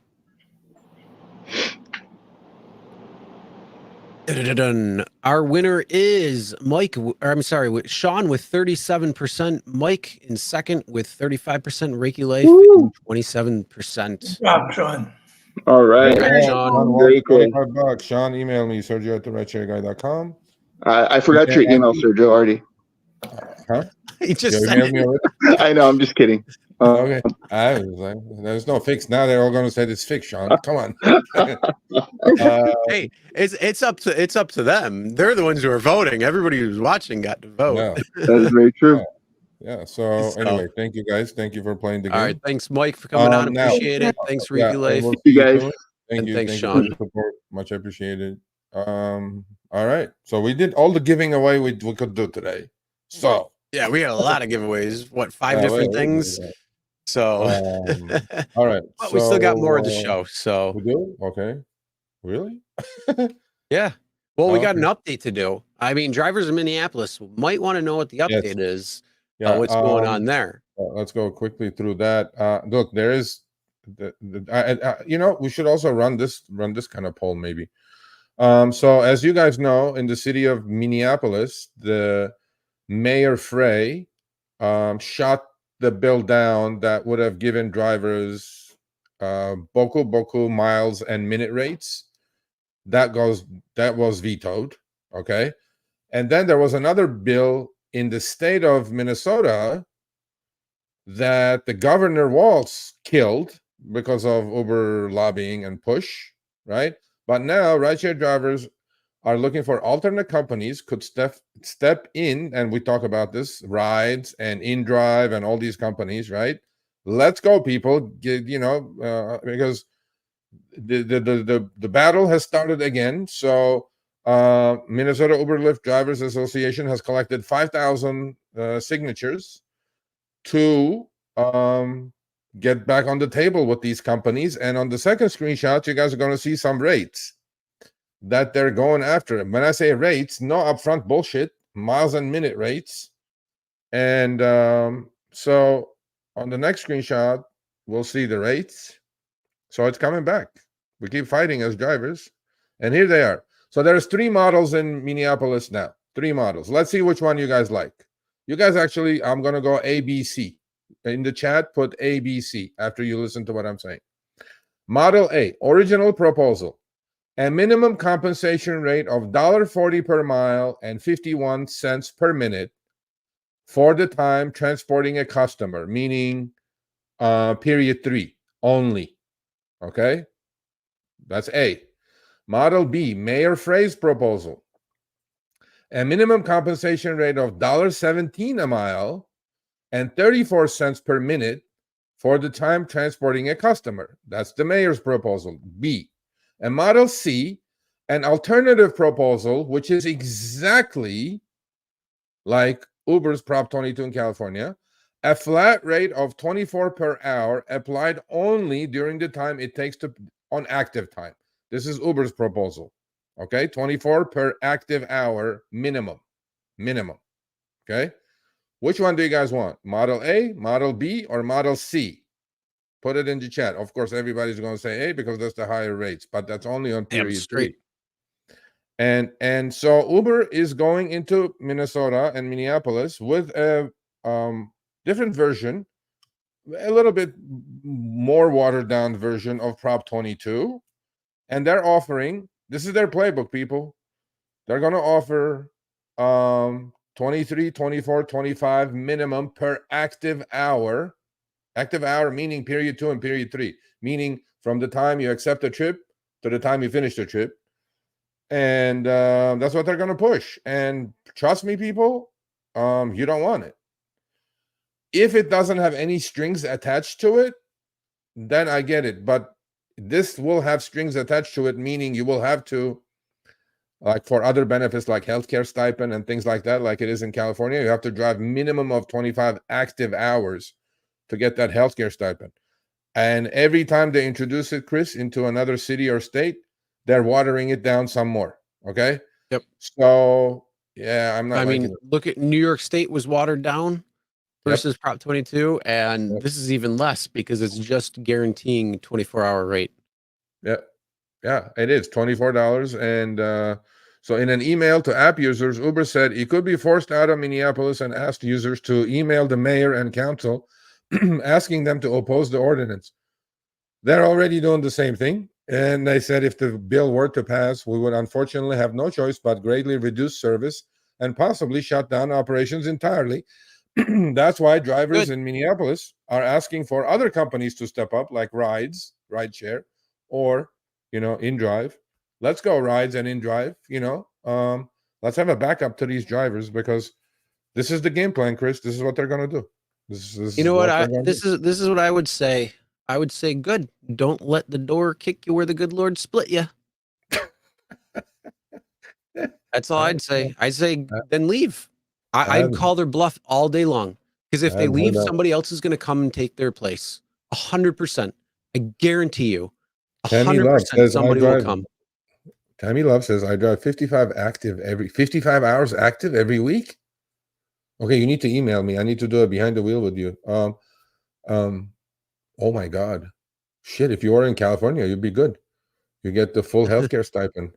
[SPEAKER 1] Our winner is Sean with 37%, Mike in second with 35%, Reiki Life and 27%.
[SPEAKER 5] Good job, Sean.
[SPEAKER 7] All right.
[SPEAKER 2] Sean,
[SPEAKER 7] Very good.
[SPEAKER 2] $25. Sean, email me, Sergio at RideShareGuy.com.
[SPEAKER 7] I forgot your email, Sergio, already.
[SPEAKER 2] Huh?
[SPEAKER 1] He just
[SPEAKER 2] you
[SPEAKER 1] said
[SPEAKER 2] emailed me already?
[SPEAKER 7] I know, I'm just kidding.
[SPEAKER 2] Okay. I was like, there's no fix. Now they're all going to say it's fixed, Sean. Come on.
[SPEAKER 1] Hey, it's up to them. They're the ones who are voting. Everybody who's watching got to vote.
[SPEAKER 2] Yeah.
[SPEAKER 7] That is very true.
[SPEAKER 2] So anyway, thank you guys. Thank you for playing the game.
[SPEAKER 1] All right, thanks, Mike, for coming on. Appreciate it. Thanks, Reiki Life.
[SPEAKER 7] Thank you guys.
[SPEAKER 2] Thank you,
[SPEAKER 1] thanks,
[SPEAKER 2] thank
[SPEAKER 1] Sean.
[SPEAKER 2] you for the support. Much appreciated. All right, so we did all the giving away we could do today. So
[SPEAKER 1] yeah, we had a lot of giveaways. What, 5 different things? So
[SPEAKER 2] all right,
[SPEAKER 1] but we still got more of the show. So
[SPEAKER 2] we do. Okay, really?
[SPEAKER 1] Yeah. Well, we got an update to do. I mean, drivers in Minneapolis might want to know what the update is. What's going on there?
[SPEAKER 2] Let's go quickly through that. Look, there is we should also run this kind of poll maybe. So as you guys know, in the city of Minneapolis, the Mayor Frey shot the bill down that would have given drivers boku miles and minute rates. That was vetoed. Okay, and then there was another bill in the state of Minnesota that the Governor Walz killed because of Uber lobbying and push, right? But now rideshare drivers are looking for alternate companies could step in, and we talk about this, Rides and InDrive and all these companies, right? Let's go, people. Because the battle has started again. So Minnesota Uber Lyft Drivers Association has collected 5,000 signatures to get back on the table with these companies. And on the second screenshot, you guys are going to see some rates that they're going after. When I say rates, no upfront bullshit, miles and minute rates. And so on the next screenshot, we'll see the rates. So it's coming back. We keep fighting as drivers. And here they are. So there's 3 models in Minneapolis now. 3 models. Let's see which one you guys like. You guys actually, I'm going to go ABC. In the chat, put ABC after you listen to what I'm saying. Model A, original proposal. A minimum compensation rate of $1.40 per mile and 51 cents per minute for the time transporting a customer, meaning period 3 only. Okay? That's A. Model B, Mayor Frey's proposal. A minimum compensation rate of $1.17 a mile and 34 cents per minute for the time transporting a customer. That's the mayor's proposal, B. And Model C, an alternative proposal, which is exactly like Uber's Prop 22 in California, a flat rate of 24 per hour applied only during the time it takes to on active time. This is Uber's proposal. Okay, 24 per active hour minimum. Okay, which one do you guys want? Model A, Model B, or Model C? Put it in the chat. Of course, everybody's going to say A because that's the higher rates, but that's only on period 3. And so Uber is going into Minnesota and Minneapolis with a different version, a little bit more watered down version of Prop 22, and they're offering, this is their playbook, people. They're going to offer 23, 24, 25 minimum per active hour. Active hour meaning period 2 and period 3, meaning from the time you accept the trip to the time you finish the trip. And that's what they're going to push. And trust me, people, you don't want it. If it doesn't have any strings attached to it, then I get it. But this will have strings attached to it, meaning you will have to, like for other benefits like healthcare stipend and things like that, like it is in California, you have to drive minimum of 25 active hours to get that healthcare stipend. And every time they introduce it, Chris, into another city or state, they're watering it down some more. Okay.
[SPEAKER 1] Yep.
[SPEAKER 2] So yeah, I'm not.
[SPEAKER 1] I mean, look at New York State was watered down versus Prop 22, and this is even less because it's just guaranteeing 24-hour rate.
[SPEAKER 2] Yeah, it is $24. And so in an email to app users, Uber said it could be forced out of Minneapolis and asked users to email the mayor and council asking them to oppose the ordinance. They're already doing the same thing. And they said if the bill were to pass, we would unfortunately have no choice but greatly reduce service and possibly shut down operations entirely. That's why drivers in Minneapolis are asking for other companies to step up, like RideShare, or, InDrive. Let's go Rides and InDrive, let's have a backup to these drivers, because this is the game plan, Chris. This is what they're going to do. This is
[SPEAKER 1] what I would say. I would say, good. Don't let the door kick you where the good Lord split you. That's all I'd say. I'd say then leave. I'd call their bluff all day long, because if they leave, somebody else is going to come and take their place. 100%. I guarantee you. 100% somebody will come.
[SPEAKER 2] Tammy Love says, I drive 55 hours active every week. Okay, you need to email me. I need to do it behind the wheel with you. Oh my God. Shit, if you are in California, you'd be good. You get the full healthcare stipend.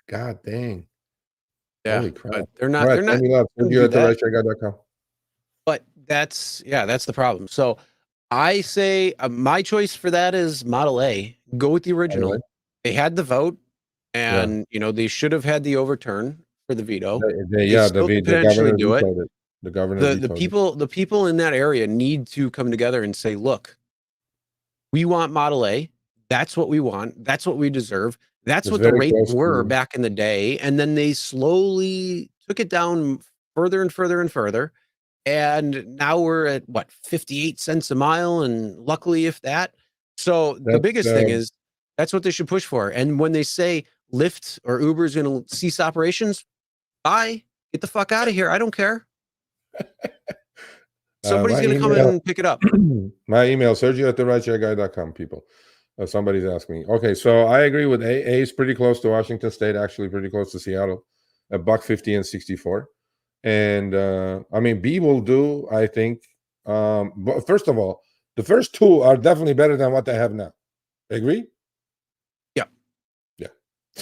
[SPEAKER 2] God dang.
[SPEAKER 1] Yeah.
[SPEAKER 2] Holy crap.
[SPEAKER 1] They're not
[SPEAKER 2] Tammy Love, you at RideShareGuy.com.
[SPEAKER 1] But that's the problem. So I say my choice for that is Model A. Go with the original. They had the vote, and they should have had the overturn for the veto.
[SPEAKER 2] The
[SPEAKER 1] potentially do it.
[SPEAKER 2] The governor,
[SPEAKER 1] the people in that area need to come together and say, look, we want Model A. That's what we want. That's what we deserve. That's what the rates were back in the day. And then they slowly took it down further and further and further. And now we're at 58 cents a mile. And luckily, if that. So the biggest thing is that's what they should push for. And when they say Lyft or Uber is going to cease operations, bye, get the fuck out of here. I don't care. Somebody's going to come in and pick it up.
[SPEAKER 2] My email, Sergio at RideShareGuy.com, people. Somebody's asking me. Okay, so I agree with A. A is pretty close to Washington State, actually pretty close to Seattle, $1.50 and 64. And B will do, I think. But first of all, the first two are definitely better than what they have now. Agree?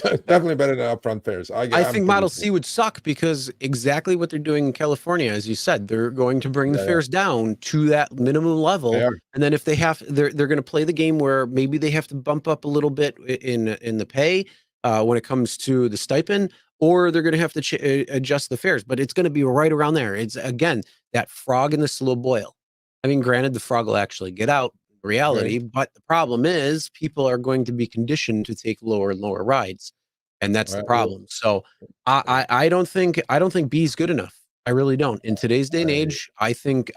[SPEAKER 2] Definitely better than upfront fares.
[SPEAKER 1] I think Model C would suck, because exactly what they're doing in California, as you said, they're going to bring the fares down to that minimum level, and then if they have, they're going to play the game where maybe they have to bump up a little bit in the pay when it comes to the stipend, or they're going to have to adjust the fares, but it's going to be right around there. It's again that frog in the slow boil. I mean, granted, the frog will actually get out. Reality, but the problem is people are going to be conditioned to take lower and lower rides, and that's the problem. So I don't think B is good enough. I really don't. In today's day and age, I think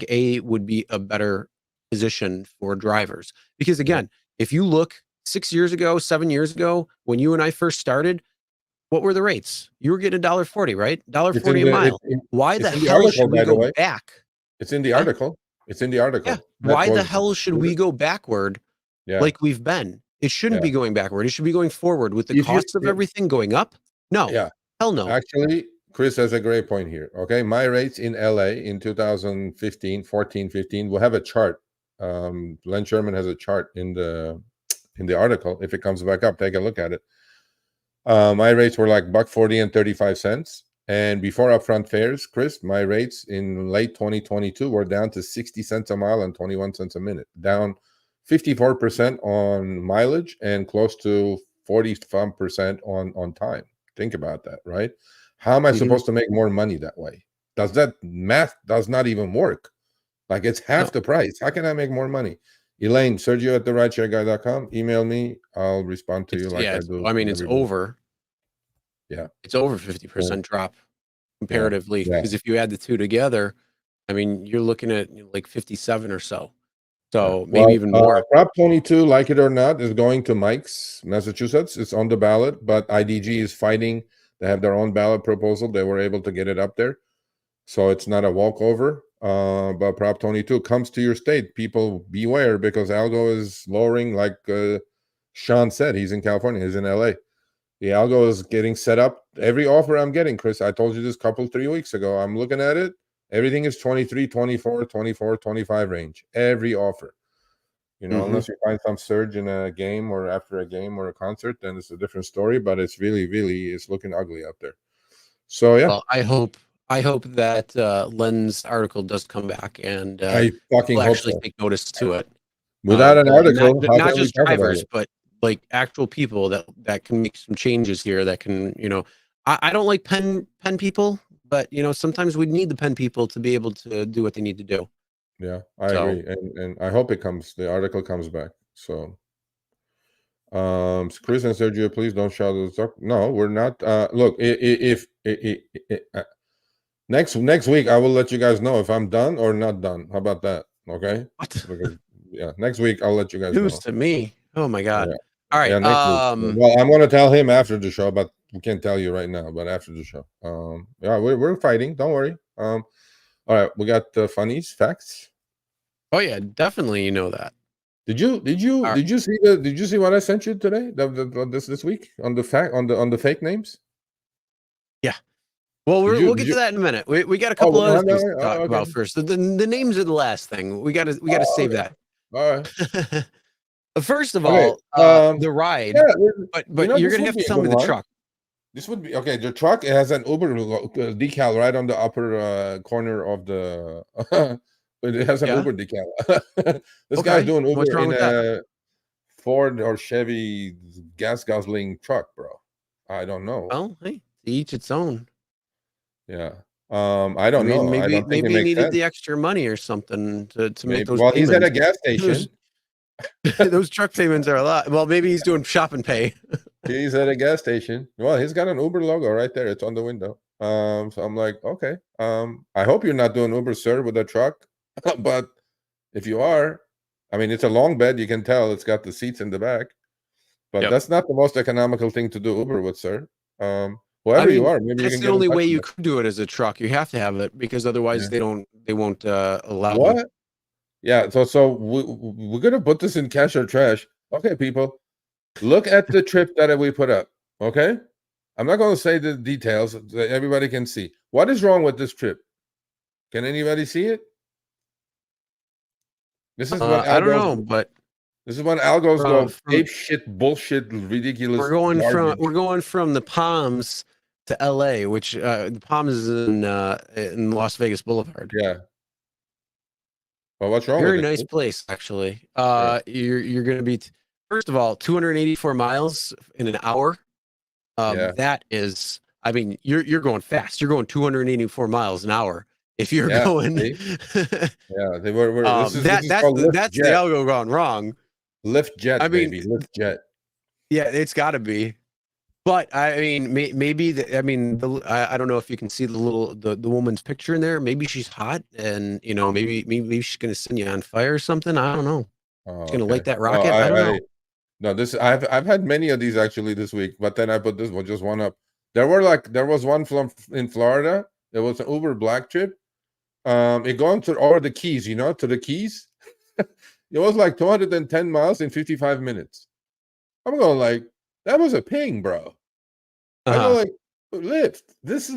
[SPEAKER 1] A would be a better position for drivers. Because again, if you look 6 years ago, 7 years ago, when you and I first started, what were the rates? You were getting $1.40, right? $1.40 a mile. Why the hell should we go back?
[SPEAKER 2] It's in the article. It's in the article.
[SPEAKER 1] Yeah. Why the hell should we go backward like we've been? It shouldn't be going backward. It should be going forward with the cost of everything going up. No.
[SPEAKER 2] Yeah.
[SPEAKER 1] Hell no.
[SPEAKER 2] Actually, Chris has a great point here. Okay. My rates in LA in 2015, 14, 15, we'll have a chart. Len Sherman has a chart in the article. If it comes back up, take a look at it. My rates were like $1.40 and 35 cents. And before upfront fares, Chris, my rates in late 2022 were down to 60 cents a mile and 21 cents a minute, down 54% on mileage and close to 40% on time. Think about that, right? How am I supposed to make more money that way? That math does not even work. Like, it's half the price. How can I make more money? Elaine, Sergio at the RideShareGuy.com. Email me. I'll respond to you like I do.
[SPEAKER 1] I mean, it's over.
[SPEAKER 2] Yeah.
[SPEAKER 1] It's over 50% drop comparatively. Because if you add the two together, I mean, you're looking at like 57 or so. So maybe even more.
[SPEAKER 2] Prop 22, like it or not, is going to Mike's, Massachusetts. It's on the ballot, but IDG is fighting. They have their own ballot proposal. They were able to get it up there. So it's not a walkover. But Prop 22 comes to your state. People beware, because algo is lowering, like Sean said. He's in California. He's in LA. The algo is getting set up. Every offer I'm getting, Chris, I told you this 3 weeks ago. I'm looking at it. Everything is 23, 24, 24, 25 range. Every offer. You know, unless you find some surge in a game or after a game or a concert, then it's a different story. But it's really, it's looking ugly out there. So, yeah.
[SPEAKER 1] Well, I hope that Len's article does come back and
[SPEAKER 2] I fucking
[SPEAKER 1] we'll
[SPEAKER 2] hope
[SPEAKER 1] actually
[SPEAKER 2] so.
[SPEAKER 1] take notice to it.
[SPEAKER 2] Without an article,
[SPEAKER 1] not just drivers, but like actual people that can make some changes here. That can, you know, I don't like pen people, but you know, sometimes we need the pen people to be able to do what they need to do.
[SPEAKER 2] Yeah, I agree, and I hope the article comes back. So, Chris and Sergio, please don't shout at the talk. No, we're not. Look, if next week I will let you guys know if I'm done or not done. How about that? Okay. Because, next week I'll let you guys know.
[SPEAKER 1] News to me. Oh my God.
[SPEAKER 2] Yeah.
[SPEAKER 1] All right.
[SPEAKER 2] Well, I'm going to tell him after the show, but we can't tell you right now. But after the show, we're fighting. Don't worry. All right, we got the funnies facts.
[SPEAKER 1] Oh yeah, definitely. You know that.
[SPEAKER 2] Did you see what I sent you today? This week on the fake names.
[SPEAKER 1] Yeah. Well, we'll get to that in a minute. We got a couple other things to talk about first. The names are the last thing. We got to save that.
[SPEAKER 2] All right.
[SPEAKER 1] First of all, the ride. Yeah, but you're gonna have to tell me the truck.
[SPEAKER 2] This would be okay. The truck has an Uber decal right on the upper corner of the. It has an Uber decal. This guy's doing Uber in a Ford or Chevy gas guzzling truck, bro. I don't know.
[SPEAKER 1] Well, hey, to each its own.
[SPEAKER 2] Yeah. I don't know.
[SPEAKER 1] Maybe he needed the extra money or something to make those.
[SPEAKER 2] Well, he's at a gas station.
[SPEAKER 1] Those truck payments are a lot. Well, maybe he's doing shop and pay.
[SPEAKER 2] He's at a gas station. Well, he's got an Uber logo right there. It's on the window. So I'm like, okay. I hope you're not doing Uber, sir, with a truck. But if you are, I mean, it's a long bed. You can tell it's got the seats in the back. But that's not the most economical thing to do Uber with, sir. Whoever you are, maybe
[SPEAKER 1] that's the only way you could do it as a truck. You have to have it because otherwise they won't allow.
[SPEAKER 2] What? You. Yeah, so we're gonna put this in cash or trash. Okay, people, look at the trip that we put up. Okay, I'm not going to say the details that everybody can see. What is wrong with this trip? Can anybody see it? This is what
[SPEAKER 1] I don't know, but
[SPEAKER 2] this is when algos go ape shit, bullshit, ridiculous.
[SPEAKER 1] We're going from the Palms to LA, which the Palms is in Las Vegas Boulevard.
[SPEAKER 2] Yeah. Well, what's wrong?
[SPEAKER 1] Very nice place, actually. You're going to be first of all 284 miles in an hour. That is, I mean, you're going fast. You're going 284 miles an hour. If you're going,
[SPEAKER 2] they were.
[SPEAKER 1] That's the algo gone wrong.
[SPEAKER 2] Lyft Jet, baby. Lyft Jet.
[SPEAKER 1] Yeah, it's got to be. But I mean, maybe I don't know if you can see the woman's picture in there. Maybe she's hot, and maybe she's gonna send you on fire or something. I don't know.
[SPEAKER 2] Oh,
[SPEAKER 1] She's gonna
[SPEAKER 2] okay.
[SPEAKER 1] light that
[SPEAKER 2] No,
[SPEAKER 1] rocket. I don't know.
[SPEAKER 2] no, this I've had many of these actually this week, but then I put this one just one up. There was one from in Florida. There was an Uber black trip. It going to over the Keys, to the Keys. It was like 210 miles in 55 minutes. I'm going like, that was a ping, bro. I go like, Lyft. This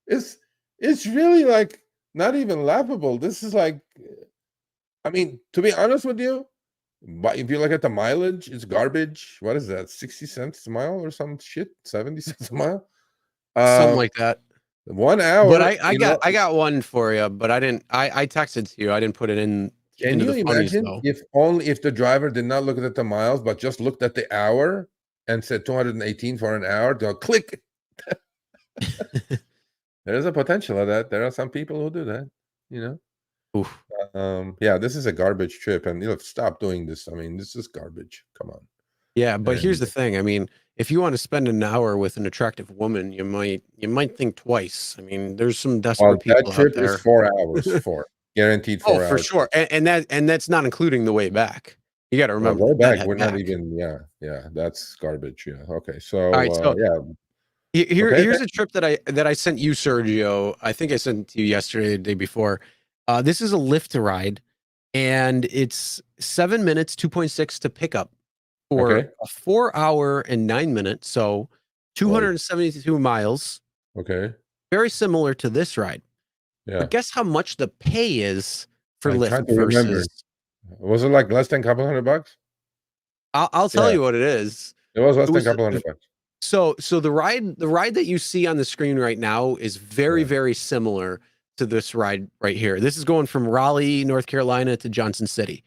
[SPEAKER 2] is it's really like not even laughable. This is like, I mean, to be honest with you, but if you look at the mileage, it's garbage. What is that? 60 cents a mile or some shit? 70 cents a mile?
[SPEAKER 1] Something like that.
[SPEAKER 2] 1 hour.
[SPEAKER 1] But I got one for you, but I didn't. I texted to you. I didn't put it in.
[SPEAKER 2] Can you imagine if the driver did not look at the miles, but just looked at the hour and said 218 for an hour? They'll click. There's a potential of that. There are some people who do that.
[SPEAKER 1] Oof.
[SPEAKER 2] Yeah, this is a garbage trip, and stop doing this. I mean, this is garbage. Come on.
[SPEAKER 1] Yeah, but here's the thing. I mean, if you want to spend an hour with an attractive woman, you might think twice. I mean, there's some desperate people
[SPEAKER 2] that trip
[SPEAKER 1] out there.
[SPEAKER 2] is 4 hours. Guaranteed 4 hours.
[SPEAKER 1] For sure. And that's not including the way back. You got to remember.
[SPEAKER 2] Way back, we're not even. Yeah, that's garbage. Yeah. Okay. So,
[SPEAKER 1] all right, so
[SPEAKER 2] yeah.
[SPEAKER 1] Here's a trip that I sent you, Sergio. I think I sent it to you yesterday, the day before. This is a Lyft ride, and it's 7 minutes, 2.6 to pick up for a 4 hour and 9 minutes. So 272 miles.
[SPEAKER 2] Okay.
[SPEAKER 1] Very similar to this ride.
[SPEAKER 2] Yeah.
[SPEAKER 1] But guess how much the pay is for
[SPEAKER 2] I
[SPEAKER 1] Lyft
[SPEAKER 2] tried to
[SPEAKER 1] versus.
[SPEAKER 2] remember. Was it like less than a couple $100?
[SPEAKER 1] I'll tell you what it is.
[SPEAKER 2] It was less than a couple $100.
[SPEAKER 1] So the ride that you see on the screen right now is very, very similar to this ride right here. This is going from Raleigh, North Carolina to Johnson City.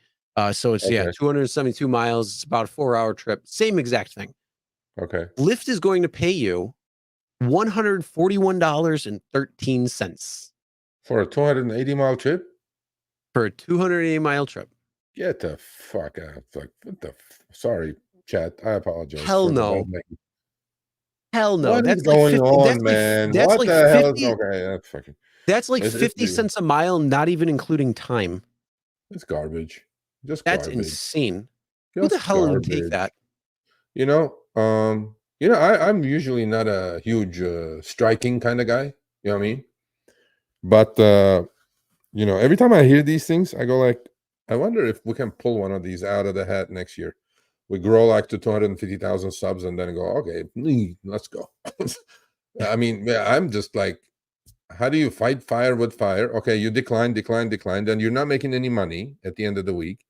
[SPEAKER 1] So it's 272 miles. It's about a 4 hour trip. Same exact thing.
[SPEAKER 2] Okay.
[SPEAKER 1] Lyft is going to pay you $141.13
[SPEAKER 2] for a 280-mile trip.
[SPEAKER 1] For a 280-mile trip.
[SPEAKER 2] Get the fuck out! Like, what the? Sorry, chat. I apologize.
[SPEAKER 1] Hell no.
[SPEAKER 2] Hell no. What is going on, man? What the hell is okay? That's fucking.
[SPEAKER 1] That's like 50 cents a mile, not even including time.
[SPEAKER 2] It's garbage. That's
[SPEAKER 1] insane. Who the hell would take that?
[SPEAKER 2] I'm usually not a huge striking kind of guy. You know what I mean? But every time I hear these things, I go like, I wonder if we can pull one of these out of the hat next year. We grow like to 250,000 subs and then go, okay, let's go. I mean, I'm just like, how do you fight fire with fire? Okay, you decline, then you're not making any money at the end of the week.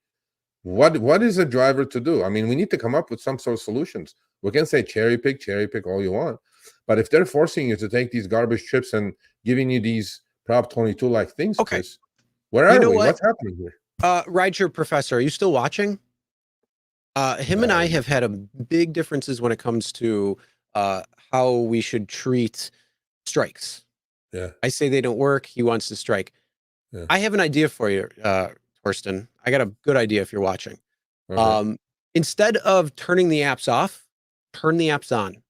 [SPEAKER 2] What is a driver to do? I mean, we need to come up with some sort of solutions. We can say cherry pick all you want. But if they're forcing you to take these garbage trips and giving you these Prop 22 like things,
[SPEAKER 1] okay,
[SPEAKER 2] Chris, where are we? What's happening here?
[SPEAKER 1] RideShare Professor, are you still watching? Him and I have had a big differences when it comes to how we should treat strikes.
[SPEAKER 2] Yeah.
[SPEAKER 1] I say they don't work. He wants to strike.
[SPEAKER 2] Yeah.
[SPEAKER 1] I have an idea for you, Torsten. I got a good idea if you're watching.
[SPEAKER 2] Okay.
[SPEAKER 1] Instead of turning the apps off, turn the apps on.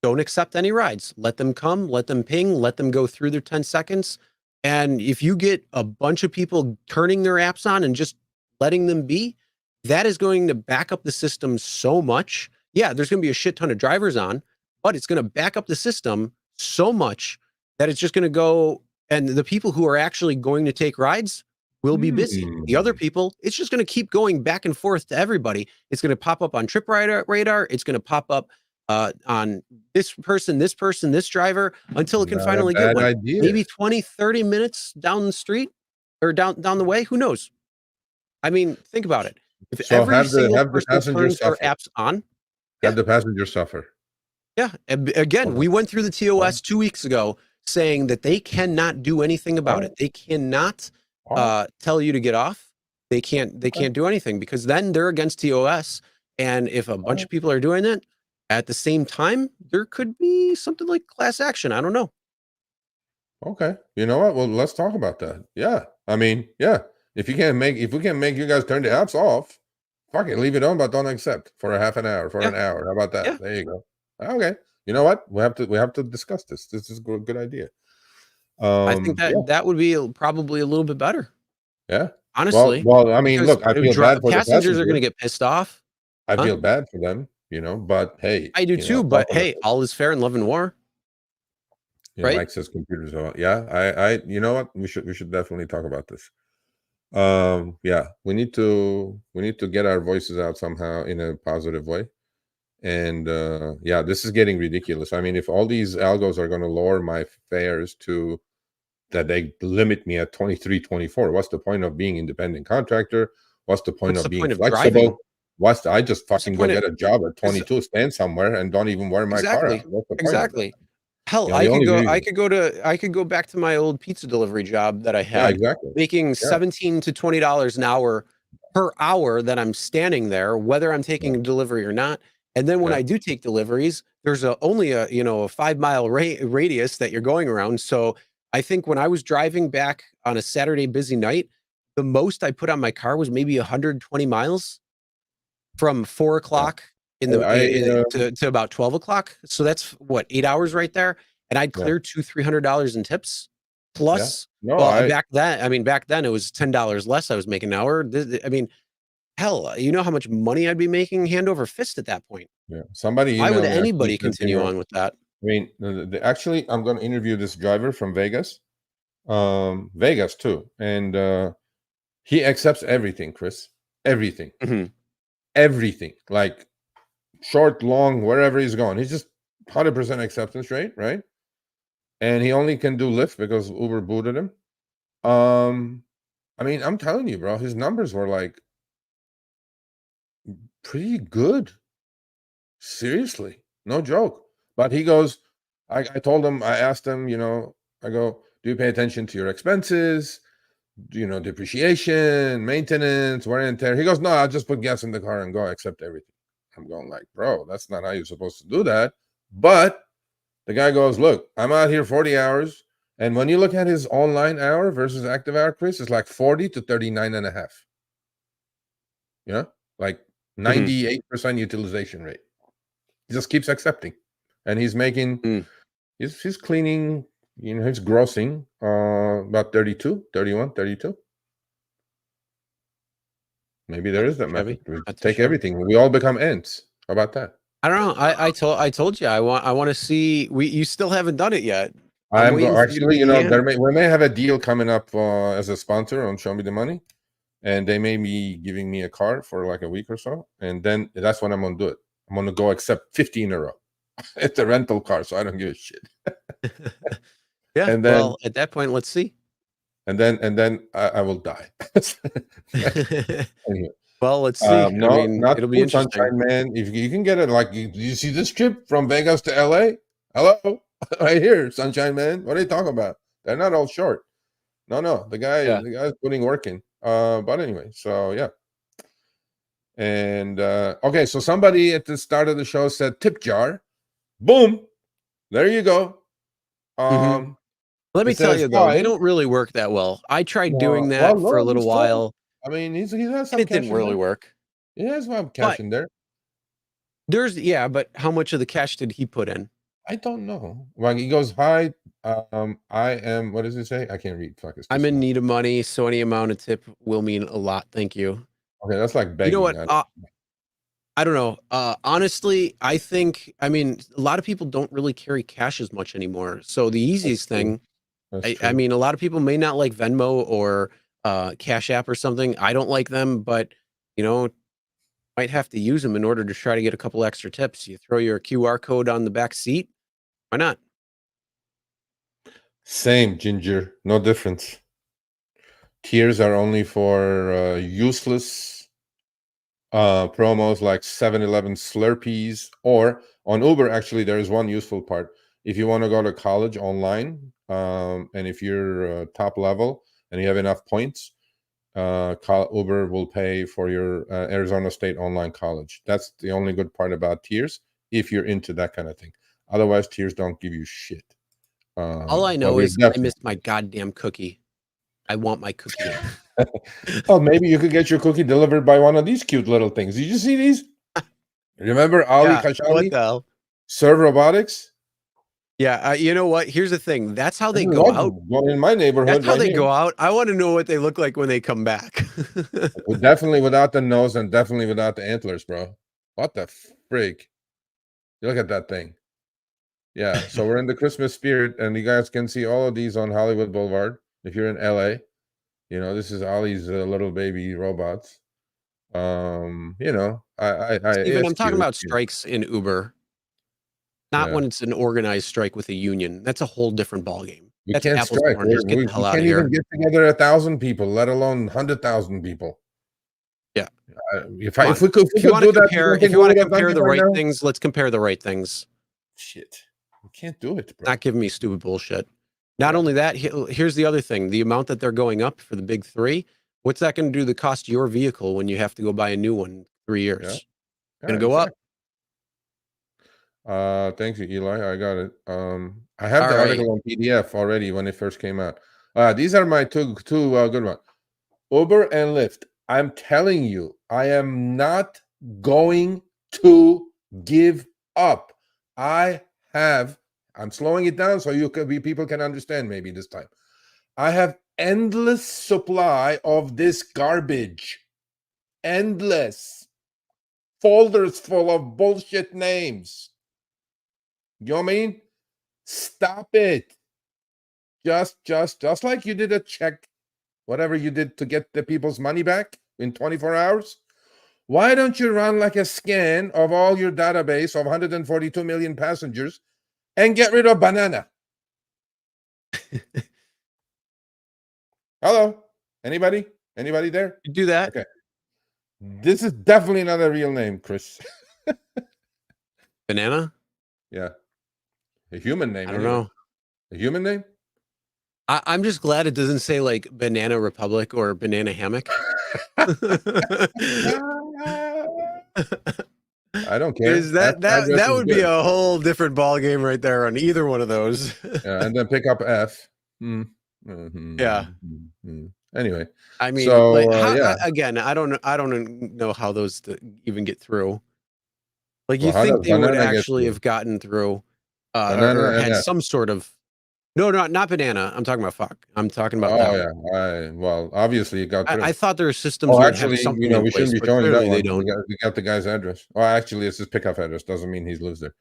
[SPEAKER 1] Don't accept any rides. Let them come, let them ping, let them go through their 10 seconds. And if you get a bunch of people turning their apps on and just letting them be, that is going to back up the system so much. Yeah, there's going to be a shit ton of drivers on, but it's going to back up the system so much that it's just going to go, and the people who are actually going to take rides will be busy. The other people, it's just going to keep going back and forth to everybody. It's going to pop up on Trip Radar. It's going to pop up on this person, this driver, until it can finally get one.
[SPEAKER 2] Idea.
[SPEAKER 1] Maybe 20, 30 minutes down the street or down the way. Who knows? I mean, think about it. If every single person turns their apps on,
[SPEAKER 2] have the passenger suffer.
[SPEAKER 1] Yeah. Again, we went through the TOS 2 weeks ago saying that they cannot do anything about it. They cannot tell you to get off. They can't do anything because then they're against TOS. And if a bunch of people are doing that at the same time, there could be something like class action. I don't know.
[SPEAKER 2] Okay. You know what? Well, let's talk about that. Yeah. I mean, yeah. If we can make you guys turn the apps off, fuck it, leave it on, but don't accept for a half an hour, for an hour. How about that?
[SPEAKER 1] Yeah.
[SPEAKER 2] There you go. Okay. You know what? We have to discuss this. This is a good idea.
[SPEAKER 1] I think that would be probably a little bit better.
[SPEAKER 2] Yeah.
[SPEAKER 1] Honestly.
[SPEAKER 2] Well, I mean, look, I feel bad for the
[SPEAKER 1] passengers are going to get pissed off.
[SPEAKER 2] I feel bad for them, but hey,
[SPEAKER 1] I do too. But hey, all is fair in love and war. Right?
[SPEAKER 2] Mike says computers are. Yeah, I you know what? We should definitely talk about this. Yeah, we need to get our voices out somehow in a positive way. And yeah, this is getting ridiculous. I mean, if all these algos are going to lower my fares to that, they limit me at 23, 24. What's the point of being independent contractor? What's the point of being flexible? I just fucking go get a job at 22, stand somewhere, and don't even wear my car out. What's the point?
[SPEAKER 1] Exactly. Hell, I could go back to my old pizza delivery job that I had, making $17 to $20 an hour per hour that I'm standing there, whether I'm taking a delivery or not. And then when I do take deliveries, there's only a 5-mile radius that you're going around. So I think when I was driving back on a Saturday busy night, the most I put on my car was maybe 120 miles from 4 o'clock to about 12 o'clock. So that's what, 8 hours right there. And I'd clear $200-300 in tips plus. Back then it was $10 less I was making an hour. I mean, hell, you know how much money I'd be making hand over fist at that point.
[SPEAKER 2] Yeah. Somebody.
[SPEAKER 1] Why would anybody continue on with that?
[SPEAKER 2] I mean, actually, I'm going to interview this driver from Vegas, Vegas too, and he accepts everything, Chris, everything, everything, like short, long, wherever he's going. He's just 100% acceptance rate, right? And he only can do Lyft because Uber booted him. I mean, I'm telling you, bro, his numbers were like pretty good. Seriously, no joke. But he goes, I told him, I asked him, I go, do you pay attention to your expenses? Depreciation, maintenance, wear and tear? He goes, no, I'll just put gas in the car and go accept everything. I'm going like, bro, that's not how you're supposed to do that. But the guy goes, look, I'm out here 40 hours. And when you look at his online hour versus active hour, Chris, it's like 40 to 39 and a half. Like 98% utilization rate. He just keeps accepting. And he's making, he's cleaning, he's grossing about 32. Maybe there is that method. Take everything. We all become ants. How about that?
[SPEAKER 1] I don't know. I told you I want to see. You still haven't done it yet.
[SPEAKER 2] Actually, we may have a deal coming up as a sponsor on Show Me the Money, and they may be giving me a car for like a week or so, and then that's when I'm gonna do it. I'm gonna go accept 50 in a row. It's a rental car, so I don't give a shit.
[SPEAKER 1] Yeah. And then, well, at that point, let's see.
[SPEAKER 2] And then I will die.
[SPEAKER 1] Anyway. Well, let's see.
[SPEAKER 2] It'll be interesting, Sunshine Man. If you can get it, like, you see this trip from Vegas to LA? Hello, right here, Sunshine Man. What are you talking about? They're not all short. No, the guy's putting work in. But anyway, so yeah. And okay, so somebody at the start of the show said tip jar. Boom, there you go.
[SPEAKER 1] Let me tell you though, they don't really work that well. I tried doing that for a little while.
[SPEAKER 2] I mean, he has some.
[SPEAKER 1] It didn't really work.
[SPEAKER 2] He has some cash in there.
[SPEAKER 1] But how much of the cash did he put in?
[SPEAKER 2] I don't know. Well, he goes, hi, I am. What does it say? I can't read.
[SPEAKER 1] I'm in need of money, so any amount of tip will mean a lot. Thank you.
[SPEAKER 2] Okay, that's like begging.
[SPEAKER 1] You know what? I don't know. Honestly, I mean, a lot of people don't really carry cash as much anymore. So the easiest thing, I mean, a lot of people may not like Venmo or Cash App or something. I don't like them, but might have to use them in order to try to get a couple extra tips. You throw your QR code on the back seat. Why not?
[SPEAKER 2] Same, Ginger. No difference. Tiers are only for useless promos like 7-Eleven Slurpees, or on Uber. Actually, there is one useful part. If you want to go to college online, and if you're top level and you have enough points, Uber will pay for your Arizona State online college. That's the only good part about tiers, if you're into that kind of thing. Otherwise, tiers don't give you shit.
[SPEAKER 1] All I know is I missed my goddamn cookie. I want my cookie.
[SPEAKER 2] Oh, maybe you could get your cookie delivered by one of these cute little things. Did you see these? Remember Ali
[SPEAKER 1] Yeah, what
[SPEAKER 2] Khashoggi,
[SPEAKER 1] the hell?
[SPEAKER 2] Serve Robotics?
[SPEAKER 1] Yeah, you know what? Here's the thing. That's how they
[SPEAKER 2] There's a
[SPEAKER 1] go
[SPEAKER 2] lot
[SPEAKER 1] out.
[SPEAKER 2] of them in my neighborhood
[SPEAKER 1] That's how
[SPEAKER 2] right
[SPEAKER 1] they
[SPEAKER 2] here.
[SPEAKER 1] go out. I want to know what they look like when they come back.
[SPEAKER 2] Well, definitely without the nose and definitely without the antlers, bro. What the freak? Look at that thing. Yeah, so we're in the Christmas spirit, and you guys can see all of these on Hollywood Boulevard. If you're in LA, you know, this is Ollie's little baby robots. You know,
[SPEAKER 1] Even
[SPEAKER 2] it's
[SPEAKER 1] I'm talking
[SPEAKER 2] cute.
[SPEAKER 1] about strikes in Uber, not
[SPEAKER 2] Yeah.
[SPEAKER 1] when it's an organized strike with a union. That's a whole different ballgame.
[SPEAKER 2] We
[SPEAKER 1] That's
[SPEAKER 2] can't
[SPEAKER 1] apples
[SPEAKER 2] strike.
[SPEAKER 1] to oranges. Get the
[SPEAKER 2] We
[SPEAKER 1] hell out
[SPEAKER 2] can't
[SPEAKER 1] of here.
[SPEAKER 2] even get together 1,000 people, let alone 100,000 people.
[SPEAKER 1] Yeah.
[SPEAKER 2] If
[SPEAKER 1] Come
[SPEAKER 2] we could
[SPEAKER 1] If you want
[SPEAKER 2] do
[SPEAKER 1] to
[SPEAKER 2] that,
[SPEAKER 1] compare,
[SPEAKER 2] think
[SPEAKER 1] if you
[SPEAKER 2] we
[SPEAKER 1] want
[SPEAKER 2] would
[SPEAKER 1] to
[SPEAKER 2] have done
[SPEAKER 1] compare
[SPEAKER 2] it
[SPEAKER 1] the
[SPEAKER 2] by
[SPEAKER 1] right
[SPEAKER 2] now?
[SPEAKER 1] things, let's compare the right things.
[SPEAKER 2] Shit, we can't do it, bro.
[SPEAKER 1] Not giving me stupid bullshit. Not
[SPEAKER 2] Yeah.
[SPEAKER 1] only that, here's the other thing: the amount that they're going up for the big three. What's that going to do to the cost of your vehicle when you have to go buy a new one in 3 years?
[SPEAKER 2] Yeah,
[SPEAKER 1] Going to go up.
[SPEAKER 2] Thank you, Eli. I got it. I have
[SPEAKER 1] All
[SPEAKER 2] the
[SPEAKER 1] right.
[SPEAKER 2] article on PDF already when it first came out. These are my two good ones. Uber and Lyft. I'm telling you, I am not going to give up. I'm slowing it down so people can understand maybe this time. I have endless supply of this garbage. Endless folders full of bullshit names. You know what I mean? Stop it. Just like you did a check, whatever you did to get the people's money back in 24 hours. Why don't you run like a scan of all your database of 142 million passengers and get rid of banana? Hello? Anybody? Anybody there?
[SPEAKER 1] You do that.
[SPEAKER 2] Okay. This is definitely not a real name, Chris.
[SPEAKER 1] Banana.
[SPEAKER 2] Yeah. A human name.
[SPEAKER 1] I don't
[SPEAKER 2] anyway.
[SPEAKER 1] know.
[SPEAKER 2] A human name?
[SPEAKER 1] I'm just glad it doesn't say like Banana Republic or Banana Hammock.
[SPEAKER 2] I don't care.
[SPEAKER 1] Is that would be a whole different ball game right there on either one of those.
[SPEAKER 2] Yeah, and then pick up F.
[SPEAKER 1] Yeah.
[SPEAKER 2] Anyway,
[SPEAKER 1] I mean,
[SPEAKER 2] so
[SPEAKER 1] like,
[SPEAKER 2] yeah.
[SPEAKER 1] Again, I don't know how those even get through. Like, you
[SPEAKER 2] Well, how
[SPEAKER 1] think
[SPEAKER 2] does
[SPEAKER 1] they would
[SPEAKER 2] banana get
[SPEAKER 1] actually
[SPEAKER 2] through?
[SPEAKER 1] have gotten through,
[SPEAKER 2] Banana
[SPEAKER 1] or
[SPEAKER 2] and
[SPEAKER 1] had
[SPEAKER 2] F.
[SPEAKER 1] some sort of. No, not banana. I'm talking about fuck. I'm talking about
[SPEAKER 2] Oh
[SPEAKER 1] that one.
[SPEAKER 2] yeah. Well, obviously it got through.
[SPEAKER 1] I thought their systems
[SPEAKER 2] Oh,
[SPEAKER 1] would
[SPEAKER 2] actually,
[SPEAKER 1] have something
[SPEAKER 2] you know,
[SPEAKER 1] in
[SPEAKER 2] we
[SPEAKER 1] place,
[SPEAKER 2] shouldn't be
[SPEAKER 1] but
[SPEAKER 2] showing that
[SPEAKER 1] clearly they
[SPEAKER 2] one.
[SPEAKER 1] don't.
[SPEAKER 2] We got the guy's address. Well, actually, it's his pickup address. Doesn't mean he lives there.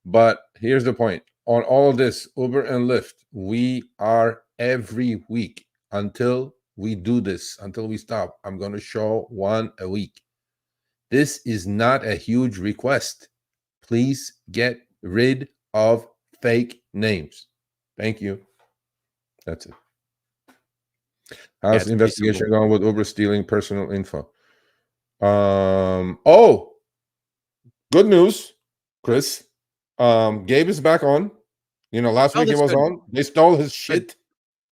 [SPEAKER 2] But here's the point. On all of this, Uber and Lyft, we are every week until we do this, until we stop. I'm going to show one a week. This is not a huge request. Please get rid of fake names. Thank you. That's it. How's the investigation going with Uber stealing personal info? Oh, good news, Chris. Gabe is back on. You know, last week he was on. They stole his shit.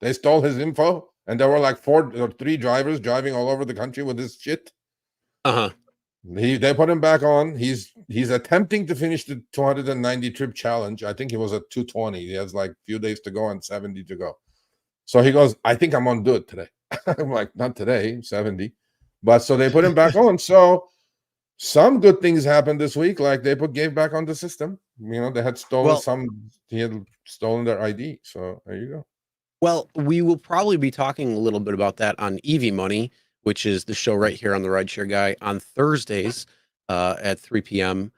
[SPEAKER 2] They stole his info, and there were like 4 or 3 drivers driving all over the country with this shit. They put him back on. He's attempting to finish the 290 trip challenge. I think he was at 220. He has like a few days to go and 70 to go. So he goes, I think I'm gonna do it today. I'm like, not today, 70. But so they put him back on. So some good things happened this week, like they put Gabe back on the system. You know, they had stolen he had stolen their ID. So there you go.
[SPEAKER 1] Well, we will probably be talking a little bit about that on EV Money, which is the show right here on the RideShare Guy on Thursdays at 3 p.m.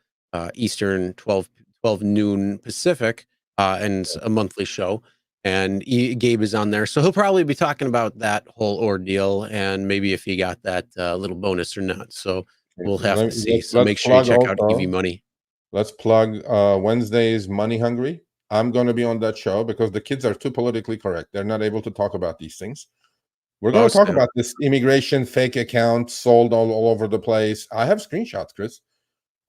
[SPEAKER 1] Eastern, 12 noon Pacific, and it's a monthly show. And Gabe is on there, so he'll probably be talking about that whole ordeal and maybe if he got that little bonus or not. So we'll have to see. So make sure you check out EV Money.
[SPEAKER 2] Let's plug Wednesday's Money Hungry. I'm going to be on that show because the kids are too politically correct. They're not able to talk about these things. We're going to talk about this immigration fake account sold all over the place. I have screenshots, Chris.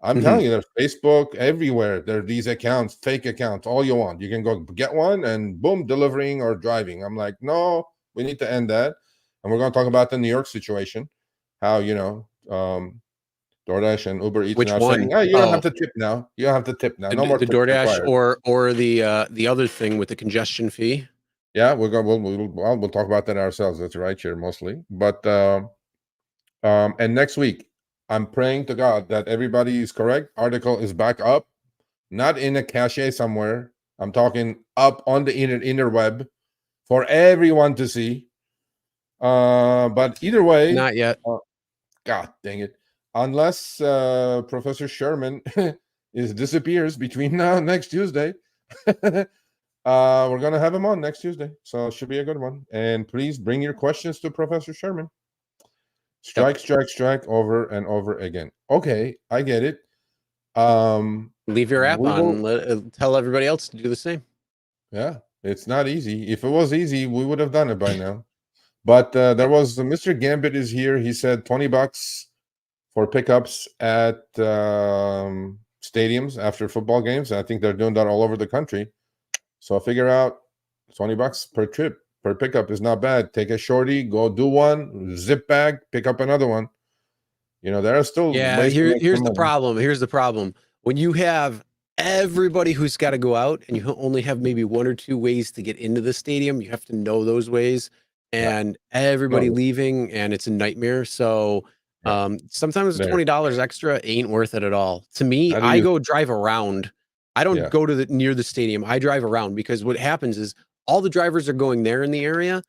[SPEAKER 2] I'm telling you, there's Facebook everywhere. There are these accounts, fake accounts, all you want. You can go get one and boom, delivering or driving. I'm like, no, we need to end that. And we're going to talk about the New York situation. How, you know, DoorDash and Uber Eats
[SPEAKER 1] Which
[SPEAKER 2] now
[SPEAKER 1] one?
[SPEAKER 2] saying, hey, you don't have to tip now. You don't have to tip now. No more
[SPEAKER 1] the
[SPEAKER 2] tips
[SPEAKER 1] DoorDash
[SPEAKER 2] required.
[SPEAKER 1] or the other thing with the congestion fee.
[SPEAKER 2] Yeah, we'll talk about that ourselves. That's RideShare mostly. But and next week, I'm praying to God that everybody is correct. Article is back up, not in a cache somewhere. I'm talking up on the interweb for everyone to see. But either way,
[SPEAKER 1] Not yet.
[SPEAKER 2] God dang it! Unless Professor Sherman disappears between now and next Tuesday. We're gonna have him on next Tuesday, so it should be a good one. And please bring your questions to Professor Sherman. Strike over and over again. Okay, I get it.
[SPEAKER 1] Leave your app on. Tell everybody else to do the same.
[SPEAKER 2] Yeah, it's not easy. If it was easy, we would have done it by now. But there was Mr. Gambit is here. He said $20 for pickups at stadiums after football games. I think they're doing that all over the country. So figure out $20 per trip, per pickup is not bad. Take a shorty, go do one, zip bag, pick up another one. You know, there are still ways to make
[SPEAKER 1] here's
[SPEAKER 2] some
[SPEAKER 1] the
[SPEAKER 2] money.
[SPEAKER 1] problem. Here's the problem. When you have everybody who's got to go out and you only have maybe one or two ways to get into the stadium, you have to know those ways, and everybody leaving, and it's a nightmare. So sometimes $20 extra ain't worth it at all. To me, I go drive around. I don't go to near the stadium. I drive around, because what happens is all the drivers are going there in the area.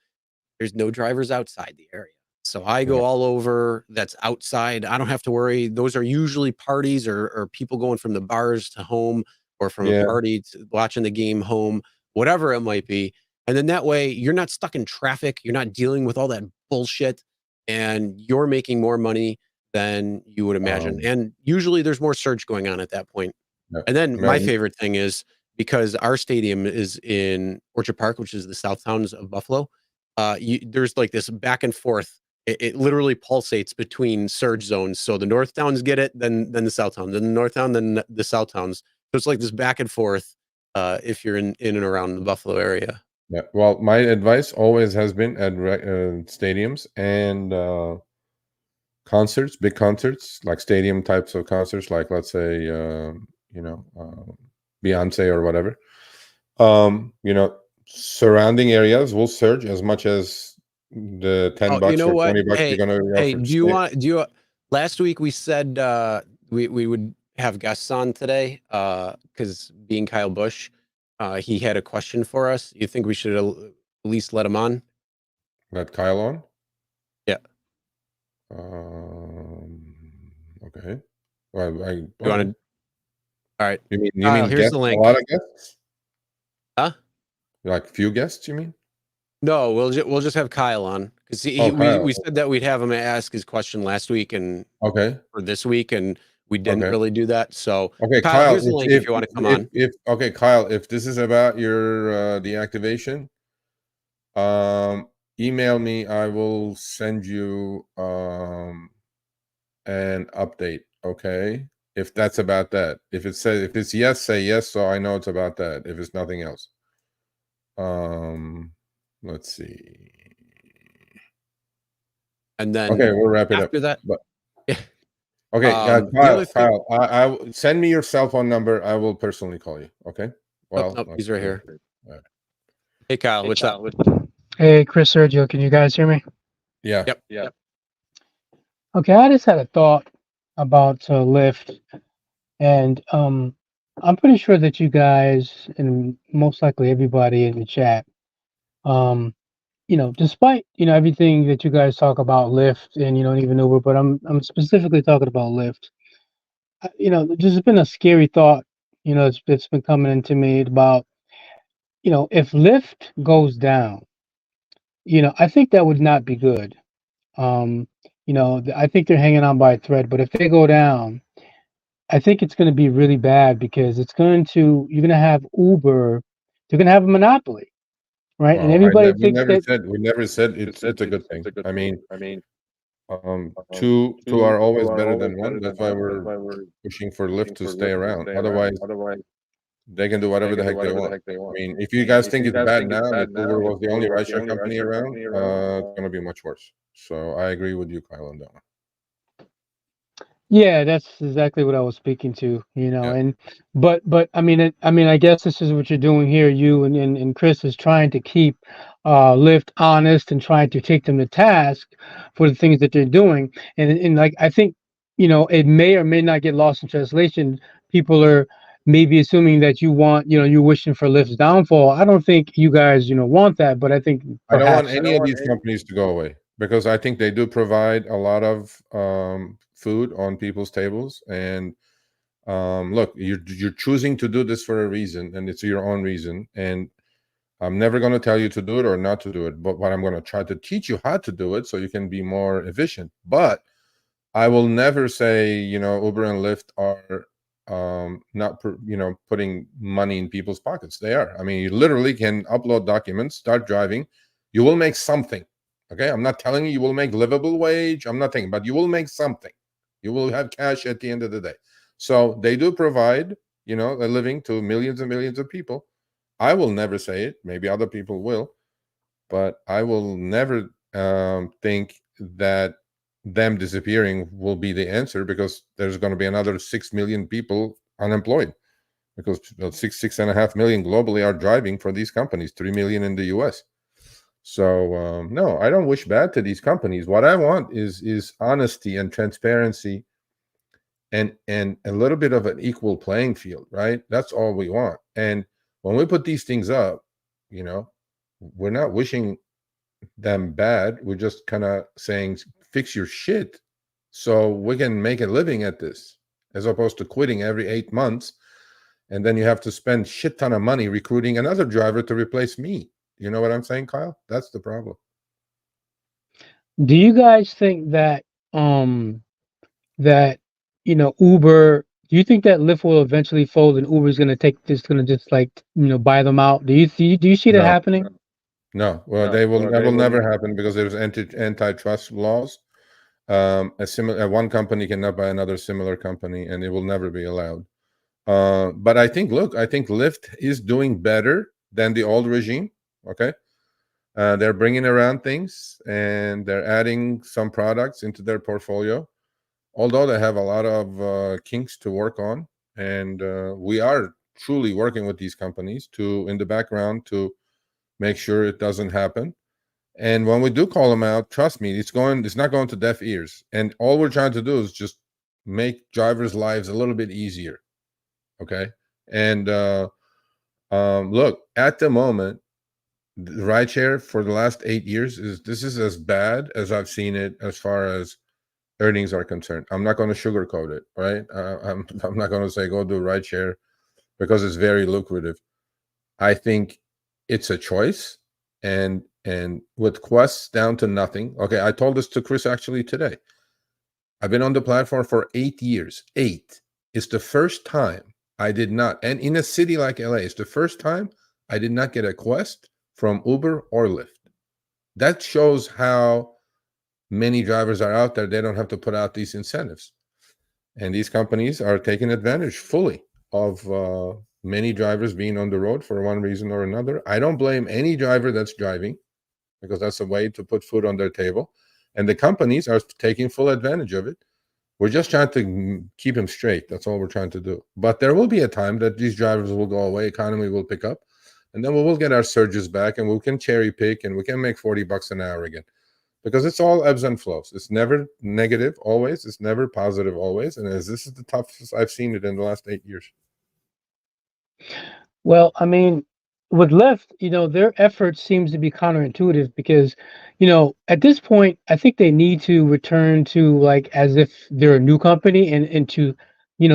[SPEAKER 1] There's no drivers outside the area. So I go all over that's outside. I don't have to worry. Those are usually parties or people going from the bars to home, or from a party to watching the game home, whatever it might be. And then that way you're not stuck in traffic. You're not dealing with all that bullshit, and you're making more money than you would imagine. And usually there's more surge going on at that point. And then my favorite thing is, because our stadium is in Orchard Park, which is the South Towns of Buffalo, there's like this back and forth. It literally pulsates between surge zones. So the North Towns get it, then the South Towns, then the North Town, then the South Towns. So it's like this back and forth if you're in and around the Buffalo area.
[SPEAKER 2] Yeah. Well, my advice always has been at stadiums and concerts, big concerts, like stadium types of concerts, like let's say, Beyonce or whatever. Surrounding areas will surge as much as the $10
[SPEAKER 1] you know
[SPEAKER 2] or
[SPEAKER 1] what?
[SPEAKER 2] $20
[SPEAKER 1] Hey,
[SPEAKER 2] you're gonna
[SPEAKER 1] hey, do you last week we said we would have guests on today, because being Kyle Busch, he had a question for us. You think we should at least let him on?
[SPEAKER 2] Let Kyle on?
[SPEAKER 1] Yeah.
[SPEAKER 2] Okay. Well,
[SPEAKER 1] You want to? All right.
[SPEAKER 2] You mean
[SPEAKER 1] here's
[SPEAKER 2] guests,
[SPEAKER 1] the link.
[SPEAKER 2] a lot of guests?
[SPEAKER 1] Huh?
[SPEAKER 2] Like few guests, you mean?
[SPEAKER 1] No, we'll just have Kyle on, because we said that we'd have him ask his question last week and for this week, and we didn't really do that. So Kyle, here's the link if you want to come on.
[SPEAKER 2] Kyle, if this is about your deactivation, email me. I will send you an update. Okay, if that's about that. If it's yes, say yes, so I know it's about that. If it's nothing else. Let's see.
[SPEAKER 1] And then
[SPEAKER 2] we'll wrap it
[SPEAKER 1] after
[SPEAKER 2] up.
[SPEAKER 1] that.
[SPEAKER 2] Kyle, I send me your cell phone number. I will personally call you. Okay. Well,
[SPEAKER 1] he's right here. Right. Hey, Kyle, what's up?
[SPEAKER 8] Hey, Chris, Sergio, can you guys hear me?
[SPEAKER 2] Yeah.
[SPEAKER 1] Yep.
[SPEAKER 8] Okay, I just had a thought about Lyft, and I'm pretty sure that you guys, and most likely everybody in the chat, despite everything that you guys talk about Lyft and even Uber, but I'm specifically talking about Lyft. There's been a scary thought, it's been coming into me about, if Lyft goes down, I think that would not be good. I think they're hanging on by a thread, but if they go down, I think it's going to be really bad, because you're going to have Uber, they're going to have a monopoly, right?
[SPEAKER 2] Well,
[SPEAKER 8] and everybody
[SPEAKER 2] we never said it's a good thing. I mean, two are always better than one. That's why we're pushing for Lyft to stay around. Otherwise, they can do whatever the heck they want. I mean, if you guys think it's bad now that Uber was the only rideshare company around, it's going to be much worse. So I agree with you, Kyle, on that one.
[SPEAKER 8] Yeah, that's exactly what I was speaking to,
[SPEAKER 2] Yeah.
[SPEAKER 8] and but I guess this is what you're doing here. You and Chris is trying to keep Lyft honest and trying to take them to task for the things that they're doing. And like I think, it may or may not get lost in translation. People are maybe assuming that you want, you're wishing for Lyft's downfall. I don't think you guys, want that, but I think
[SPEAKER 2] I don't want
[SPEAKER 8] perhaps
[SPEAKER 2] any of these companies to go away because I think they do provide a lot of food on people's tables. And look, you're choosing to do this for a reason, and it's your own reason. And I'm never going to tell you to do it or not to do it, but what I'm going to try to teach you how to do it so you can be more efficient. But I will never say, Uber and Lyft are not, putting money in people's pockets. They are. I mean, you literally can upload documents, start driving. You will make something. Okay. I'm not telling you will make livable wage. I'm not thinking, but you will make something. You will have cash at the end of the day. So they do provide, a living to millions and millions of people. I will never say it. Maybe other people will, but I will never think that them disappearing will be the answer, because there's going to be another 6 million people unemployed, because 6.5 million globally are driving for these companies, 3 million in the US. So no, I don't wish bad to these companies. What I want is honesty and transparency and a little bit of an equal playing field, right? That's all we want. And when we put these things up, we're not wishing them bad. We're just kind of saying, fix your shit so we can make a living at this, as opposed to quitting every 8 months. And then you have to spend shit ton of money recruiting another driver to replace me. You know what I'm saying, Kyle? That's the problem.
[SPEAKER 8] Do you guys think that that Uber? Do you think that Lyft will eventually fold and Uber's going to just like buy them out? Do you see that
[SPEAKER 2] No,
[SPEAKER 8] happening?
[SPEAKER 2] no. Well, that will never happen, because there's antitrust laws. One company cannot buy another similar company, and it will never be allowed. But I think Lyft is doing better than the old regime. Okay. They're bringing around things, and they're adding some products into their portfolio, although they have a lot of kinks to work on. And we are truly working with these companies in the background to make sure it doesn't happen. And when we do call them out, trust me, it's not going to deaf ears. And all we're trying to do is just make drivers' lives a little bit easier. Okay. And look, at the moment, the rideshare for the last 8 years is as bad as I've seen it as far as earnings are concerned. I'm not going to sugarcoat it, right? I'm not going to say go do rideshare because it's very lucrative. I think it's a choice, and with quests down to nothing. Okay, I told this to Chris actually today. I've been on the platform for 8 years. 8. It's the first time I did not, and in a city like LA, it's the first time I did not get a quest from Uber or Lyft. That shows how many drivers are out there. They don't have to put out these incentives. And these companies are taking advantage fully of many drivers being on the road for one reason or another. I don't blame any driver that's driving, because that's a way to put food on their table. And the companies are taking full advantage of it. We're just trying to keep them straight. That's all we're trying to do. But there will be a time that these drivers will go away, economy will pick up, and then we will get our surges back, and we can cherry pick, and we can make $40 an hour again. Because it's all ebbs and flows. It's never negative always. It's never positive always. And this is the toughest I've seen it in the last 8 years.
[SPEAKER 8] Well, I mean, with Lyft, their effort seems to be counterintuitive because, at this point, I think they need to return to like as if they're a new company and to,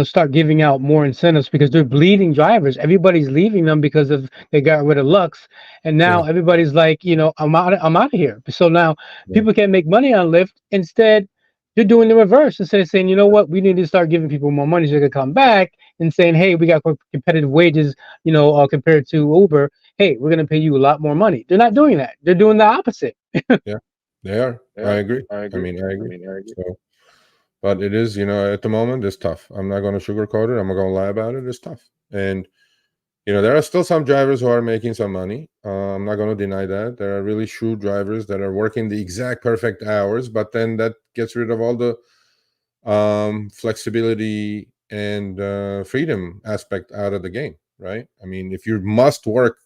[SPEAKER 8] start giving out more incentives because they're bleeding drivers. Everybody's leaving them because they got rid of Lux, and now
[SPEAKER 2] Yeah.
[SPEAKER 8] everybody's like, I'm out of here. So now
[SPEAKER 2] Yeah.
[SPEAKER 8] people can't make money on Lyft. Instead, they're doing the reverse. Instead of saying, what, we need to start giving people more money so they can come back, and saying, hey, we got competitive wages, compared to Uber. Hey, we're going to pay you a lot more money. They're not doing that. They're doing the opposite.
[SPEAKER 2] Yeah, they are. I agree. I agree. So, but it is, at the moment, it's tough. I'm not going to sugarcoat it. I'm not going to lie about it. It's tough. And, there are still some drivers who are making some money. I'm not going to deny that. There are really shrewd drivers that are working the exact perfect hours, but then that gets rid of all the flexibility and freedom aspect out of the game, right? I mean, if you must work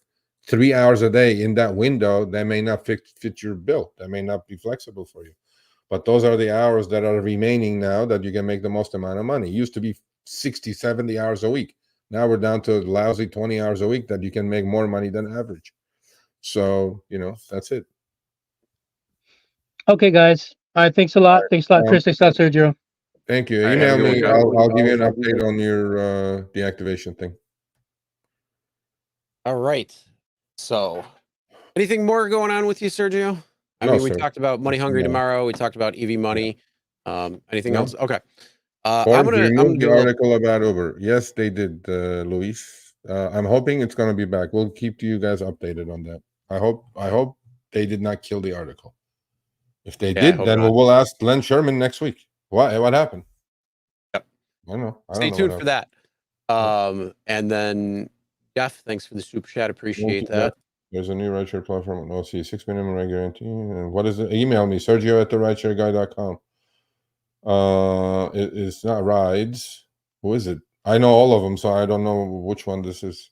[SPEAKER 2] 3 hours a day in that window, that may not fit your bill. That may not be flexible for you. But those are the hours that are remaining now that you can make the most amount of money. It used to be 60, 70 hours a week. Now we're down to lousy 20 hours a week that you can make more money than average. So, that's it.
[SPEAKER 8] Okay, guys. All right. Thanks a lot. Thanks a lot, Chris. Thanks a lot, Sergio.
[SPEAKER 2] Thank you.
[SPEAKER 1] All right,
[SPEAKER 2] Email
[SPEAKER 1] have a good
[SPEAKER 2] me.
[SPEAKER 1] one,
[SPEAKER 2] I'll give you an update on your deactivation thing.
[SPEAKER 1] All right. So, anything more going on with you, Sergio? I
[SPEAKER 2] No,
[SPEAKER 1] mean, we
[SPEAKER 2] sir.
[SPEAKER 1] talked about Money Hungry
[SPEAKER 2] No.
[SPEAKER 1] tomorrow. We talked about EV Money. Anything
[SPEAKER 2] No.
[SPEAKER 1] else? Okay.
[SPEAKER 2] Forbes
[SPEAKER 1] I'm gonna
[SPEAKER 2] removed
[SPEAKER 1] do
[SPEAKER 2] the
[SPEAKER 1] a little,
[SPEAKER 2] article about Uber. Yes, they did, Luis. I'm hoping it's going to be back. We'll keep you guys updated on that. I hope they did not kill the article. If they
[SPEAKER 1] Yeah, I
[SPEAKER 2] did,
[SPEAKER 1] hope
[SPEAKER 2] then
[SPEAKER 1] not.
[SPEAKER 2] we'll ask Len Sherman next week. What happened?
[SPEAKER 1] Yep.
[SPEAKER 2] I don't know.
[SPEAKER 1] Stay tuned for that. And then Jeff, thanks for the super chat. Appreciate that.
[SPEAKER 2] There's a new rideshare platform. No, see 6 minimum ride guarantee. And what is it? Email me, Sergio@therideshareguy.com. It's not rides. Who is it? I know all of them, so I don't know which one this is.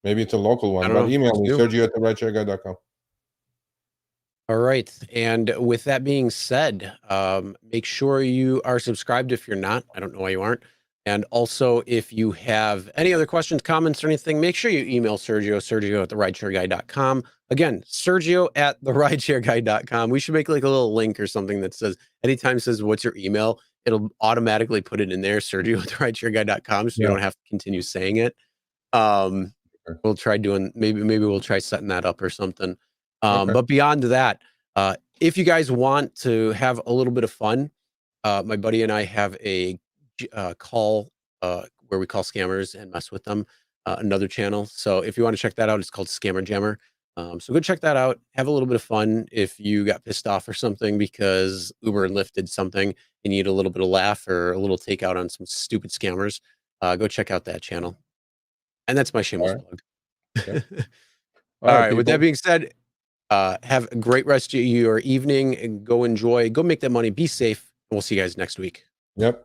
[SPEAKER 2] Maybe it's a local
[SPEAKER 1] I
[SPEAKER 2] one,
[SPEAKER 1] don't
[SPEAKER 2] but
[SPEAKER 1] know.
[SPEAKER 2] email me,
[SPEAKER 1] You.
[SPEAKER 2] Sergio@therideshareguy.com.
[SPEAKER 1] All right. And with that being said, make sure you are subscribed if you're not. I don't know why you aren't. And also, if you have any other questions, comments, or anything, make sure you email Sergio@therideshareguy.com. Again, Sergio@therideshareguy.com. We should make like a little link or something that says, anytime it says, what's your email? It'll automatically put it in there, Sergio@therideshareguy.com. So you don't have to continue saying it. We'll try doing, maybe we'll try setting that up or something. But beyond that, if you guys want to have a little bit of fun, my buddy and I have a call where we call scammers and mess with them, another channel. So if you want to check that out, it's called Scammer Jammer. So go check that out. Have a little bit of fun. If you got pissed off or something because Uber and Lyft did something, you need a little bit of laugh or a little takeout on some stupid scammers, go check out that channel. And that's my shameless plug. All right. With that being said, have a great rest of your evening and go enjoy, go make that money, be safe. And we'll see you guys next week.
[SPEAKER 2] Yep.